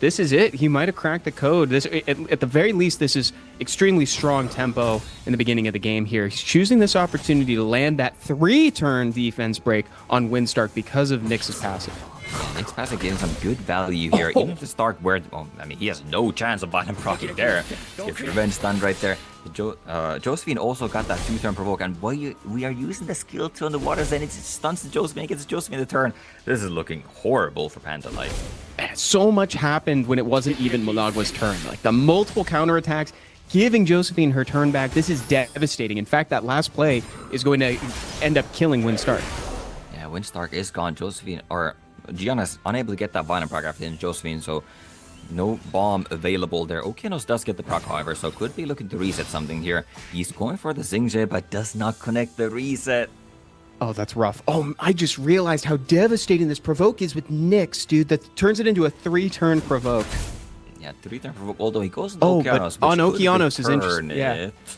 it. He might have cracked the code. This, at the very least, this is extremely strong tempo in the beginning of the game here. He's choosing this opportunity to land that 3-turn defense break on Windstark because of Nyx's passive. Nyx passive getting some good value here. Even if the Stark he has no chance of bottom proccing there. Gets revenge stunned right there. Josephine also got that 2-turn provoke, and we are using the skill 2 on the Water Zen. It stuns the Josephine, gets Josephine the turn. This is looking horrible for Panda. So much happened when it wasn't even Monagua's turn. The multiple counterattacks, giving Josephine her turn back. This is devastating. In fact, that last play is going to end up killing Windstark. Yeah, Windstark is gone. Gianna's unable to get that violent proc after Josephine, so no bomb available there. Okeanos does get the proc, however, so could be looking to reset something here. He's going for the Xingje, but does not connect the reset. Oh, that's rough. Oh, I just realized how devastating this provoke is with Nyx, dude. That turns it into a 3-turn provoke. Yeah, 3-turn provoke, although he goes on Okeanos. But on Okeanos is interesting.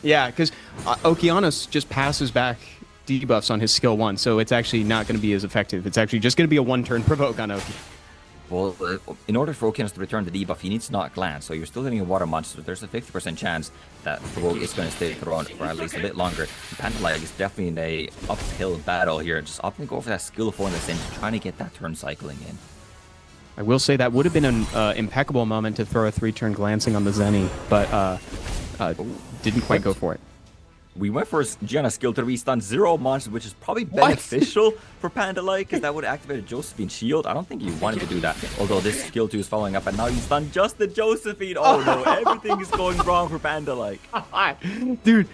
Yeah, because Okeanos just passes back debuffs on his skill 1, so it's actually not going to be as effective. It's actually just going to be a 1-turn provoke on Oki. Well, in order for Okeanos to return the debuff, he needs to not glance, so you're still hitting a water monster. There's a 50% chance that provoke is going to stay around for at least a bit longer. Panda is definitely in a uphill battle here, just opting to go for that skill 4 in the sense, trying to get that turn cycling in. I will say that would have been an impeccable moment to throw a 3-turn glancing on the Zenny, but didn't quite go for it. We went for Gianna skill to restun 0 monsters, which is probably beneficial for Panda because that would activate a Josephine shield. I don't think he wanted to do that, although this skill 2 is following up, and now he's stunned just the Josephine. Oh no, everything is going wrong for Panda Dude,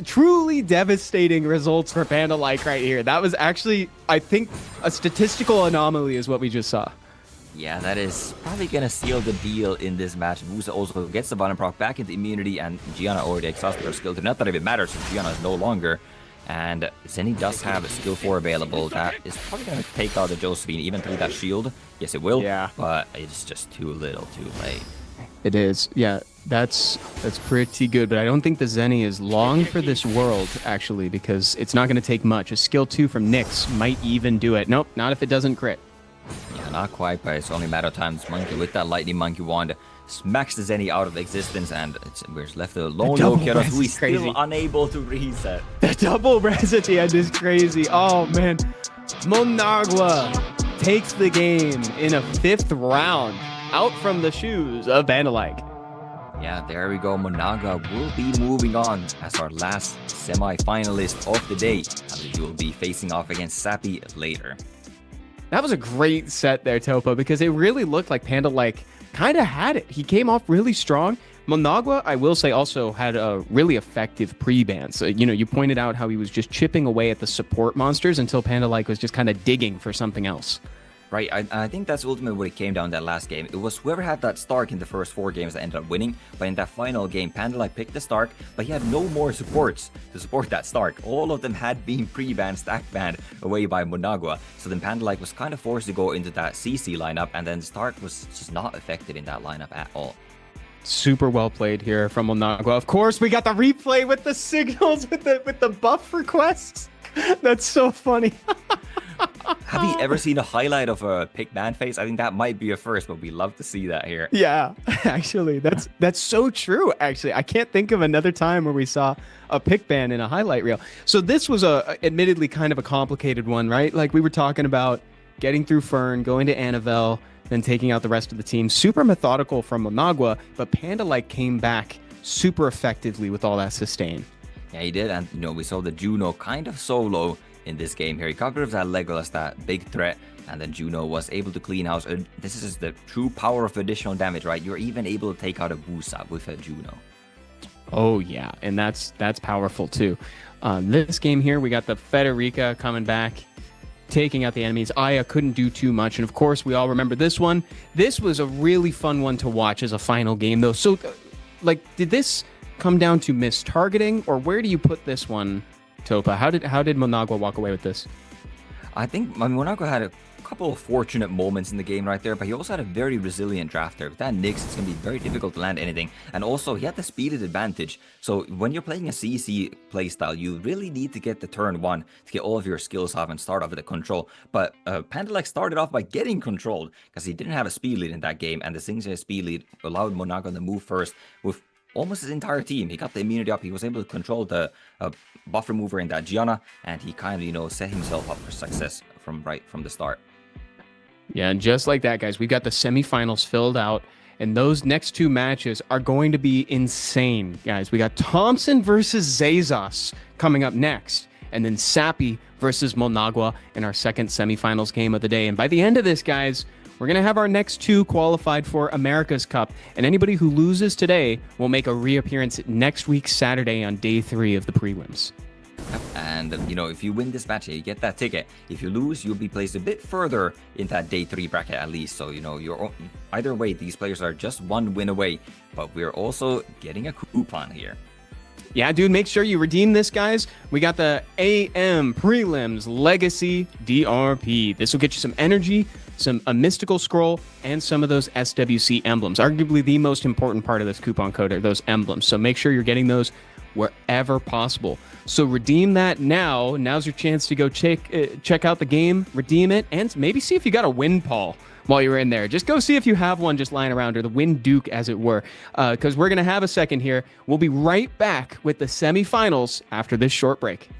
truly devastating results for Panda right here. That was actually, I think, a statistical anomaly is what we just saw. Yeah, that is probably going to seal the deal in this match. Wusa also gets the bottom proc back into immunity, and Gianna already exhausted her skill 2. Not that it even matters since Gianna is no longer. And Zenny does have a skill 4 available. That is probably going to take out the Josephine even through that shield. Yes, it will. Yeah. But it's just too little, too late. It is. Yeah, that's pretty good. But I don't think the Zenny is long for this world, actually, because it's not going to take much. A skill 2 from Nyx might even do it. Nope, not if it doesn't crit. Yeah, not quite, but it's only a matter of time. This monkey with that lightning monkey wand smacks the Zenny out of existence, and we're left alone. Lokiros, who is still unable to reset. The double res at the end is crazy. Oh, man. Monagua takes the game in a 5th round out from the shoes of Vandalike. Yeah, there we go. Monagua will be moving on as our last semi-finalist of the day. I believe he will be facing off against Sappy later. That was a great set there, Topo, because it really looked like Vandalike kind of had it. He came off really strong. Monagua, I will say, also had a really effective pre-ban. So, you pointed out how he was just chipping away at the support monsters until Vandalike was just kind of digging for something else. Right, I think that's ultimately what it came down that last game. It was whoever had that Stark in the first 4 games that ended up winning, but in that final game, Pandalike picked the Stark, but he had no more supports to support that Stark. All of them had been pre-banned, stack-banned away by Monagua, so then Pandalike was kind of forced to go into that CC lineup, and then Stark was just not effective in that lineup at all. Super well played here from Monagua. Of course, we got the replay with the signals, with the buff requests. That's so funny. Have you ever seen a highlight of a pick ban face? I think that might be a first, but we love to see that here. Yeah, actually, that's so true. Actually, I can't think of another time where we saw a pick ban in a highlight reel. So this was admittedly kind of a complicated one, right? Like we were talking about getting through Fern, going to Anavel, then taking out the rest of the team. Super methodical from Monagua, but Pandalike came back super effectively with all that sustain. Yeah, he did, and we saw the Juno kind of solo in this game here. He got rid of that Legolas, that big threat, and then Juno was able to clean house. This is the true power of additional damage, right? You're even able to take out a Wusa with a Juno. Oh yeah, and that's powerful too. This game here, we got the Federica coming back, taking out the enemies. Aya couldn't do too much, and of course we all remember this one. This was a really fun one to watch as a final game though. So did this come down to mistargeting, or where do you put this one, Topa? How did Monagua walk away with this? I think Monagua had a couple of fortunate moments in the game right there, but he also had a very resilient drafter. With that Nyx, it's going to be very difficult to land anything. And also, he had the speeded advantage. So when you're playing a CC playstyle, you really need to get the turn 1 to get all of your skills off and start off with the control. But Pandalike started off by getting controlled because he didn't have a speed lead in that game, and the Sing's speed lead allowed Monagua to move first with almost his entire team. He got the immunity up. He was able to control the buff remover in that Gianna, and he kind of, set himself up for success from the start. Yeah, and just like that, guys, we got the semifinals filled out, and those next 2 matches are going to be insane, guys. We got Thompson versus Zazos coming up next, and then Sappy versus Monagua in our second semifinals game of the day. And by the end of this, guys, we're going to have our next 2 qualified for America's Cup, and anybody who loses today will make a reappearance next week, Saturday, on day 3 of the prelims. And, if you win this match, you get that ticket. If you lose, you'll be placed a bit further in that day 3 bracket at least. So, you're either way, these players are just 1 win away, but we're also getting a coupon here. Yeah, dude, make sure you redeem this, guys. We got the AM Prelims Legacy DRP. This will get you some energy, a mystical scroll, and some of those SWC emblems. Arguably the most important part of this coupon code are those emblems. So make sure you're getting those wherever possible. So redeem that now. Now's your chance to go check out the game, redeem it, and maybe see if you got a win Paul while you're in there. Just go see if you have one just lying around, or the win Duke, as it were, because we're going to have a second here. We'll be right back with the semifinals after this short break.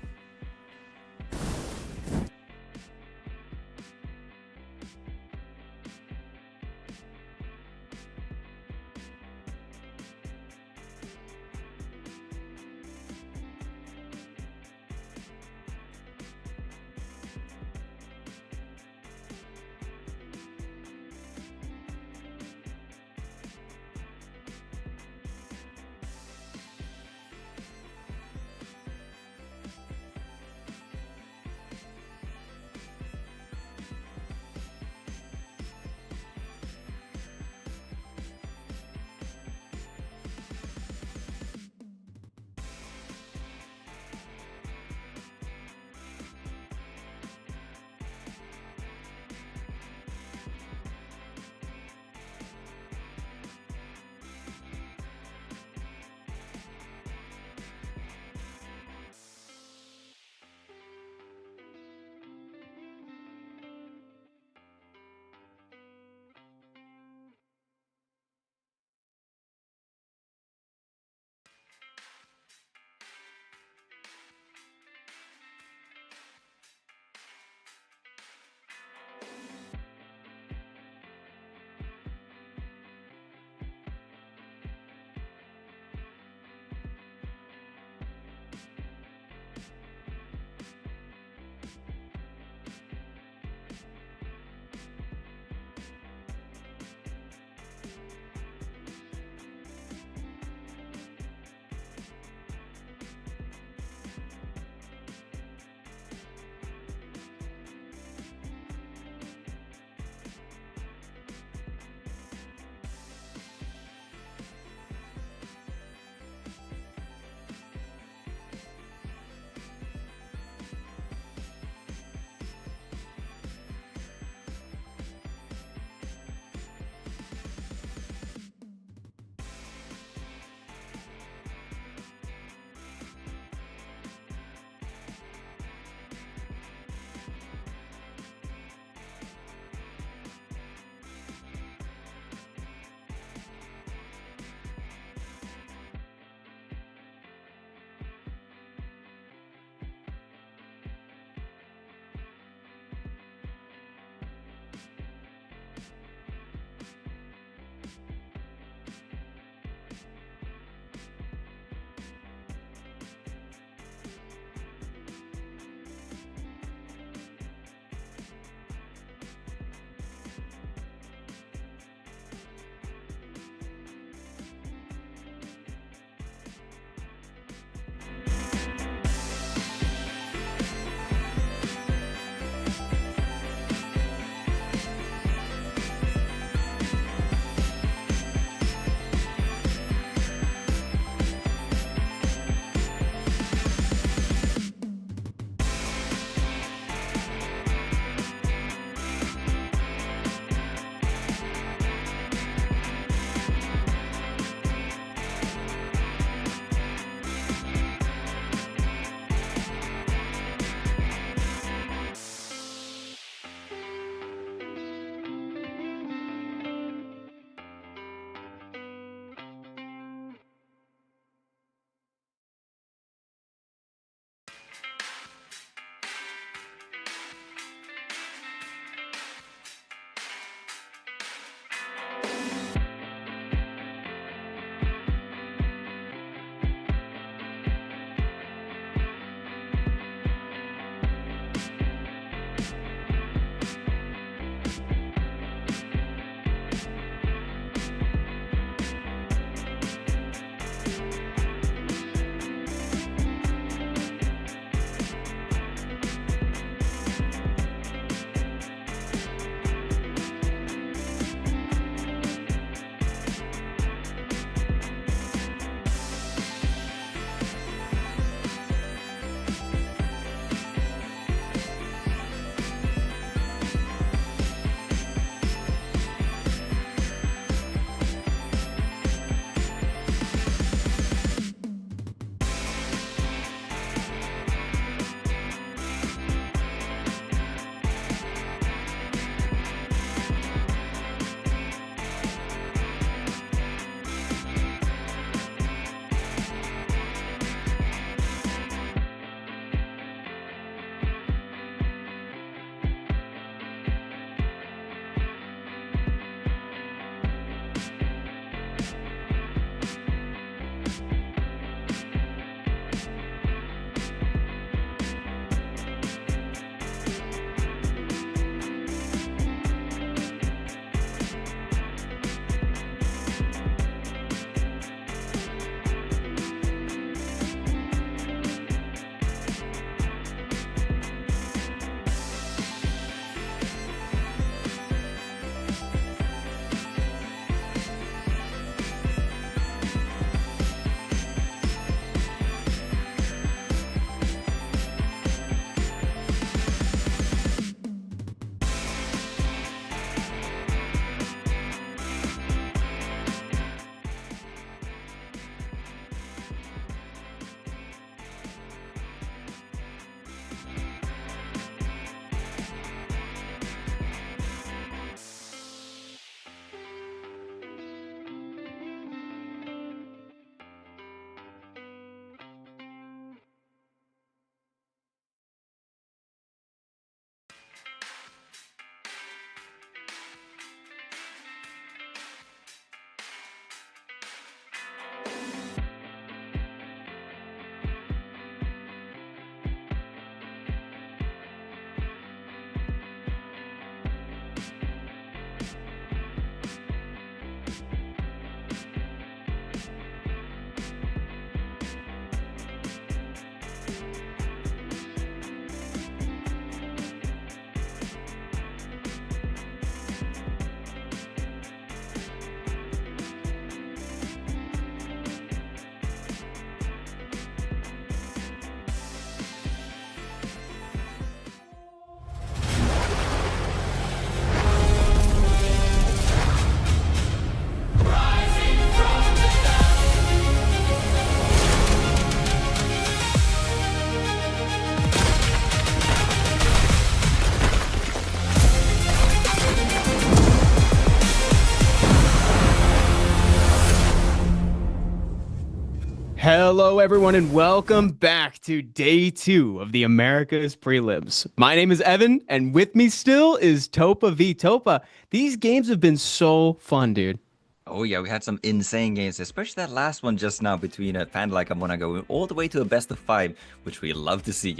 Hello, everyone, and welcome back to day 2 of the Americas Prelims. My name is Evan, and with me still is Topa V. Topa, these games have been so fun, dude. Oh yeah, we had some insane games, especially that last one just now between Panda like and Monaco, all the way to a best of 5, which we love to see.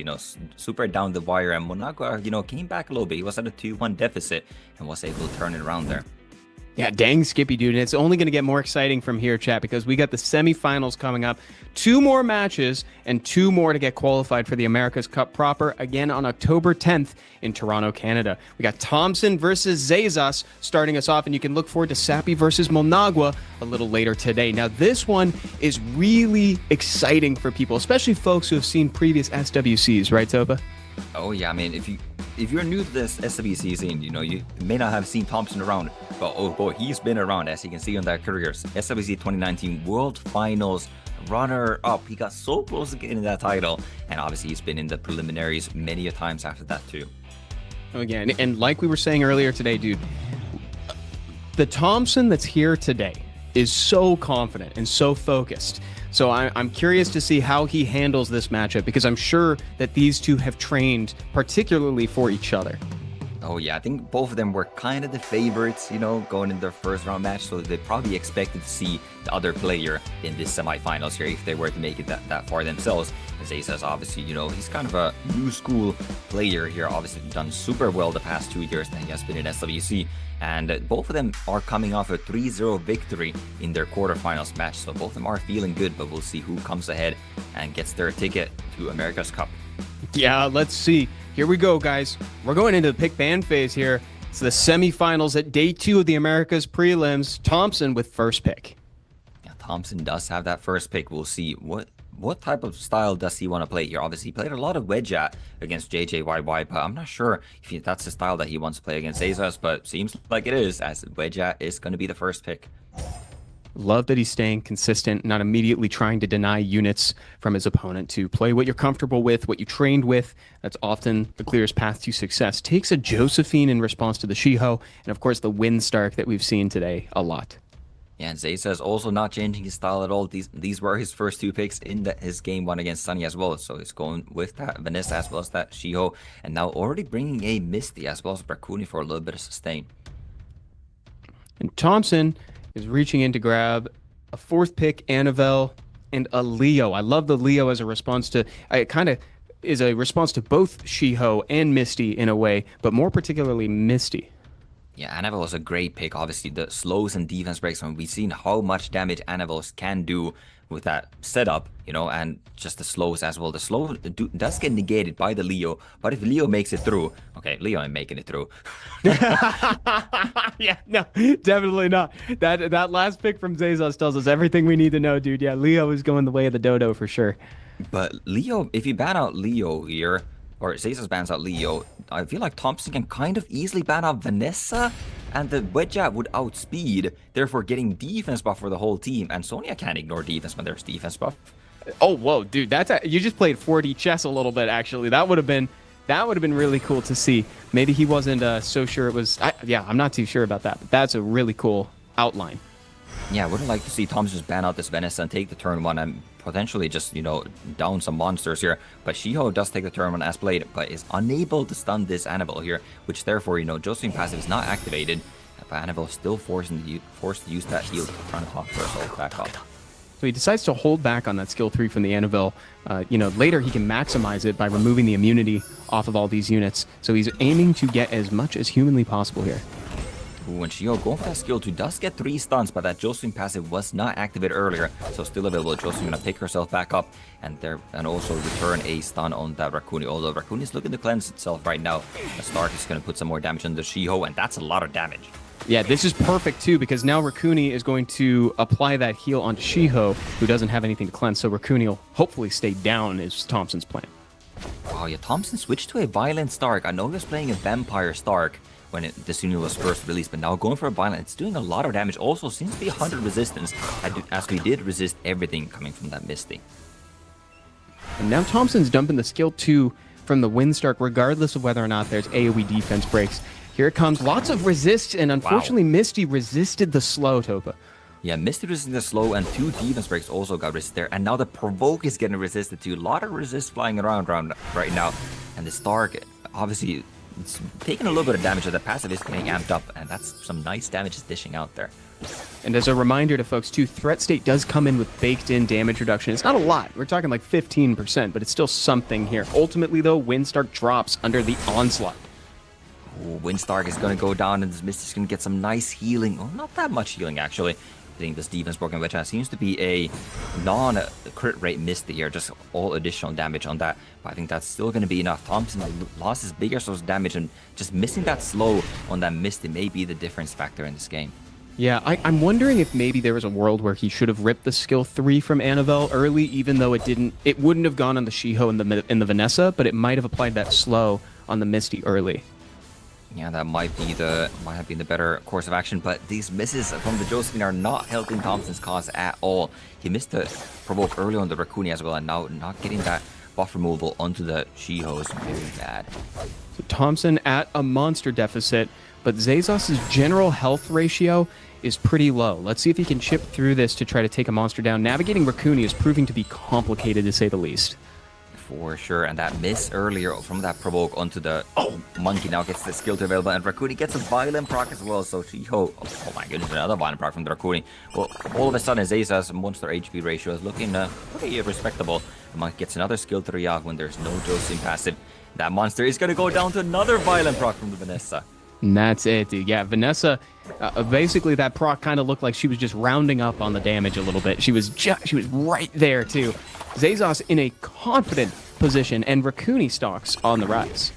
Super down the wire, and Monaco, came back a little bit. He was at a 2-1 deficit and was able to turn it around there. Yeah, dang Skippy, dude. And it's only going to get more exciting from here, chat, because we got the semifinals coming up. 2 more matches and 2 more to get qualified for the America's Cup proper, again on October 10th in Toronto, Canada. We got Thompson versus Zezas starting us off, and you can look forward to Sappy versus Molnagua a little later today. Now, this one is really exciting for people, especially folks who have seen previous SWCs, right, Topa? Oh yeah, I mean, if you're new to this SWC scene, you may not have seen Thompson around, but oh boy, he's been around, as you can see on that career. SWC 2019 World Finals runner-up. He got so close to getting that title, and obviously he's been in the preliminaries many a times after that too. Again, and like we were saying earlier today, dude, the Thompson that's here today is so confident and so focused. So I'm curious to see how he handles this matchup, because I'm sure that these two have trained particularly for each other. Oh yeah, I think both of them were kind of the favorites, going in their first round match, so they probably expected to see the other player in this semifinals here if they were to make it that far themselves. As Zezas, obviously, he's kind of a new school player here, obviously done super well the past 2 years that he has been in SWC. And both of them are coming off a 3-0 victory in their quarterfinals match. So both of them are feeling good, but we'll see who comes ahead and gets their ticket to America's Cup. Yeah, let's see. Here we go, guys. We're going into the pick ban phase here. It's the semifinals at day 2 of the Americas Prelims. Thompson with first pick. Yeah, Thompson does have that first pick. We'll see what type of style does he want to play here. Obviously, he played a lot of wedge against JJYY, but I'm not sure if that's the style that he wants to play against Zezas, but seems like it is, as wedge is going to be the first pick. Love that he's staying consistent, not immediately trying to deny units from his opponent. To play what you're comfortable with, what you trained with. That's often the clearest path to success. Takes a Josephine in response to the Shiho, and of course the Windstark that we've seen today a lot. Yeah, and Zezas also not changing his style at all. These were his first 2 picks in his game 1 against Sunny as well. So he's going with that Vanessa as well as that Shiho, and now already bringing a Misty as well as Bracuni for a little bit of sustain. And Thompson is reaching in to grab a 4th pick, Annabelle, and a Leo. I love the Leo as a response to, it kind of is a response to both Shiho and Misty in a way, but more particularly Misty. Yeah, Annabelle was a great pick. Obviously, the slows and defense breaks, and we've seen how much damage Annabelle can do with that setup, and just the slows as well. The slow does get negated by the Leo, but if Leo makes it through, okay, Leo ain't making it through. Yeah, no, definitely not. That last pick from Zezas tells us everything we need to know, dude. Yeah, Leo is going the way of the dodo for sure. But Leo, if you ban out Leo here, or Zezas bans out Leo, I feel like Thompson can kind of easily ban out Vanessa, and the wedge would outspeed, therefore getting defense buff for the whole team. And Sonya can't ignore defense when there's defense buff. Oh, whoa, dude, you just played 4D chess a little bit. Actually, that would have been really cool to see. Maybe he wasn't so sure it was. I'm not too sure about that, but that's a really cool outline. Yeah, I would like to see Thompson just ban out this Vanessa and take the turn 1 and potentially just, down some monsters here. But Shiho does take the turn 1 as played, but is unable to stun this Annabelle here, which therefore, Josephine passive is not activated. But Annabelle is still forced to use that heal to try to hop herself back up. So he decides to hold back on that skill 3 from the Annabelle. Later he can maximize it by removing the immunity off of all these units. So he's aiming to get as much as humanly possible here. When Shiho going for that skill 2 does get 3 stuns, but that Josephine passive was not activated earlier, so still available. Josephine gonna pick herself back up and also return a stun on that Raccoon. Although Raccoon is looking to cleanse itself right now, the Stark is gonna put some more damage on the Shiho, and that's a lot of damage. Yeah, this is perfect too, because now Raccoon is going to apply that heal onto Shiho, who doesn't have anything to cleanse. So Raccoon will hopefully stay down is Thompson's plan. Wow, yeah, Thompson switched to a Violent Stark. I know he was playing a Vampire Stark when this unit was first released, but now going for a Violent, it's doing a lot of damage. Also seems to be 100 resistance, as we did resist everything coming from that Misty. And now Thompson's dumping the skill 2 from the Windstark, regardless of whether or not there's AoE defense breaks. Here it comes. Lots of resist, and unfortunately, wow. Misty resisted the slow, Topa. Yeah, Misty resisting the slow and 2 defense breaks also got resisted there. And now the provoke is getting resisted too. A lot of resist flying around right now. And the Stark, obviously, it's taking a little bit of damage, but the passive is getting amped up. And that's some nice damage is dishing out there. And as a reminder to folks too, Threat State does come in with baked-in damage reduction. It's not a lot. We're talking like 15%, but it's still something here. Ultimately, though, Windstark drops under the onslaught. Ooh, Windstark is going to go down, and this Misty's going to get some nice healing. Well, not that much healing, actually. I think this defense broken which seems to be a non-crit rate Misty here, just all additional damage on that. But I think that's still going to be enough. Thompson lost his bigger source of damage, and just missing that slow on that Misty may be the difference factor in this game. Yeah, I'm wondering if maybe there was a world where he should have ripped the skill 3 from Annabelle early, even though it wouldn't have gone on the Shiho and the Vanessa, but it might have applied that slow on the Misty early. Yeah, that might have been the better course of action, but these misses from the Josephine are not helping Thompson's cause at all. He missed the provoke early on the Rakuni as well, and now not getting that buff removal onto the Shiho is very bad. So Thompson at a monster deficit, but Zazos' general health ratio is pretty low. Let's see if he can chip through this to try to take a monster down. Navigating Rakuni is proving to be complicated, to say the least. For sure, and that miss earlier from that provoke onto the monkey now gets the skill to available, and Rakuni gets a violent proc as well, so Shiho, oh my goodness, another violent proc from the Rakuni. Well, all of a sudden, Zaza's monster HP ratio is looking pretty respectable. The monkey gets another skill 3 off when there's no Josephine passive. That monster is going to go down to another violent proc from the Vanessa. And that's it. Yeah, Vanessa, basically that proc kind of looked like she was just rounding up on the damage a little bit. She was right there, too. Zazos in a confident position, and Rakuni stocks on the rise.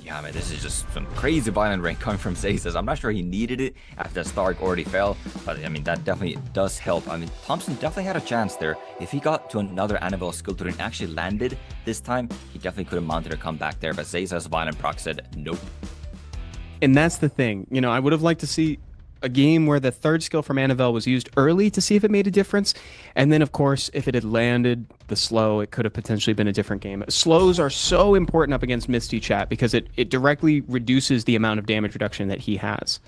Yeah, man, this is just some crazy violent rank coming from Zazos. I'm not sure he needed it after Stark already fell, but I mean, that definitely does help. I mean, Thompson definitely had a chance there. If he got to another Annabelle skill 3 and actually landed this time, he definitely could have mounted a comeback there, but Zazos' violent proc said nope. And that's the thing. You know, I would have liked to see a game where the third skill from Annabelle was used early to see if it made a difference. And then, of course, if it had landed the slow, it could have potentially been a different game. Slows are so important up against Misty, chat, because it directly reduces the amount of damage reduction that he has.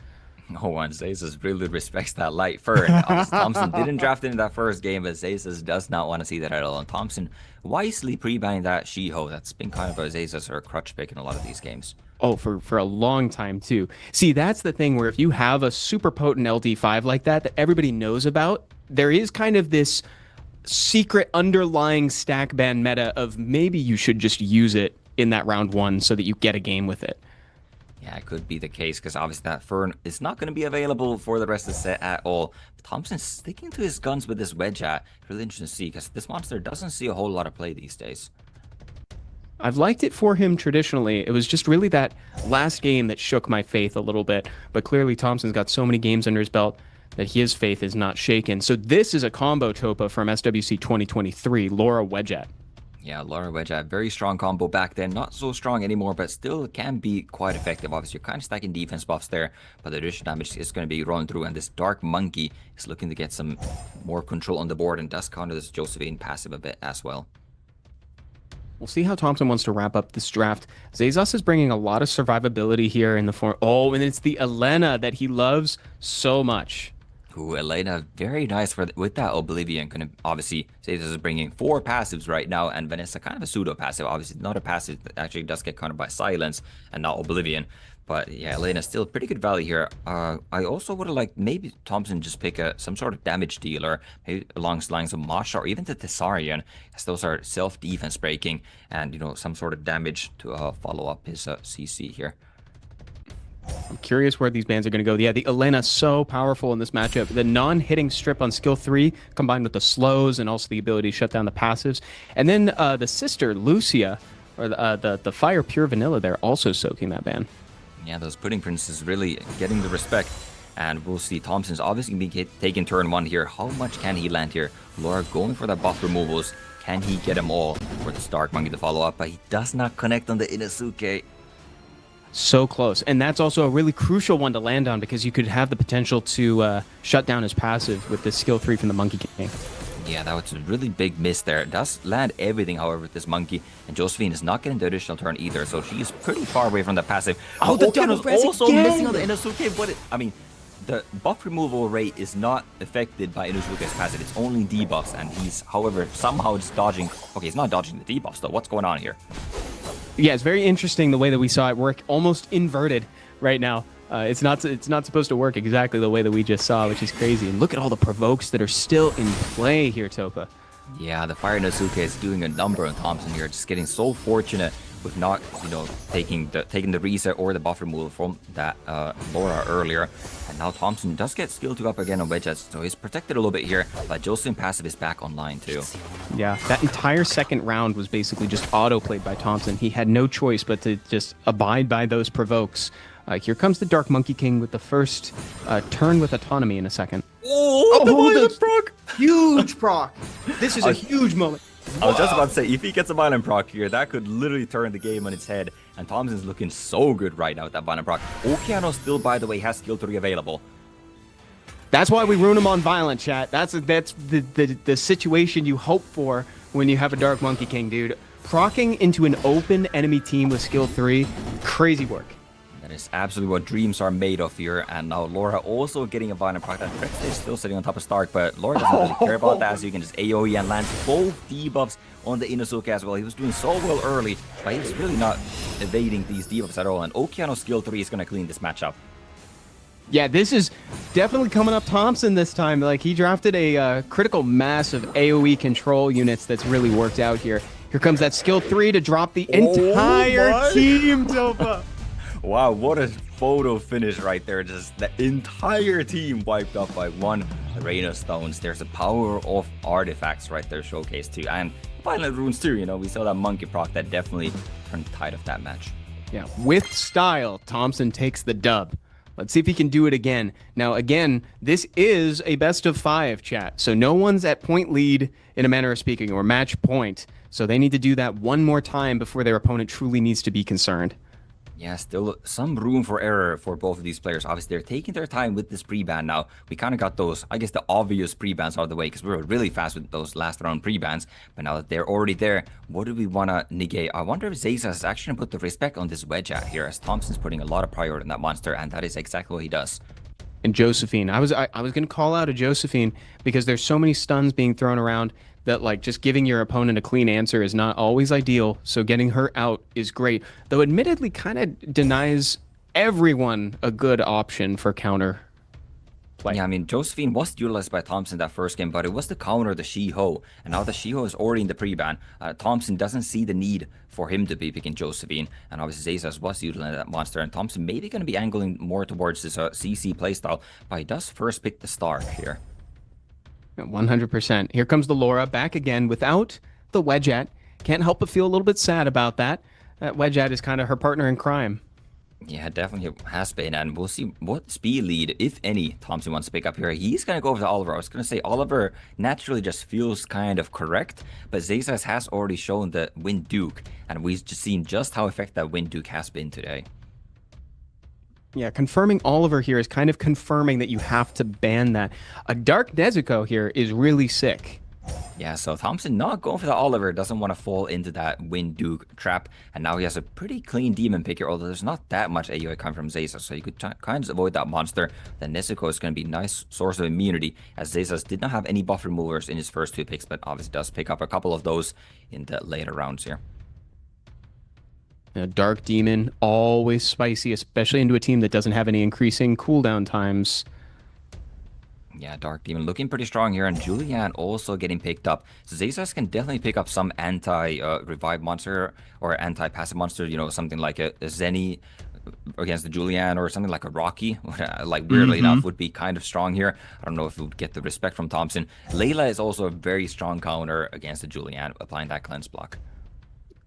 Oh, and Zazos really respects that light fur. Thompson didn't draft it in that first game, but Zazos does not want to see that at all. And Thompson wisely pre-banning that Shiho. That's been kind of a Zazos or a crutch pick in a lot of these games. Oh, for a long time, too. See, that's the thing where if you have a super potent LD5 like that everybody knows about, there is kind of this secret underlying stack ban meta of maybe you should just use it in that round 1 so that you get a game with it. Yeah, it could be the case, because obviously that Fern is not going to be available for the rest of the set at all. Thompson's sticking to his guns with this wedge at. Really interesting to see, because this monster doesn't see a whole lot of play these days. I've liked it for him traditionally. It was just really that last game that shook my faith a little bit. But clearly Thompson's got so many games under his belt that his faith is not shaken. So this is a combo Topa from SWC 2023, Laura Wedgeat. Yeah, Laura Wedgeat, very strong combo back then. Not so strong anymore, but still can be quite effective. Obviously, you're kind of stacking defense buffs there, but the additional damage is going to be rolling through. And this Dark Monkey is looking to get some more control on the board and does counter this Josephine passive a bit as well. We'll see how Thompson wants to wrap up this draft. Zazos is bringing a lot of survivability here in the form. Oh, and it's the Elena that he loves so much. Ooh, Elena, very nice with that Oblivion. Obviously, Zazos is bringing 4 passives right now, and Vanessa kind of a pseudo passive. Obviously, not a passive that actually does get countered by Silence and not Oblivion. But yeah, Elena's still pretty good value here. I also would have liked maybe Thompson just pick some sort of damage dealer, maybe along the lines of Masha or even the Thessarian, as those are self-defense breaking and, you know, some sort of damage to follow up his CC here. I'm curious where these bans are going to go. Yeah, the Elena so powerful in this matchup. The non-hitting strip on skill 3 combined with the slows and also the ability to shut down the passives. And then the sister, Lucia, or the Fire Pure Vanilla there, also soaking that ban. Yeah, those Pudding Princes really getting the respect. And we'll see Thompson's obviously going to be taking turn 1 here. How much can he land here? Laura going for the buff removals. Can he get them all for the Stark Monkey to follow up? But he does not connect on the Inosuke. So close. And that's also a really crucial one to land on, because you could have the potential to shut down his passive with this skill 3 from the Monkey King. Yeah, that was a really big miss there. It does land everything, however, with this monkey. And Josephine is not getting the additional turn either, so she's pretty far away from the passive. Oh, the double press also again! missing on the Inosuke. I mean, the buff removal rate is not affected by Inuzuka's passive. It's only debuffs, and he's, however, somehow just dodging. Okay, he's not dodging the debuffs though. What's going on here? Yeah, it's very interesting the way that we saw it work, almost inverted right now. It's not supposed to work exactly the way that we just saw, which is crazy. And look at all the provokes that are still in play here, Topa. Yeah, the Fire Inuzuka is doing a number on Thompson here, just getting so fortunate with not, taking the reset or the buff removal from that Laura earlier. And now Thompson does get skill 2 up again on Wedge, so he's protected a little bit here, but Josephine passive is back online too. Yeah, that entire second round was basically just auto-played by Thompson. He had no choice but to just abide by those provokes. Here comes the Dark Monkey King with the first turn with autonomy in a second. The proc! Huge proc! This is a huge moment. I was just about to say, if he gets a violent proc here, that could literally turn the game on its head. And Thompson's looking so good right now with that violent proc. Okeano still, by the way, has skill 3 available. That's why we ruin him on violent, chat. That's the situation you hope for when you have a Dark Monkey King, dude. Procking into an open enemy team with skill 3, crazy work. That is absolutely what dreams are made of here. And now Laura also getting a violent proc. That Rex is still sitting on top of Stark, but Laura doesn't really care about that, so you can just AoE and land both debuffs on the Inuzuka as well. He was doing so well early, but he's really not evading these debuffs at all. And Okeano's skill 3 is going to clean this matchup. Yeah, this is definitely coming up Thompson this time. Like, he drafted a critical mass of AoE control units that's really worked out here. Here comes that skill 3 to drop the entire team, Topa. Wow, what a photo finish right there. Just the entire team wiped up by one Arena Stones. There's the power of artifacts right there showcased too. And violent runes too, we saw that monkey proc that definitely turned the tide of that match. Yeah, with style, Thompson takes the dub. Let's see if he can do it again. Now, again, this is a best of 5, chat. So no one's at point lead in a manner of speaking, or match point. So they need to do that one more time before their opponent truly needs to be concerned. Yeah, still some room for error for both of these players. Obviously, they're taking their time with this pre-ban now. We kind of got those, I guess, the obvious pre-bans out of the way because we were really fast with those last round pre-bans. But now that they're already there, what do we want to negate? I wonder if Zayza is actually going to put the respect on this wedge out here, as Thompson's putting a lot of priority on that monster, and that is exactly what he does. And Josephine, I was going to call out a Josephine because there's so many stuns being thrown around that, like, just giving your opponent a clean answer is not always ideal. So getting her out is great, though admittedly kind of denies everyone a good option for counter play. Yeah, I mean, Josephine was utilized by Thompson that first game, but it was the counter, the She-Ho. And now the She-Ho is already in the pre-ban. Thompson doesn't see the need for him to be picking Josephine. And obviously, Zayzas was utilizing that monster. And Thompson maybe going to be angling more towards this CC playstyle, but he does first pick the Stark here. 100%. Here comes the Laura back again without the Wedgeat. Can't help but feel a little bit sad about that. That Wedgeat is kind of her partner in crime. Yeah, definitely has been, and we'll see what speed lead, if any, Thompson wants to pick up here. He's going to go over to Oliver. I was going to say Oliver naturally just feels kind of correct, but Zayzas has already shown the Wind Duke, and we've just seen just how effective that Wind Duke has been today. Yeah, confirming Oliver here is kind of confirming that you have to ban that. A Dark Nezuko here is really sick. Yeah, so Thompson not going for the Oliver, doesn't want to fall into that Wind Duke trap, and now he has a pretty clean demon pick here, although there's not that much AoE coming from Zayzas, so you could kind of avoid that monster. Then Nezuko is going to be a nice source of immunity, as Zayzas did not have any buff removers in his first 2 picks, but obviously does pick up a couple of those in the later rounds here. Dark Demon, always spicy, especially into a team that doesn't have any increasing cooldown times. Yeah, Dark Demon looking pretty strong here, and Julianne also getting picked up. So Zayzas can definitely pick up some anti-revive monster or anti-passive monster, something like a Zenny against the Julianne, or something like a Rocky, like weirdly enough, would be kind of strong here. I don't know if it would get the respect from Thompson. Layla is also a very strong counter against the Julianne, applying that cleanse block.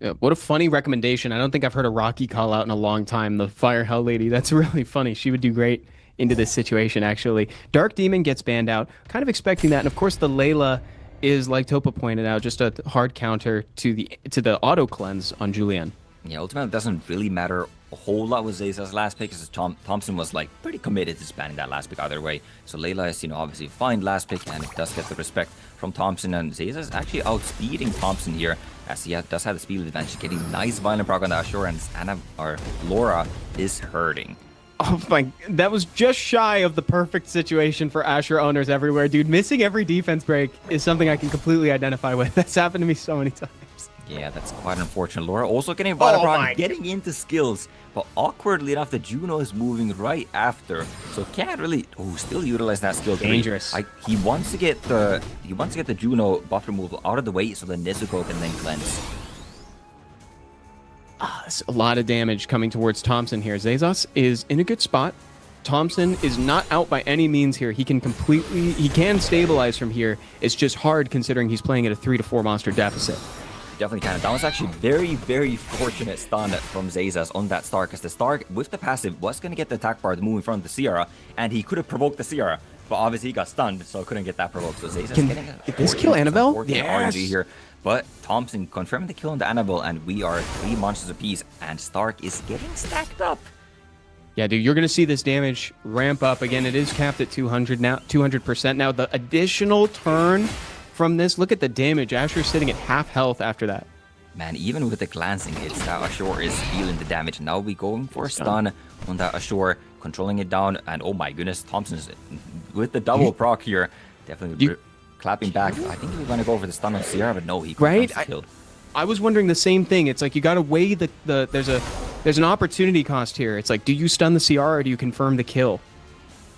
Yeah, what a funny recommendation. I don't think I've heard a Rocky call out in a long time. The Fire Hell Lady. That's really funny. She would do great into this situation, actually. Dark Demon gets banned out. Kind of expecting that. And of course, the Layla is, like Topa pointed out, just a hard counter to the auto cleanse on Julianne. Yeah, ultimately it doesn't really matter a whole lot with Zayza's last pick, because Thompson was like pretty committed to spanning that last pick either way. So Layla is, obviously fine last pick, and it does get the respect from Thompson, and Zayza's actually outspeeding Thompson here, as he does have the speed advantage, getting nice violent proc on the Ashura, and Anna, or Laura, is hurting. Oh my, that was just shy of the perfect situation for Asher owners everywhere, dude. Missing every defense break is something I can completely identify with. That's happened to me so many times. Yeah, that's quite unfortunate. Laura also getting bottom rock, getting into skills, but awkwardly enough, the Juno is moving right after, so can't really. Oh, still utilize that skill. Dangerous. He wants to get the Juno buff removal out of the way so the Nezuko can then cleanse. That's a lot of damage coming towards Thompson here. Zazos is in a good spot. Thompson is not out by any means here. He can stabilize from here. It's just hard considering he's playing at a 3 to 4 monster deficit. Definitely can. That was actually very, very fortunate stun from Zazas on that Stark, because the Stark with the passive was going to get the attack bar to move in front of the Sierra, and he could have provoked the Sierra, but obviously he got stunned, so couldn't get that provoked. So Zazas getting get this kill Annabelle? Yes. RNG here, but Thompson confirming the kill on the Annabelle, and we are 3 monsters apiece, and Stark is getting stacked up. Yeah, dude, you're going to see this damage ramp up. Again, it is capped at 200 now, 200%. Now, the additional turn from this, look at the damage. Asher's sitting at half health after that. Man, even with the glancing hits, that Ashore is feeling the damage. Now we going for a stun on that Ashore, controlling it down, and oh my goodness, Thompson's with the double proc here, definitely clapping back. I think he was going to go for the stun on Sierra, but no, he killed. I was wondering the same thing. It's like you got to weigh there's an opportunity cost here. It's like, do you stun the CR or do you confirm the kill?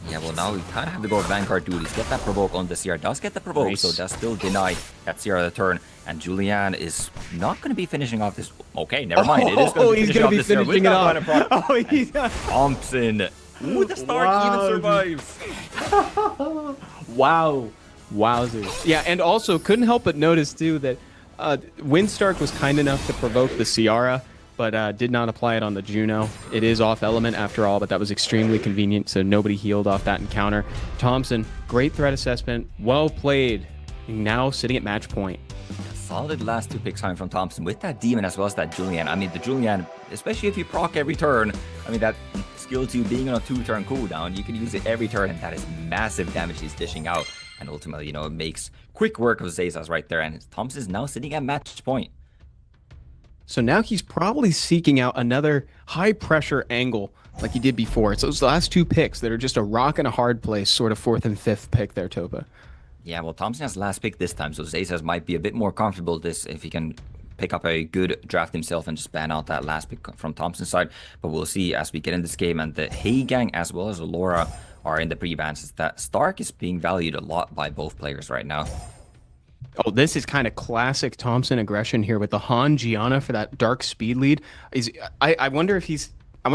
Yeah, well, now we kind of have to go Vanguard duties. Get that provoke on the CR. Does get the provoke, so does still deny that CR the turn. And Julian is not going to be finishing off this. Okay, never mind. It is going to be finishing off this CR. Oh, he's Thompson. Ooh, the Stark even survives. Wow. Wowzers. Yeah, and also couldn't help but notice, too, that Windstark was kind enough to provoke the Ciara, but did not apply it on the Juno. It is off element after all, but that was extremely convenient, so nobody healed off that encounter. Thompson, great threat assessment, well played. Now sitting at match point. Solid last 2 picks coming from Thompson with that Demon as well as that Julian. I mean, the Julian, especially if you proc every turn, I mean, that skill 2 being on a 2-turn cooldown, you can use it every turn, and that is massive damage he's dishing out. And ultimately, it makes quick work of Zazas right there, and Thompson is now sitting at match point. So now he's probably seeking out another high-pressure angle like he did before. It's those last 2 picks that are just a rock and a hard place, sort of 4th and 5th pick there, Topa. Yeah, well, Thompson has the last pick this time, so Zazas might be a bit more comfortable this if he can pick up a good draft himself and just ban out that last pick from Thompson's side. But we'll see as we get in this game, and the Hey Gang as well as Laura are in the pre-bans. That Stark is being valued a lot by both players right now. Oh, this is kind of classic Thompson aggression here with the Han Gianna for that dark speed lead. I wonder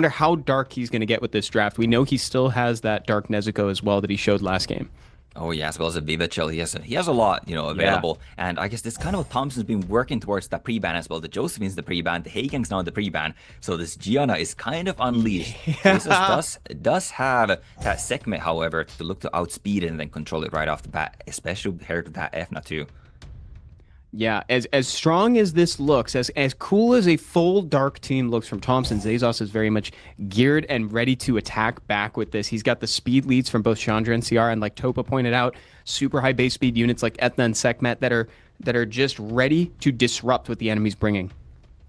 how dark he's going to get with this draft. We know he still has that dark Nezuko as well that he showed last game. Oh yeah, as well as a Viva Chill. He has a lot, available. Yeah. And I guess this kind of what Thompson's been working towards that pre-ban as well. The Josephine's the pre-ban, the Hagen's now the pre-ban. So this Gianna is kind of unleashed. Yeah. Does have that segment, however, to look to outspeed it and then control it right off the bat, especially compared to that Efna too. Yeah, as strong as this looks, as cool as a full dark team looks from Thompson, Zazos is very much geared and ready to attack back with this. He's got the speed leads from both Chandra and CR, and like Topa pointed out, super high base speed units like Ethna and Sekhmet that are just ready to disrupt what the enemy's bringing.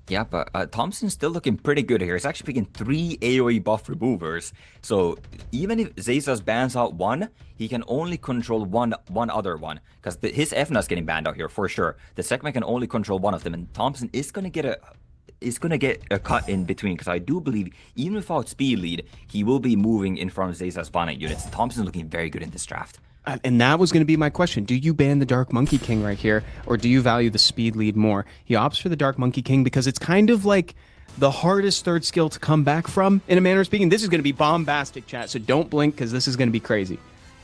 Yeah, but Thompson's still looking pretty good here. He's actually picking 3 AoE buff removers. So even if Zazas bans out one, he can only control one other one. Because his Efna's getting banned out here for sure. The Sekhmet can only control one of them, and Thompson is gonna get a cut in between. Because I do believe even without speed lead, he will be moving in front of Zazas Bonnet units. Thompson's looking very good in this draft. And that was going to be my question. Do you ban the Dark Monkey King right here, or do you value the speed lead more? He opts for the Dark Monkey King because it's kind of like the hardest third skill to come back from, in a manner of speaking. This is going to be bombastic, chat, so don't blink because this is going to be crazy.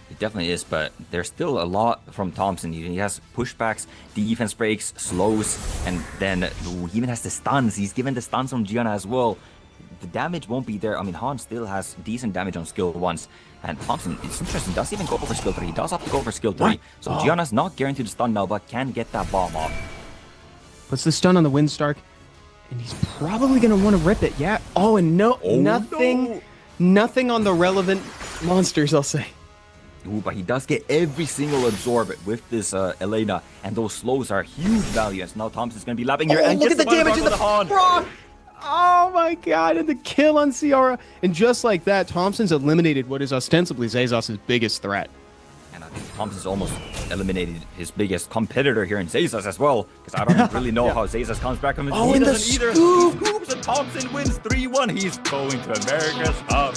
It definitely is, but there's still a lot from Thompson. He has pushbacks, defense breaks, slows, and then he even has the stuns. He's given the stuns on Gianna as well. The damage won't be there. I mean, Han still has decent damage on skill 1s. And Thompson, it's interesting, does even go for skill 3. He does have to go for skill 3. What? So Gianna's not guaranteed to stun now, but can get that bomb off. Puts the stun on the Windstark, and he's probably going to want to rip it. Yeah. Oh, and nothing on the relevant monsters, I'll say. Ooh, but he does get every single absorb with this Elena, and those slows are huge value. And so now Thompson's going to be lapping here. And look at the damage in the proc! Oh my god, and the kill on Ciara. And just like that, Thompson's eliminated what is ostensibly Zazos' biggest threat. And I think Thompson's almost eliminated his biggest competitor here in Zazos as well, because I don't really know how Zazos comes back from his Oh, and the scoops, and Thompson wins 3-1. He's going to America's Cup.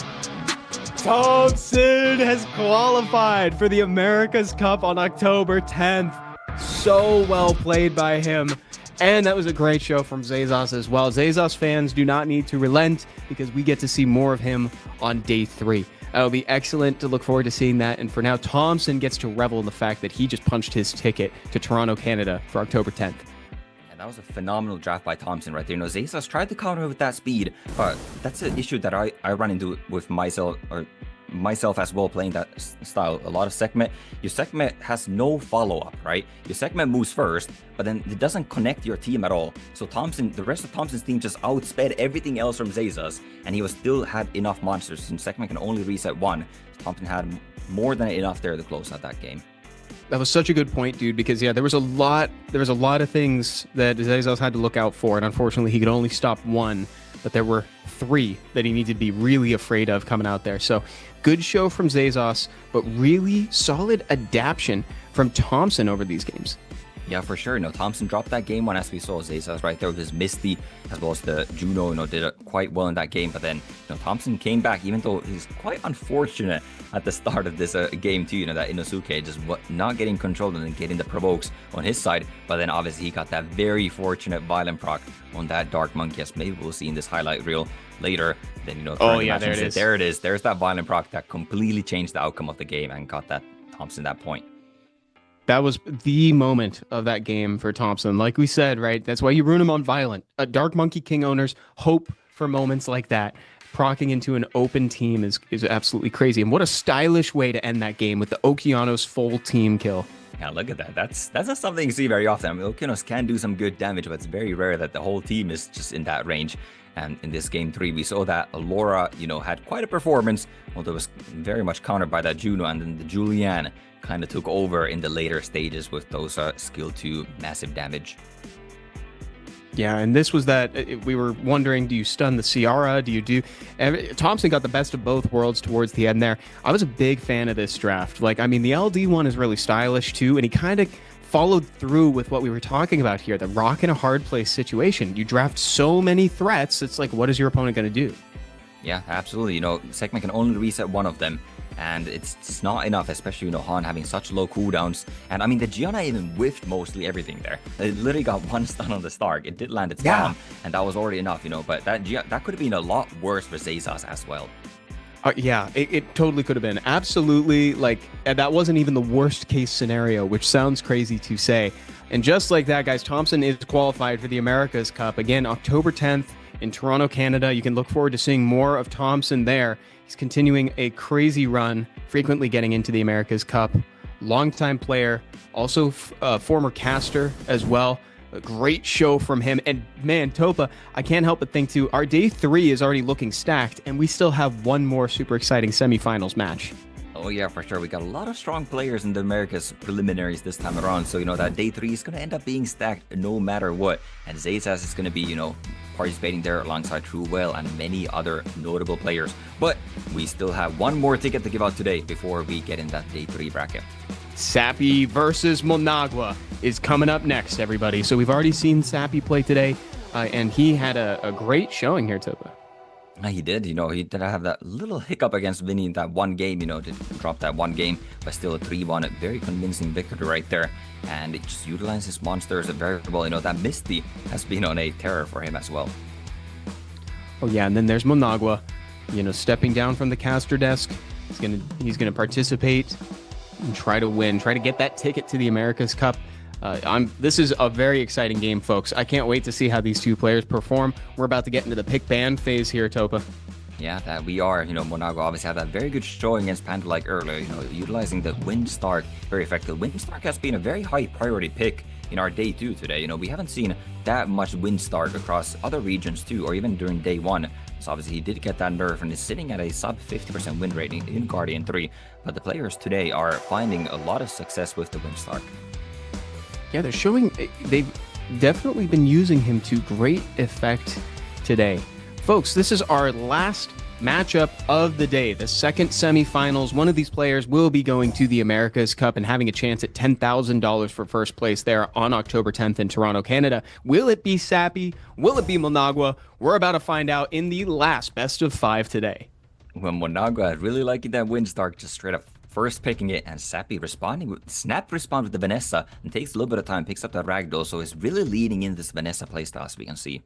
Thompson has qualified for the America's Cup on October 10th. So well played by him. And that was a great show from Zazos as well. Zazos fans do not need to relent because we get to see more of him on day 3. That'll be excellent to look forward to seeing that. And for now, Thompson gets to revel in the fact that he just punched his ticket to Toronto, Canada for October 10th. And that was a phenomenal draft by Thompson right there. You know, Zazos tried to counter with that speed, but that's an issue that I run into with myself as well playing that style. A lot of segment, your segment has no follow-up, right? Your segment moves first, but then it doesn't connect your team at all. So Thompson, the rest of Thompson's team just outsped everything else from Zazos, and he was still had enough monsters. Since segment can only reset 1, Thompson had more than enough there to close out that game. That was such a good point, dude, because there was a lot of things that Zazos had to look out for, and unfortunately he could only stop 1, but there were 3 that he needed to be really afraid of coming out there. So good show from Zazos, but really solid adaptation from Thompson over these games. Yeah, for sure. Thompson dropped that game 1, as we saw. Zazos right there with his Misty, as well as the Juno, did it quite well in that game. But then, Thompson came back, even though he's quite unfortunate at the start of this game too. That Inosuke just not getting controlled and then getting the provokes on his side. But then obviously he got that very fortunate violent proc on that Dark Monkey, as maybe we'll see in this highlight reel later. Then, oh yeah, there it is. There it is. There's that violent proc that completely changed the outcome of the game and got that Thompson that point. That was the moment of that game for Thompson. Like we said, right? That's why you ruin him on violent. Dark Monkey King owners hope for moments like that. Procking into an open team is absolutely crazy. And what a stylish way to end that game with the Okeanos full team kill. Yeah, look at that. That's not something you see very often. I mean, Okeanos can do some good damage, but it's very rare that the whole team is just in that range. And in this game 3, we saw that Laura, had quite a performance, although it was very much countered by that Juno, and then the Julianne kind of took over in the later stages with those skill 2 massive damage. Yeah, and this was that we were wondering, do you stun the Ciara? Thompson got the best of both worlds towards the end there. I was a big fan of this draft. The LD one is really stylish too, and he kind of followed through with what we were talking about here, the rock in a hard place situation. You draft so many threats, it's like, what is your opponent going to do? Yeah, absolutely. Segment can only reset 1 of them, and it's not enough, especially, Han having such low cooldowns. And the Gianna even whiffed mostly everything there. It literally got 1 stun on the Stark. It did land its bomb, and that was already enough, but that could have been a lot worse for Zazos as well. Yeah, it totally could have been. Absolutely. That wasn't even the worst case scenario, which sounds crazy to say. And just like that, guys, Thompson is qualified for the America's Cup. Again, October 10th in Toronto, Canada. You can look forward to seeing more of Thompson there. He's continuing a crazy run, frequently getting into the America's Cup. Longtime player, also former caster as well. A great show from him. And man, Topa, I can't help but think too, our day 3 is already looking stacked, and we still have one more super exciting semifinals match. Oh yeah, for sure. We got a lot of strong players in the America's preliminaries this time around. So, that day 3 is going to end up being stacked no matter what. And Zazos is going to be, participating there alongside Truewell and many other notable players. But we still have one more ticket to give out today before we get in that day 3 bracket. Sappy versus Monagua is coming up next, everybody. So we've already seen Sappy play today, and he had a great showing here, Topa. He did, he did have that little hiccup against Vinny in that one game, did drop that one game, but still a 3-1, a very convincing victory right there. And it just utilizes monsters very well. That Misty has been on a terror for him as well. Oh yeah, and then there's Monagua, stepping down from the caster desk. He's gonna participate and try to win, try to get that ticket to the America's Cup. This is a very exciting game, folks. I can't wait to see how these two players perform. We're about to get into the pick ban phase here, Topa. Yeah, that we are. Monagua obviously had that very good showing against Panda like earlier, utilizing the Windstark very effectively. Windstark has been a very high priority pick in our day 2 today. We haven't seen that much Windstark across other regions too, or even during day 1. So obviously he did get that nerf and is sitting at a sub 50% win rating in Guardian 3. But the players today are finding a lot of success with the Windstark. Yeah, they've definitely been using him to great effect today. Folks, this is our last matchup of the day, the second semifinals. One of these players will be going to the America's Cup and having a chance at $10,000 for first place there on October 10th in Toronto, Canada. Will it be Sappy? Will it be Managua? We're about to find out in the last best of 5 today. Well, Managua really liking that win start, just straight up first picking it, and Sappy Snap responds with the Vanessa and takes a little bit of time, picks up that ragdoll, so is really leading in this Vanessa playstyle, as we can see.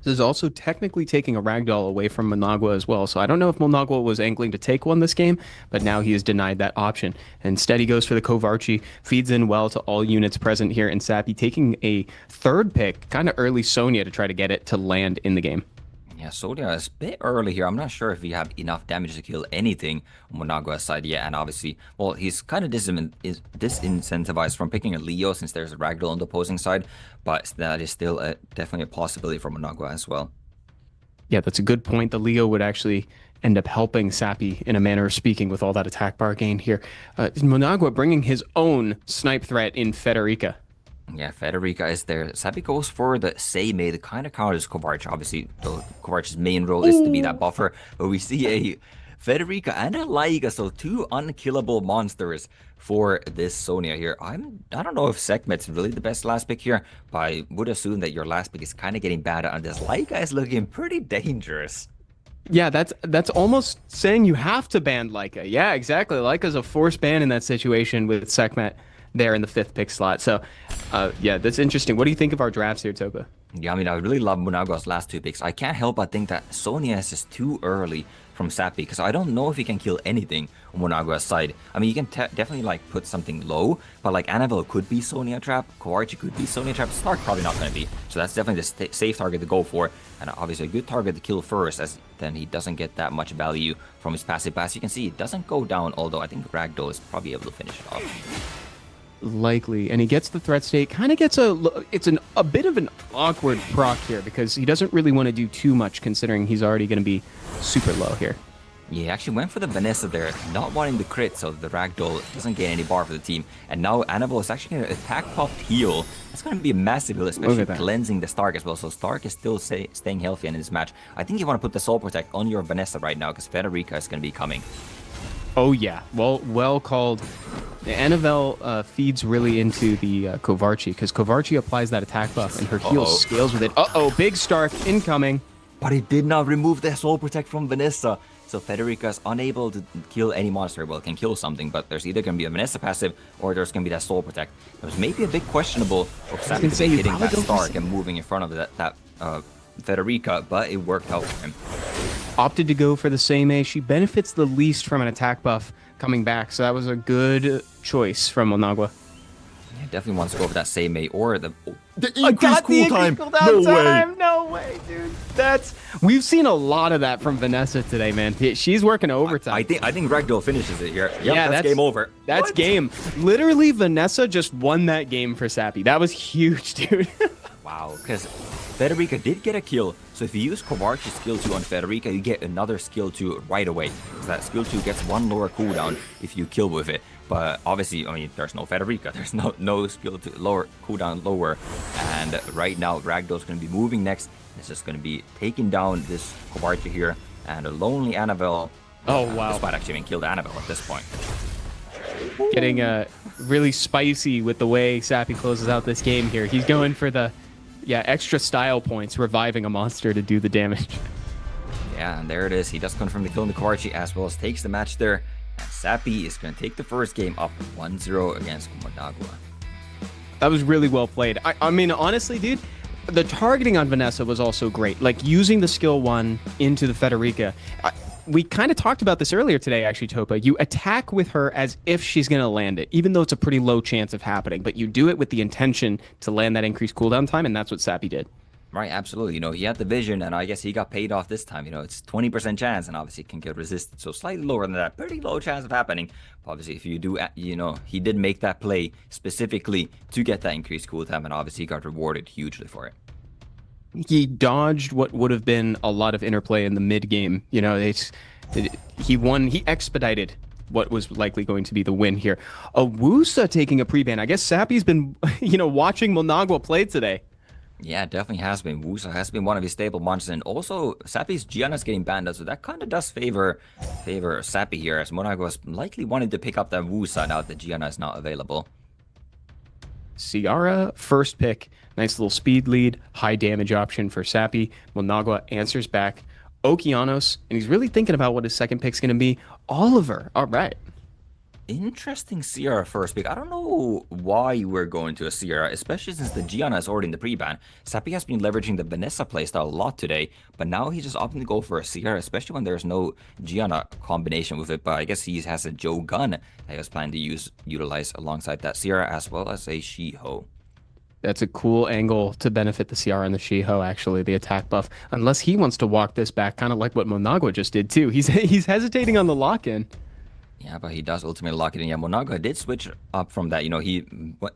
This is also technically taking a ragdoll away from Managua as well. So I don't know if Managua was angling to take one this game, but now he is denied that option. Instead, he goes for the Kovarchi, feeds in well to all units present here, and Sappy taking a third pick, kind of early Sonya to try to get it to land in the game. Yeah, Sonya is a bit early here. I'm not sure if we have enough damage to kill anything on Managua's side yet. And obviously, well, he's kind of disincentivized from picking a Leo since there's a ragdoll on the opposing side. But that is still definitely a possibility for Managua as well. Yeah, that's a good point. The Leo would actually end up helping Sappy in a manner of speaking with all that attack bar gain here. Managua bringing his own snipe threat in Federica. Yeah, Federica is there. Sappy goes for the Seimei, the kind of counters Kovarch. Obviously, Kovarch's main role is to be that buffer. But we see a Federica and a Laiga, so 2 unkillable monsters for this Sonya here. I don't know if Sekhmet's really the best last pick here, but I would assume that your last pick is kind of getting bad, and this Laiga is looking pretty dangerous. Yeah, that's almost saying you have to ban Laika. Yeah, exactly. Laika's a forced ban in that situation with Sekhmet there in the 5th pick slot. So, yeah, that's interesting. What do you think of our drafts here, Topa? Yeah, I mean, I really love Munagua's last 2 picks. I can't help but think that Sonya is just too early from Sappy, because I don't know if he can kill anything on Munagua's side. I mean, you can definitely, like, put something low, but, like, Annabelle could be Sonya Trap, Kovarchi could be Sonya Trap, Stark probably not going to be. So that's definitely the safe target to go for, and obviously a good target to kill first, as then he doesn't get that much value from his passive. But as you can see, it doesn't go down, although I think Ragdoll is probably able to finish it off. Likely, and he gets the threat state, kind of gets a bit of an awkward proc here because he doesn't really want to do too much considering he's already going to be super low here. Yeah, he actually went for the Vanessa there, not wanting the crit, so the Ragdoll doesn't get any bar for the team. And now Annabelle is actually going to attack puff heal. That's going to be a massive heal, especially cleansing the Stark as well. So Stark is still staying healthy in this match. I think you want to put the Soul Protect on your Vanessa right now because Federica is going to be coming. Oh yeah, well called. Annabelle feeds really into the Kovarchi because Kovarchi applies that attack buff and her heal scales with it. Big Stark incoming. But he did not remove the Soul Protect from Vanessa. So Federica is unable to kill any monster. Well, can kill something, but there's either going to be a Vanessa passive or there's going to be that Soul Protect. It was maybe a bit questionable of Sappy hitting that Stark and moving in front of that Federica, but it worked out for him. Opted to go for the Seimei. She benefits the least from an attack buff coming back, so that was a good choice from Managua. Yeah, definitely wants to go for that Seimei or the increased cooldown. No way, dude. We've seen a lot of that from Vanessa today, man. She's working overtime. I think Ragdoll finishes it here. Yep, yeah, that's game over. That's game. Literally, Vanessa just won that game for Sappy. That was huge, dude. Wow, because Federica did get a kill, so if you use Kovarchi's skill 2 on Federica, you get another skill 2 right away. So that skill 2 gets 1 lower cooldown if you kill with it. But obviously, I mean, there's no Federica, there's no skill 2 lower cooldown lower. And right now, Ragdoll's going to be moving next. It's just going to be taking down this Kovarchi here, and a lonely Annabelle. Oh wow! This might actually even kill Annabelle at this point. Getting really spicy with the way Sappy closes out this game here. He's going for the extra style points, reviving a monster to do the damage. Yeah, and there it is. He does confirm the kill in the Kovarchi as well as takes the match there. And Sappy is going to take the first game up 1-0 against Managua. That was really well played. I mean, honestly, dude, the targeting on Vanessa was also great. Like, using the skill 1 into the Federica. We kind of talked about this earlier today, actually, Topa. You attack with her as if she's going to land it, even though it's a pretty low chance of happening. But you do it with the intention to land that increased cooldown time, and that's what Sappy did. Right, absolutely. You know, he had the vision, and I guess he got paid off this time. You know, it's 20% chance, and obviously it can get resisted. So slightly lower than that. Pretty low chance of happening. But obviously, if you do, you know, he did make that play specifically to get that increased cooldown, and obviously he got rewarded hugely for it. He dodged what would have been a lot of interplay in the mid game. You know, he won. He expedited what was likely going to be the win here. Awusa taking a pre-ban. I guess Sappy's been, watching Managua play today. Yeah, it definitely has been. Wusa has been one of his staple monsters, and also Sappy's Gianna's getting banned, so that kind of does favor Sappy here, as Monaco was likely wanting to pick up that Wusa now that Gianna is not available. Ciara, first pick. Nice little speed lead, high damage option for Sappy. Monagua answers back. Okeanos, and he's really thinking about what his second pick's going to be. Oliver, all right. Interesting Sierra first pick. I don't know why we're going to a Sierra, especially since the Gianna is already in the pre-ban. Sappy has been leveraging the Vanessa playstyle a lot today, but now he's just opting to go for a Sierra, especially when there's no Gianna combination with it. But I guess he has a Joe gun that he was planning to utilize alongside that Sierra, as well as a Shiho. That's a cool angle to benefit the Ciara and the Shiho, actually, the attack buff. Unless he wants to walk this back, kind of like what Monagua just did, too. He's hesitating on the lock-in. Yeah, but he does ultimately lock it in. Yeah, Monagua did switch up from that. You know, he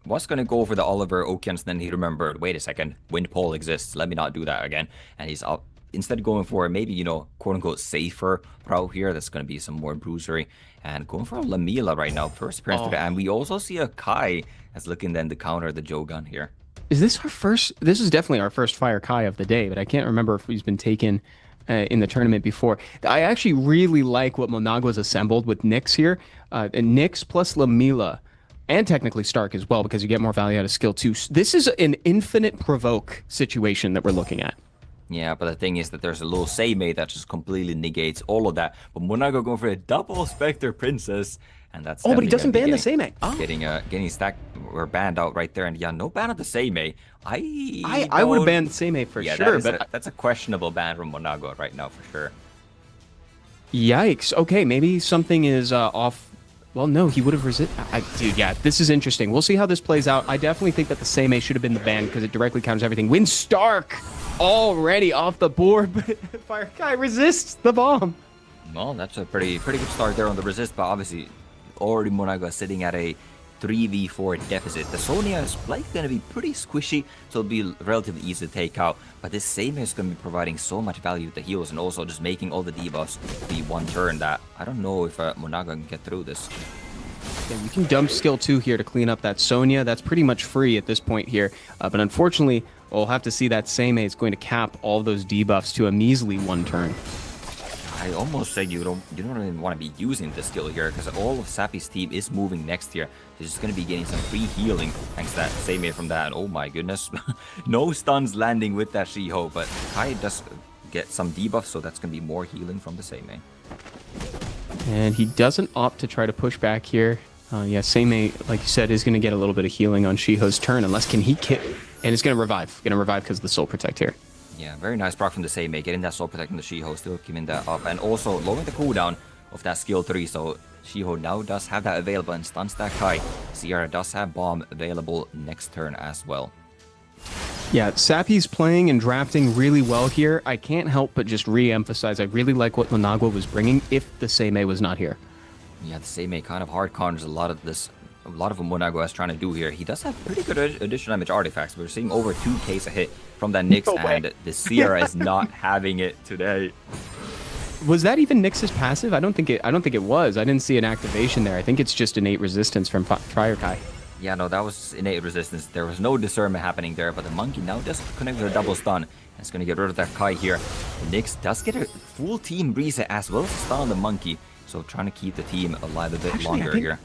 was going to go for the Oliver Okeans, then he remembered, wait a second, Wind Pole exists. Let me not do that again. And he's up, instead of going for maybe, you know, quote-unquote safer route here, that's going to be some more bruisery. And going for a Lamila right now, first appearance today. And we also see a Kai that's looking then to counter the Joe gun here. Is this our first? This is definitely our first Fire Kai of the day, but I can't remember if he's been taken in the tournament before. I actually really like what Monagua's assembled with Nyx here. And Nyx plus Lamila, and technically Stark as well, because you get more value out of skill 2. This is an infinite provoke situation that we're looking at. Yeah, but the thing is that there's a little Seimei that just completely negates all of that. But Monagua going for a double Spectre Princess. And that's but he doesn't ban the Seimei. Oh. Getting stacked or banned out right there. And yeah, no ban of the Seimei. I would have banned the Seimei for sure. That's a questionable ban from Monagua right now for sure. Yikes. Okay, maybe something is off. Well, no, he would have resisted. Dude, yeah, this is interesting. We'll see how this plays out. I definitely think that the Seimei should have been the ban because it directly counters everything. Win Stark already off the board, but Fire Kai resists the bomb. Well, that's a pretty good start there on the resist, but obviously already Monagua sitting at a 3v4 deficit. The Sonya is likely going to be pretty squishy, so it'll be relatively easy to take out. But this Seimei is going to be providing so much value with the heals and also just making all the debuffs be one turn that I don't know if Monagua can get through this. Yeah, you can dump skill 2 here to clean up that Sonya. That's pretty much free at this point here. But unfortunately, we'll have to see that Seimei is going to cap all those debuffs to a measly one turn. I almost said you don't even want to be using this skill here because all of Sappy's team is moving next year. He's just going to be getting some free healing thanks to that Seimei from that. And oh my goodness, no stuns landing with that Shiho, but Kai does get some debuffs, so that's going to be more healing from the Seimei. And he doesn't opt to try to push back here. Yeah, Seimei, like you said, is going to get a little bit of healing on Shiho's turn, unless can he kill, and it's going to revive. Going to revive because of the Soul Protect here. Yeah, very nice proc from the Seimei, getting that Soul Protect from the Shiho, still giving that up, and also lowering the cooldown of that skill 3, so Shiho now does have that available and stuns that Kai. Sierra does have bomb available next turn as well. Yeah, Sappy's playing and drafting really well here. I can't help but just re-emphasize, I really like what Monagua was bringing if the Seimei was not here. Yeah, the Seimei kind of hard counters a lot of what Monagua is trying to do here. He does have pretty good additional damage artifacts. We're seeing over 2Ks a hit from that Nyx, and the Sierra is not having it today. Was that even Nyx's passive? I don't think it was. I didn't see an activation there. I think it's just innate resistance from Fire Kai. Yeah, no, that was innate resistance. There was no discernment happening there, but the monkey now does connect with a double stun. It's going to get rid of that Kai here. Nyx does get a full team reset as well as a stun on the monkey. So trying to keep the team alive a bit longer here.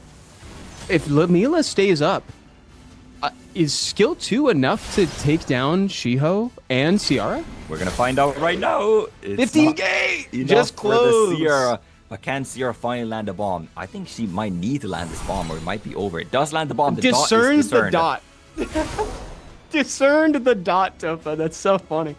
If Lamila stays up, is skill 2 enough to take down Shiho and Ciara? We're going to find out right now. It's 15k! Just close. For the Sierra. But can Sierra finally land a bomb? I think she might need to land this bomb or it might be over. It does land the bomb. The discerns the dot. Discerned the dot, Tofa. That's so funny.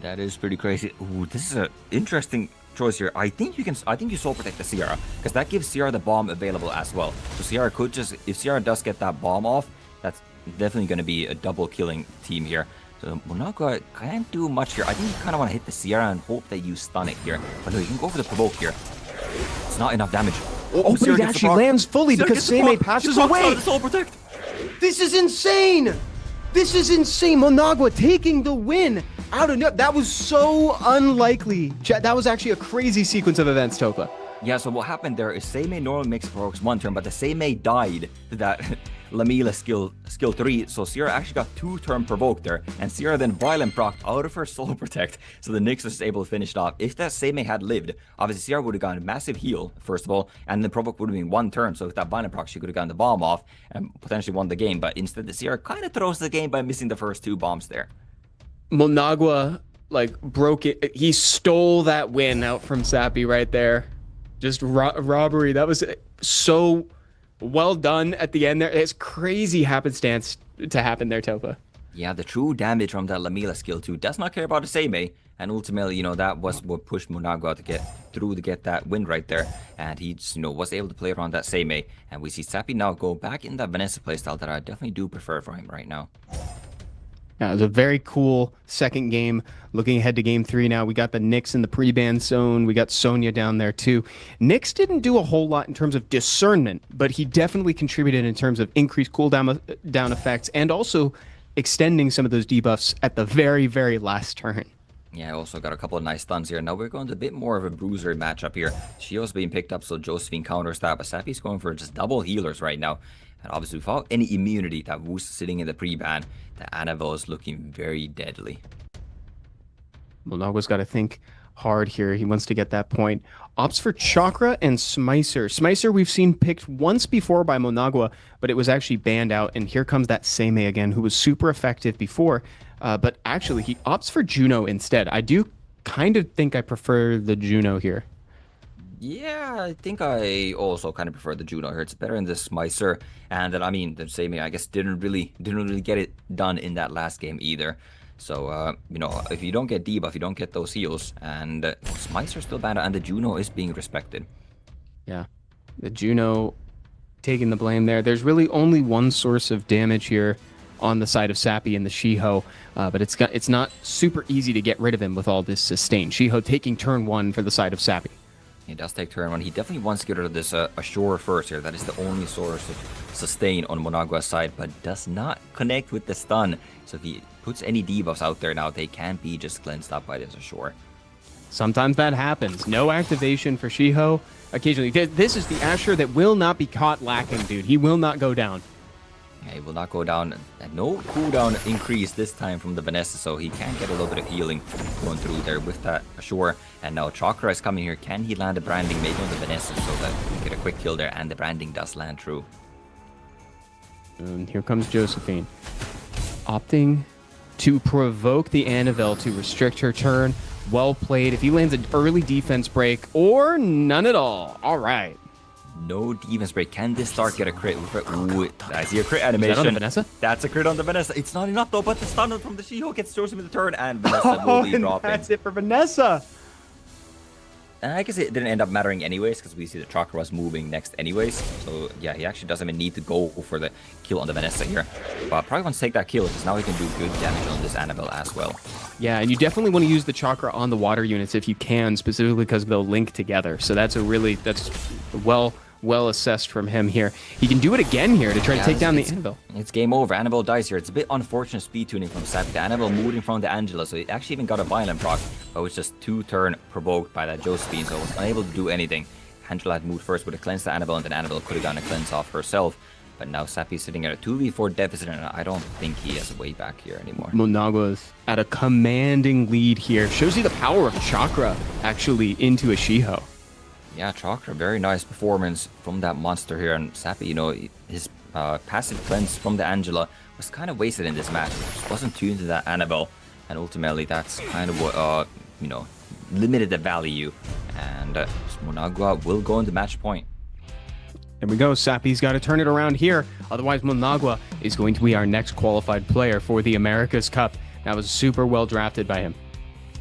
That is pretty crazy. Ooh, this is an interesting choice here. I think you Soul Protect the Sierra because that gives Sierra the bomb available as well. So Sierra could just, if Sierra does get that bomb off, that's definitely going to be a double killing team here. So Monagua can't do much here. I think you kind of want to hit the Sierra and hope that you stun it here. But no, you can go for the provoke here. It's not enough damage. Oh, but it actually lands fully because Seimei passes away. Soul Protect. This is insane! This is insane! Monagua taking the win out of nowhere. That was so unlikely. That was actually a crazy sequence of events, Topa. Yeah, so what happened there is Seimei normally makes provokes one turn, but the Seimei died to that Lamela skill 3, so Sierra actually got 2-turn provoked there, and Sierra then violent proc out of her soul protect, so the Nyx was just able to finish it off. If that Seimei had lived, obviously Sierra would have gotten a massive heal, first of all, and the provoke would have been 1 turn, so with that violent proc she could have gotten the bomb off and potentially won the game, but instead the Sierra kind of throws the game by missing the first 2 bombs there. Monagua like broke it. He stole that win out from Sappy right there. Just robbery. That was so well done at the end there. It's crazy happenstance to happen there, Topa. Yeah, the true damage from that Lamela skill 2 does not care about the Seimei, and ultimately, that was what pushed Monagua to get that win right there, and he just, was able to play around that Seimei, and we see Sappy now go back in that Vanessa playstyle that I definitely do prefer for him right now. Yeah, it was a very cool second game. Looking ahead to game 3 now, we got the Nyx in the pre-ban zone. We got Sonya down there too. Nyx didn't do a whole lot in terms of discernment, but he definitely contributed in terms of increased cooldown down effects and also extending some of those debuffs at the very, very last turn. Yeah, also got a couple of nice stuns here. Now we're going to a bit more of a bruiser matchup here. Shio's being picked up, so Josephine counters that, but Sappy's going for just double healers right now. And obviously, without any immunity, that Woos sitting in the pre-ban, the Annabelle is looking very deadly. Monagua's got to think hard here. He wants to get that point. Opts for Chakra and Smicer. Smicer we've seen picked once before by Monagua, but it was actually banned out. And here comes that Seimei again, who was super effective before. But actually, he opts for Juno instead. I do kind of think I prefer the Juno here. Yeah, I think I also kind of prefer the Juno here. It's better than the Smicer, and then the Seimei I guess didn't really get it done in that last game either. So if you don't get debuff, you don't get those heals, and Smicer's still banned, and the Juno is being respected. Yeah, the Juno taking the blame there. There's really only one source of damage here on the side of Sappy and the Shiho, but it's not super easy to get rid of him with all this sustain. Shiho taking turn 1 for the side of Sappy. He does take turn 1. He definitely wants to get rid of this Ashore first here. That is the only source of sustain on Monagua's side, but does not connect with the stun. So if he puts any debuffs out there now, they can be just cleansed up by this Ashore. Sometimes that happens. No activation for Shiho. Occasionally. This is the Asher that will not be caught lacking, dude. He will not go down. Yeah, he will not go down. And no cooldown increase this time from the Vanessa, so he can get a little bit of healing going through there with that Ashore. And now Chakra is coming here. Can he land a branding maybe on the Vanessa so that he can get a quick kill there? And the branding does land true. And here comes Josephine. Opting to provoke the Annabelle to restrict her turn. Well played. If he lands an early defense break or none at all. All right. No defense break. Can this start get a crit? Ooh, I see a crit animation. Is that on the Vanessa? That's a crit on the Vanessa. It's not enough though, but the stun from the Shiho gets Joseph in the turn, and Vanessa will be dropping. That's it for Vanessa. And I guess it didn't end up mattering anyways, because we see the Chakra was moving next anyways. So yeah, he actually doesn't even need to go for the kill on the Vanessa here. But probably wants to take that kill, because now he can do good damage on this Annabelle as well. Yeah, and you definitely want to use the Chakra on the water units if you can, specifically because they'll link together. So that's well assessed from him here. He can do it again here to try to take down the Annabelle. It's game over. Annabelle dies here. It's a bit unfortunate speed tuning from Sappy. The Annabelle moving from the Angela, so it actually even got a violent proc, but it was just 2-turn provoked by that Josephine, so it was unable to do anything. Angela had moved first with a cleanse to Annabelle, and then Annabelle could have gotten a cleanse off herself. But now Sappy's sitting at a 2v4 deficit, and I don't think he has a way back here anymore. Monagua's at a commanding lead here. Shows you the power of Chakra actually into a Shiho. Yeah, Chakra, very nice performance from that monster here. And Sappy, his passive cleanse from the Angela was kind of wasted in this match. It just wasn't tuned to that Annabelle. And ultimately, that's kind of what, limited the value. And Monagua will go into match point. There we go. Sappy's got to turn it around here. Otherwise, Monagua is going to be our next qualified player for the America's Cup. That was super well drafted by him.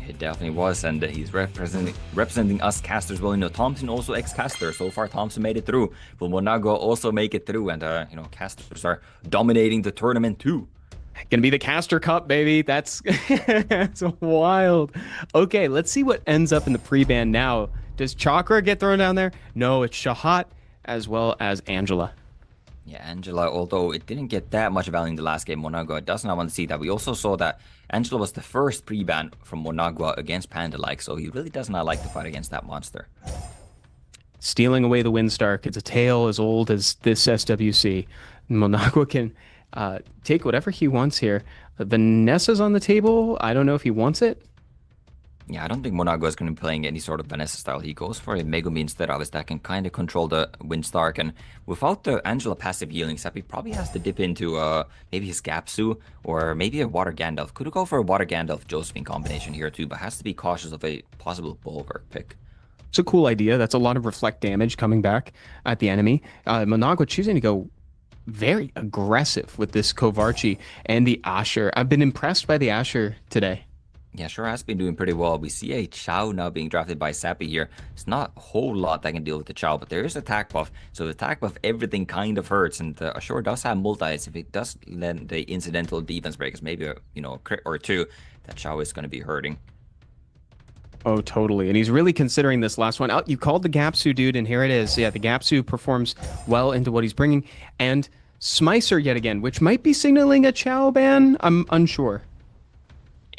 It definitely was, and he's representing us casters well. Thompson also ex-caster. So far, Thompson made it through. Will Monagua also make it through? And, casters are dominating the tournament too. Gonna be the Caster Cup, baby. That's that's wild. Okay, let's see what ends up in the pre-ban now. Does Chakra get thrown down there? No, it's Shahat as well as Angela. Yeah, Angela, although it didn't get that much value in the last game, Monagua does not want to see that. We also saw that Angela was the first pre-ban from Monagua against Panda-like, so he really does not like to fight against that monster. Stealing away the Windstark. It's a tale as old as this SWC. Monagua can take whatever he wants here. Vanessa's on the table. I don't know if he wants it. Yeah, I don't think Monagua is going to be playing any sort of Vanessa style. He goes for a Megumi instead of his that can kind of control the Windstark. And without the Angela passive healing, Seppi probably has to dip into maybe his Gapsu or maybe a Water Gandalf. Could go for a Water Gandalf Josephine combination here too, but has to be cautious of a possible Bulwark pick. It's a cool idea. That's a lot of reflect damage coming back at the enemy. Monagua choosing to go very aggressive with this Kovarchi and the Asher. I've been impressed by the Asher today. Yeah, sure has been doing pretty well. We see a Chao now being drafted by Seppi here. It's not a whole lot that can deal with the Chao, but there is attack buff. So the attack buff, everything kind of hurts. And Ashore does have multis. If it does lend the incidental defense breakers, maybe a crit or two, that Chao is going to be hurting. Oh, totally. And he's really considering this last one. Oh, you called the Gapsu, dude, and here it is. Yeah, the Gapsu performs well into what he's bringing. And Smicer yet again, which might be signaling a Chao ban. I'm unsure.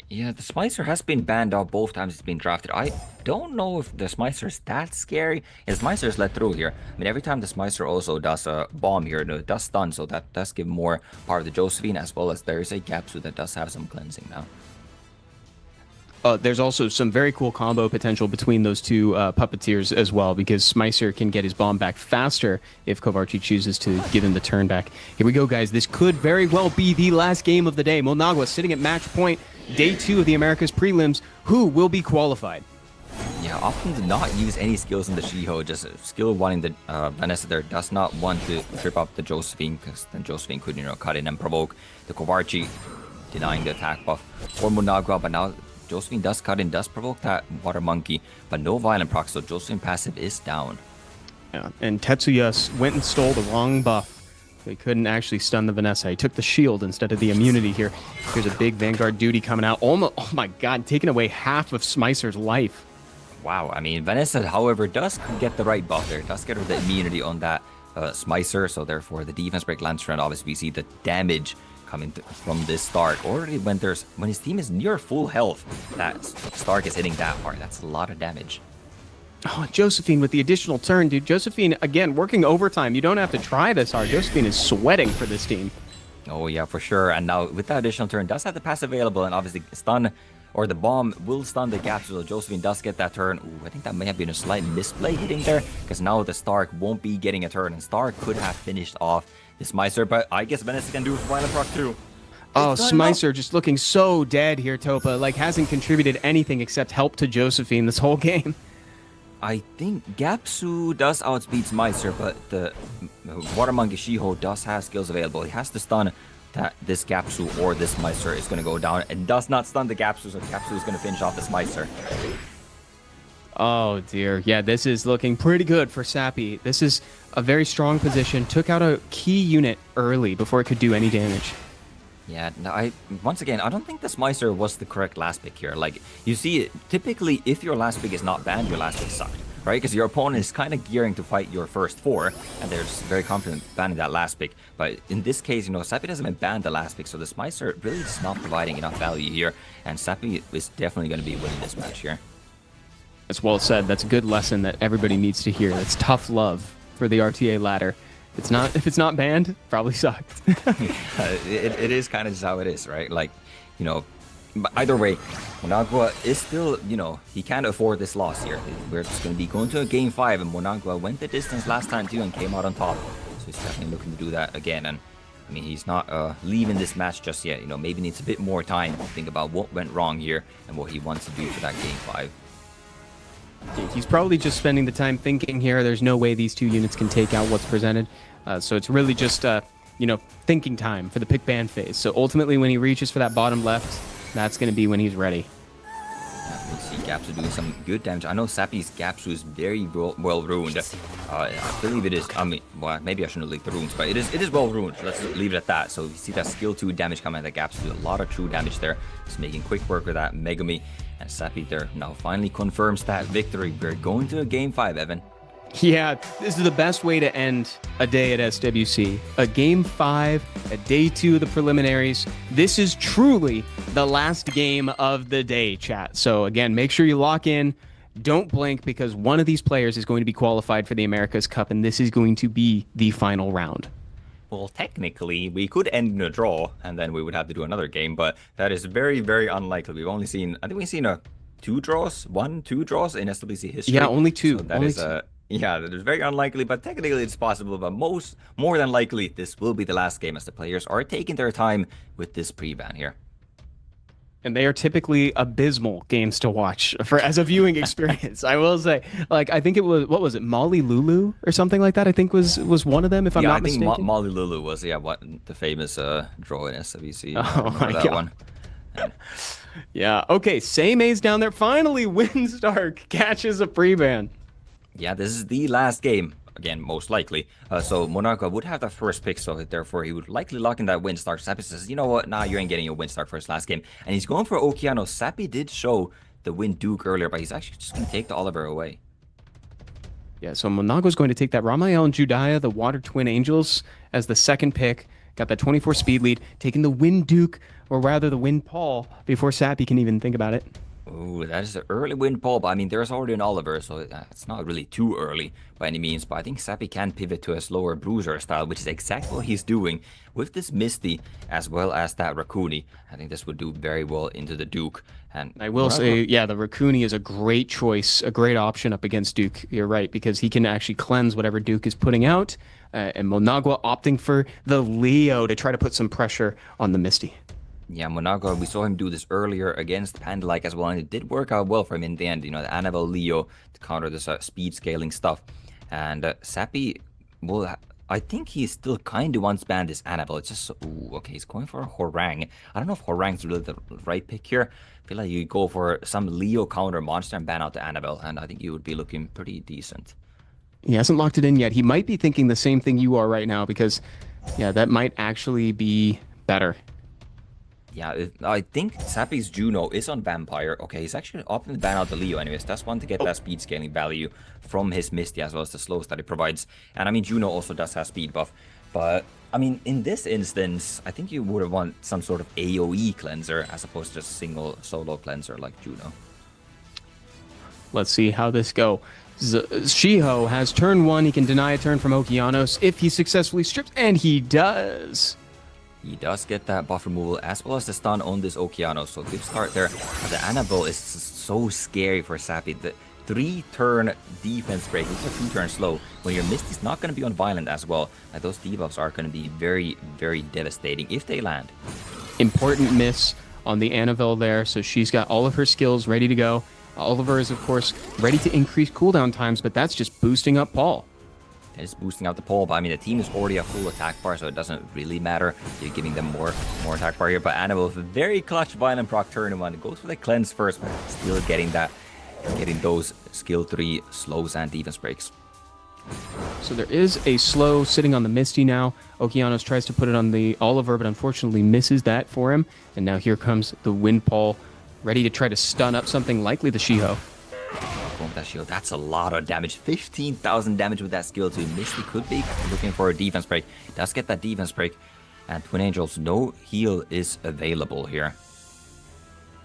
Yeah, the Smicer has been banned out both times it's been drafted. I don't know if the Smicer is that scary. Yeah, the Smicer is let through here. I mean, every time the Smicer also does a bomb here, it does stun, so that does give more power to the Josephine, as well as there is a Gapsu that does have some cleansing now. There's also some very cool combo potential between those two puppeteers as well, because Smicer can get his bomb back faster if Kovarchi chooses to give him the turn back. Here we go, guys. This could very well be the last game of the day. Monagua sitting at match point, day 2 of the Americas prelims. Who will be qualified? Yeah, often to not use any skills in the Shiho, just skill wanting the Vanessa there does not want to trip up the Josephine, because then Josephine could, cut in and provoke the Kovarchi, denying the attack buff for Monagua, but now Josephine does cut in, does provoke that Water Monkey, but no violent proc, so Josephine passive is down. Yeah, and Tetsuya went and stole the wrong buff. So he couldn't actually stun the Vanessa. He took the shield instead of the immunity here. Here's a big Vanguard duty coming out. Almost, oh my god, taking away half of Smicer's life. Wow, I mean, Vanessa, however, does get the right buff there. Does get her the immunity on that Smicer, so therefore the defense break lands trend. Obviously, we see the damage coming from this Stark. Already when his team is near full health, that Stark is hitting that hard. That's a lot of damage. Oh, Josephine with the additional turn, dude. Josephine, again, working overtime. You don't have to try this hard. Josephine is sweating for this team. Oh, yeah, for sure. And now with that additional turn, does have the pass available, and obviously stun, or the bomb will stun the Gapsu, so Josephine does get that turn. Ooh, I think that may have been a slight misplay hitting there, because now the Stark won't be getting a turn, and Stark could have finished off this Smicer, but I guess Vanessa can do violent proc too. Oh, Smicer just looking so dead here, Topa. Like, hasn't contributed anything except help to Josephine this whole game. I think Gapsu does outspeed Smicer, but the Water Monkey Shiho does have skills available. He has to stun that this Gapsu or this Smicer is going to go down, and does not stun the Gapsu, so Gapsu is going to finish off the Smicer. Oh dear, yeah, this is looking pretty good for Sappy. This is a very strong position. Took out a key unit early before it could do any damage. Yeah, no, once again, I don't think the Smicer was the correct last pick here. Like, you see, typically, if your last pick is not banned, your last pick sucked, right? Because your opponent is kind of gearing to fight your first 4, and they're just very confident banning that last pick. But in this case, Sappy doesn't ban the last pick, so the Smicer really is not providing enough value here, and Sappy is definitely going to be winning this match here. That's well said. That's a good lesson that everybody needs to hear. That's tough love for the RTA ladder. If it's not banned, probably sucked. It is kind of just how it is, right? Like, but either way, Monagua is still, he can't afford this loss here. We're just going to be going to a game 5, and Monagua went the distance last time too and came out on top. So he's definitely looking to do that again. And I mean, he's not leaving this match just yet. Maybe needs a bit more time to think about what went wrong here and what he wants to do for that game 5. He's probably just spending the time thinking here. There's no way these two units can take out what's presented. So it's really just, thinking time for the pick ban phase. So ultimately, when he reaches for that bottom left, that's going to be when he's ready. We see Gapsu doing some good damage. I know Sappy's Gapsu is very well ruined. I believe it is. I mean, well, maybe I shouldn't leave the runes, but it is well ruined. So let's leave it at that. So we see that skill 2 damage coming at the Gapsu. A lot of true damage there. Just making quick work with that Megumi. And Sappy there now finally confirms that victory. We're going to a game 5, Evan. Yeah, this is the best way to end a day at SWC. A game 5, a day 2 of the preliminaries. This is truly the last game of the day, chat. So again, make sure you lock in. Don't blink, because one of these players is going to be qualified for the America's Cup, and this is going to be the final round. Well, technically, we could end in a draw, and then we would have to do another game, but that is very, very unlikely. We've only seen, I think we've seen two draws in SWC history. Yeah, only two. So that is yeah, that is very unlikely, but technically it's possible. But more than likely, this will be the last game as the players are taking their time with this pre-ban here. And they are typically abysmal games to watch as a viewing experience. I will say, like, I think it was, what was it, Molly Lulu or something like that? I think was one of them, if I'm not mistaken. Yeah, I think Molly Lulu was the famous draw in SWC. Oh my God. One. Yeah. Okay. Same A's down there. Finally, Windstark catches a pre-ban. Yeah, this is the last game. Again, most likely. So Monarca would have the first pick, so therefore he would likely lock in that Windstark. Sappy says, you know what, nah, you ain't getting a Windstark for his last game. And he's going for Okeanos. Sappy did show the Wind Duke earlier, but he's actually just going to take the Oliver away. Yeah, so Monago's going to take that Ramael and Judaya, the Water Twin Angels, as the second pick. Got that 24 speed lead, taking the Wind Duke, or rather the Wind Paul, before Sappy can even think about it. Oh, that is an early Wind Paul, but I mean, there's already an Oliver, so it's not really too early by any means. But I think Sappy can pivot to a slower Bruiser style, which is exactly what he's doing with this Misty as well as that Raccoon. I think this would do very well into the Duke. And I will say, yeah, the Raccoon is a great choice, a great option up against Duke. You're right, because he can actually cleanse whatever Duke is putting out. And Monagua opting for the Leo to try to put some pressure on the Misty. Yeah, Monaco, we saw him do this earlier against Panda-like as well, and it did work out well for him in the end. You know, the Annabelle Leo to counter this speed scaling stuff. And Sappy, well, I think he still kind of wants to ban this Annabelle. It's just, ooh, okay, he's going for a Horang. I don't know if Horang's really the right pick here. I feel like you go for some Leo counter monster and ban out the Annabelle, and I think you would be looking pretty decent. He hasn't locked it in yet. He might be thinking the same thing you are right now, because, yeah, that might actually be better. Yeah, I think Sappy's Juno is on Vampire. Okay, he's actually opting to ban out the Leo anyways. That's one to get that speed scaling value from his Misty as well as the slows that it provides. And I mean, Juno also does have speed buff. But, I mean, in this instance, I think you would want some sort of AoE cleanser as opposed to just single solo cleanser like Juno. Let's see how this go. Shiho has turn one. He can deny a turn from Okeanos if he successfully strips, and he does. He does get that buff removal as well as the stun on this Okeanos, so good start there. But the Annabelle is so scary for Sappy. The 3-turn defense break, it's a 2-turn slow. When your Misty's not going to be on violent as well, like those debuffs are going to be very, very devastating if they land. Important miss on the Annabelle there, so she's got all of her skills ready to go. Oliver is, of course, ready to increase cooldown times, but that's just boosting up Paul. It's boosting out the Paul, but I mean, the team is already a full attack bar, so it doesn't really matter. You're giving them more attack bar here, but Annabelle with a very clutch violent proc turn one. Goes for the cleanse first, but still getting those skill 3 slows and defense breaks. So there is a slow sitting on the Misty now. Okeanos tries to put it on the Oliver, but unfortunately misses that for him. And now here comes the Wind Paul, ready to try to stun up something, likely the Shiho. With that shield, that's a lot of damage. 15,000 damage with that skill too. Misty could be looking for a defense break. Does get that defense break. And Twin Angels, no heal is available here.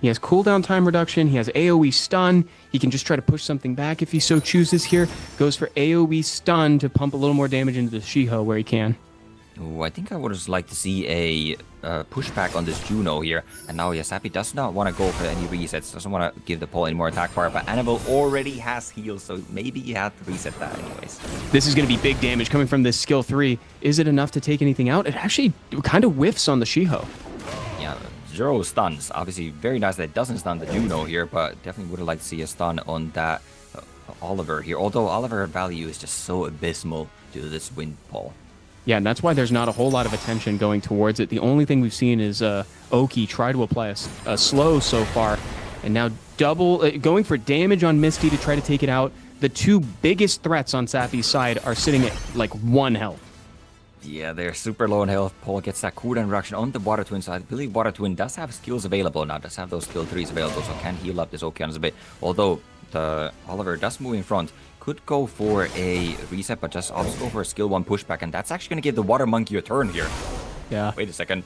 He has cooldown time reduction. He has AoE stun. He can just try to push something back if he so chooses here. Goes for AoE stun to pump a little more damage into the Shiho where he can. Ooh, I think I would just like to see a pushback on this Juno here. And now, yes, Sappy does not want to go for any resets. Doesn't want to give the Paul any more attack power. But Annabelle already has heals, so maybe you have to reset that anyways. This is going to be big damage coming from this skill 3. Is it enough to take anything out? It actually kind of whiffs on the Shiho. Yeah, 0 stuns. Obviously, very nice that it doesn't stun the Juno here, but definitely would have liked to see a stun on that Oliver here. Although Oliver value is just so abysmal due to this Wind Paul. Yeah, and that's why there's not a whole lot of attention going towards it. The only thing we've seen is Oki try to apply a slow so far. And now going for damage on Misty to try to take it out. The two biggest threats on Sappy's side are sitting at like 1 health. Yeah, they're super low in health. Paul gets that cooldown reduction on the Water Twin side. I believe Water Twin does have skills available now. Does have those skill 3s available, so can heal up this Okeanos a bit. Although the Oliver does move in front. Could go for a reset, but just also go for a skill 1 pushback, and that's actually going to give the Water Monkey a turn here. Yeah. Wait a second.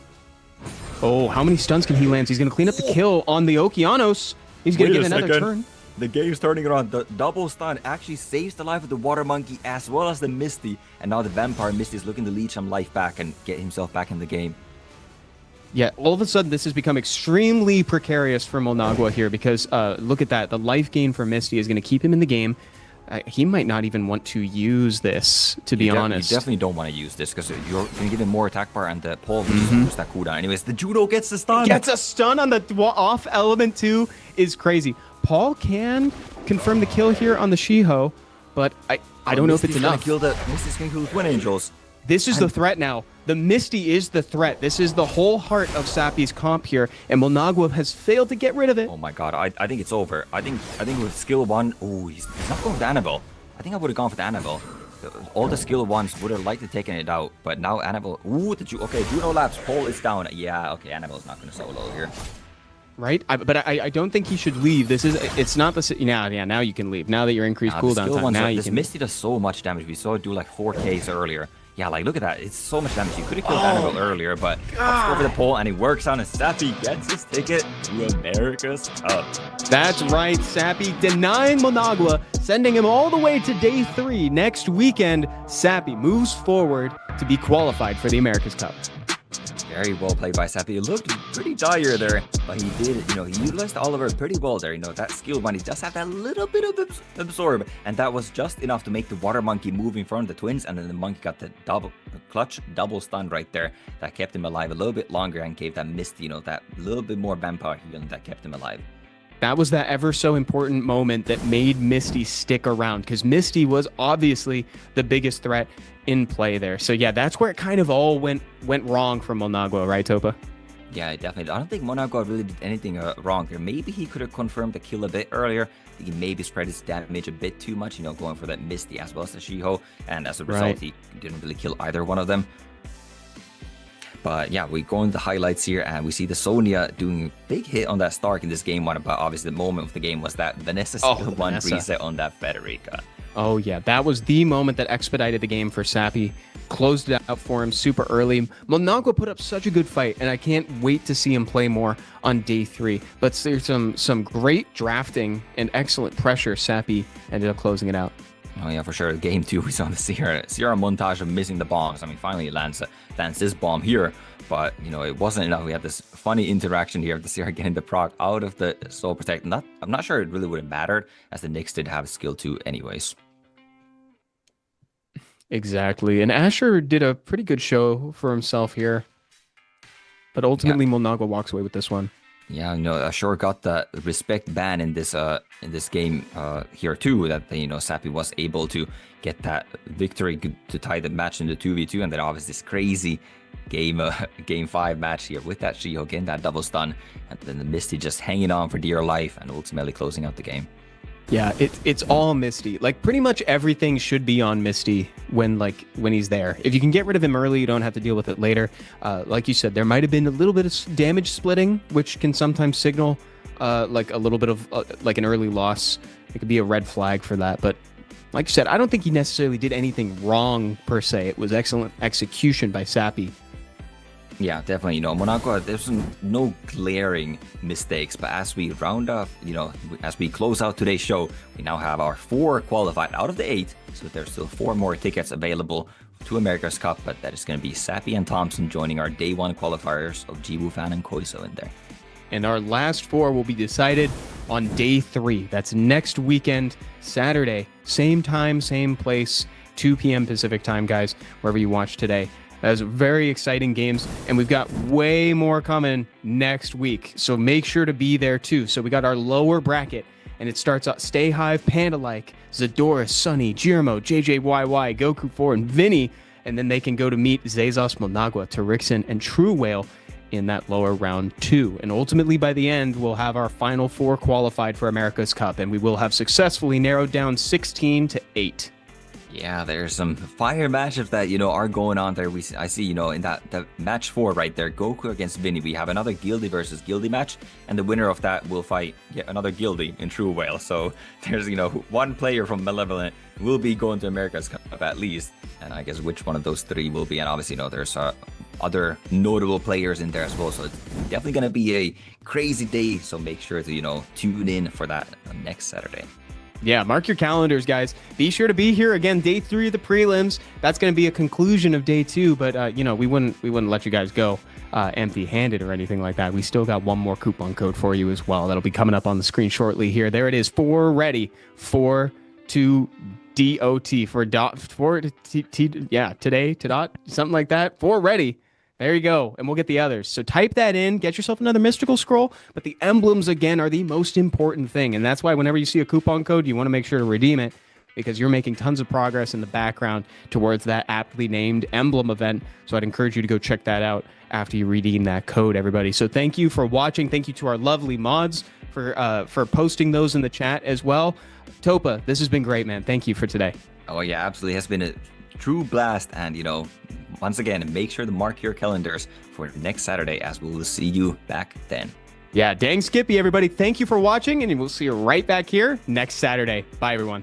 Oh, how many stuns can he land? He's going to clean up the kill on the Okeanos. He's going to get another turn. the game's turning around. The double stun actually saves the life of the Water Monkey as well as the Misty. And now the Vampire Misty is looking to leech some life back and get himself back in the game. Yeah, all of a sudden this has become extremely precarious for Molnagwa here because look at that. The life gain for Misty is going to keep him in the game. He might not even want to use this, to be honest. You definitely don't want to use this because you're going to give him more attack bar and the Paul will just boost that cooldown. Anyways, the Judo gets the stun. Gets a stun on the off element too is crazy. Paul can confirm the kill here on the Shiho, but I don't know if it's enough. Misty's going to kill the Twin Angels. This is the threat now. The Misty is the threat. This is the whole heart of Sappy's comp here, and Molnagwa has failed to get rid of it. Oh my god, I think it's over. I think with skill 1, oh, he's not going with Annabelle. I think I would have gone for the Annabelle. All the skill 1s would have liked to taken it out, but now Annabelle, okay, Juno Labs, Paul is down. Yeah, okay, Annabelle's not going to solo here. Right, but I don't think he should leave. It's not the now you can leave. Now that you're increased cooldown time, now you can. Misty does so much damage. We saw it do like 4Ks earlier. Yeah, like look at that. It's so much damage. You could have killed Annabelle earlier, but let's go for the pole and it works on. And Sappy gets his ticket to America's Cup. That's right, Sappy denying Molnagwa, sending him all the way to day 3 next weekend. Sappy moves forward to be qualified for the America's Cup. Very well played by Sappy. It looked pretty dire there, but he did, he utilized Oliver pretty well there. That skill one, he does have that little bit of absorb, and that was just enough to make the Water Monkey move in front of the twins, and then the Monkey got the clutch double stun right there that kept him alive a little bit longer and gave that Misty, that little bit more vampire healing that kept him alive. That was that ever so important moment that made Misty stick around, because Misty was obviously the biggest threat in play there. So yeah, that's where it kind of all went wrong for Molnagwa, right, Topa? Yeah, definitely. I don't think Molnagwa really did anything wrong there. Maybe he could have confirmed the kill a bit earlier. He maybe spread his damage a bit too much, going for that Misty as well as the Shiho, and as a result, he didn't really kill either one of them. But yeah, we go into the highlights here and we see the Sonya doing a big hit on that Stark in this game one. But obviously the moment of the game was that Vanessa skill 1 reset on that Federica. Oh yeah, that was the moment that expedited the game for Sappy. Closed it out for him super early. Molnagwa put up such a good fight, and I can't wait to see him play more on day 3. But there's some great drafting and excellent pressure. Sappy ended up closing it out. Oh yeah, for sure. Game 2, we saw the Sierra montage of missing the bombs. I mean, finally lands this bomb here, but it wasn't enough. We had this funny interaction here of the Sierra getting the proc out of the Soul Protect. I'm not sure it really would have mattered, as the Nyx did have skill 2 anyways. Exactly, and Asher did a pretty good show for himself here, but ultimately Molnagwa walks away with this one. Yeah, Asher got the respect ban in this game here too. That Sappy was able to get that victory to tie the match in the 2v2, and then obviously this crazy game 5 match here with that Shiho getting that double stun, and then the Misty just hanging on for dear life and ultimately closing out the game. Yeah, it's all Misty. Like pretty much everything should be on Misty when he's there. If you can get rid of him early, you don't have to deal with it later. Like you said, there might have been a little bit of damage splitting, which can sometimes signal like a little bit of like an early loss. It could be a red flag for that. But like you said, I don't think he necessarily did anything wrong per se. It was excellent execution by Sappy. Yeah, definitely. Molnagwa, there's no glaring mistakes, but as we round off, as we close out today's show, we now have our 4 qualified out of the 8, so there's still 4 more tickets available to America's Cup, but that is going to be Sappy and Thompson joining our day 1 qualifiers of Jiwoo Fan and Koiso in there. And our last 4 will be decided on day 3. That's next weekend, Saturday, same time, same place, 2 p.m. Pacific time, guys, wherever you watch today. Those are very exciting games, and we've got way more coming next week. So make sure to be there too. So we got our lower bracket, and it starts out Stay Hive, Panda-like, Zadora, Sunny, Jirmo, JJYY, Goku 4, and Vinny. And then they can go to meet Zazos, Molnagwa, Terixin, and True Whale in that lower round 2. And ultimately, by the end, we'll have our final 4 qualified for America's Cup, and we will have successfully narrowed down 16 to 8. Yeah, there's some fire matchups that, are going on there. I see, in that match 4 right there, Goku against Vinny. We have another Guildy versus Guildy match, and the winner of that will fight yet another Guildy in True Whale. So there's, one player from Malevolent will be going to America's Cup at least, and I guess which one of those 3 will be. And obviously, there's other notable players in there as well. So it's definitely going to be a crazy day. So make sure to, tune in for that next Saturday. Yeah, mark your calendars, guys. Be sure to be here again. Day 3 of the prelims. That's going to be a conclusion of day 2. But we wouldn't let you guys go empty-handed or anything like that. We still got one more coupon code for you as well. That'll be coming up on the screen shortly here. There it is. 4 ready. 4-2-DOT for dot 4 today to dot something like that. 4 ready. There you go. And we'll get the others. So type that in, get yourself another mystical scroll. But the emblems, again, are the most important thing. And that's why whenever you see a coupon code, you want to make sure to redeem it because you're making tons of progress in the background towards that aptly named emblem event. So I'd encourage you to go check that out after you redeem that code, everybody. So thank you for watching. Thank you to our lovely mods for posting those in the chat as well. Topa, this has been great, man. Thank you for today. Oh, yeah, absolutely. It has been a true blast. And, once again, make sure to mark your calendars for next Saturday as we will see you back then. Yeah, dang Skippy, everybody. Thank you for watching, and we'll see you right back here next Saturday. Bye, everyone.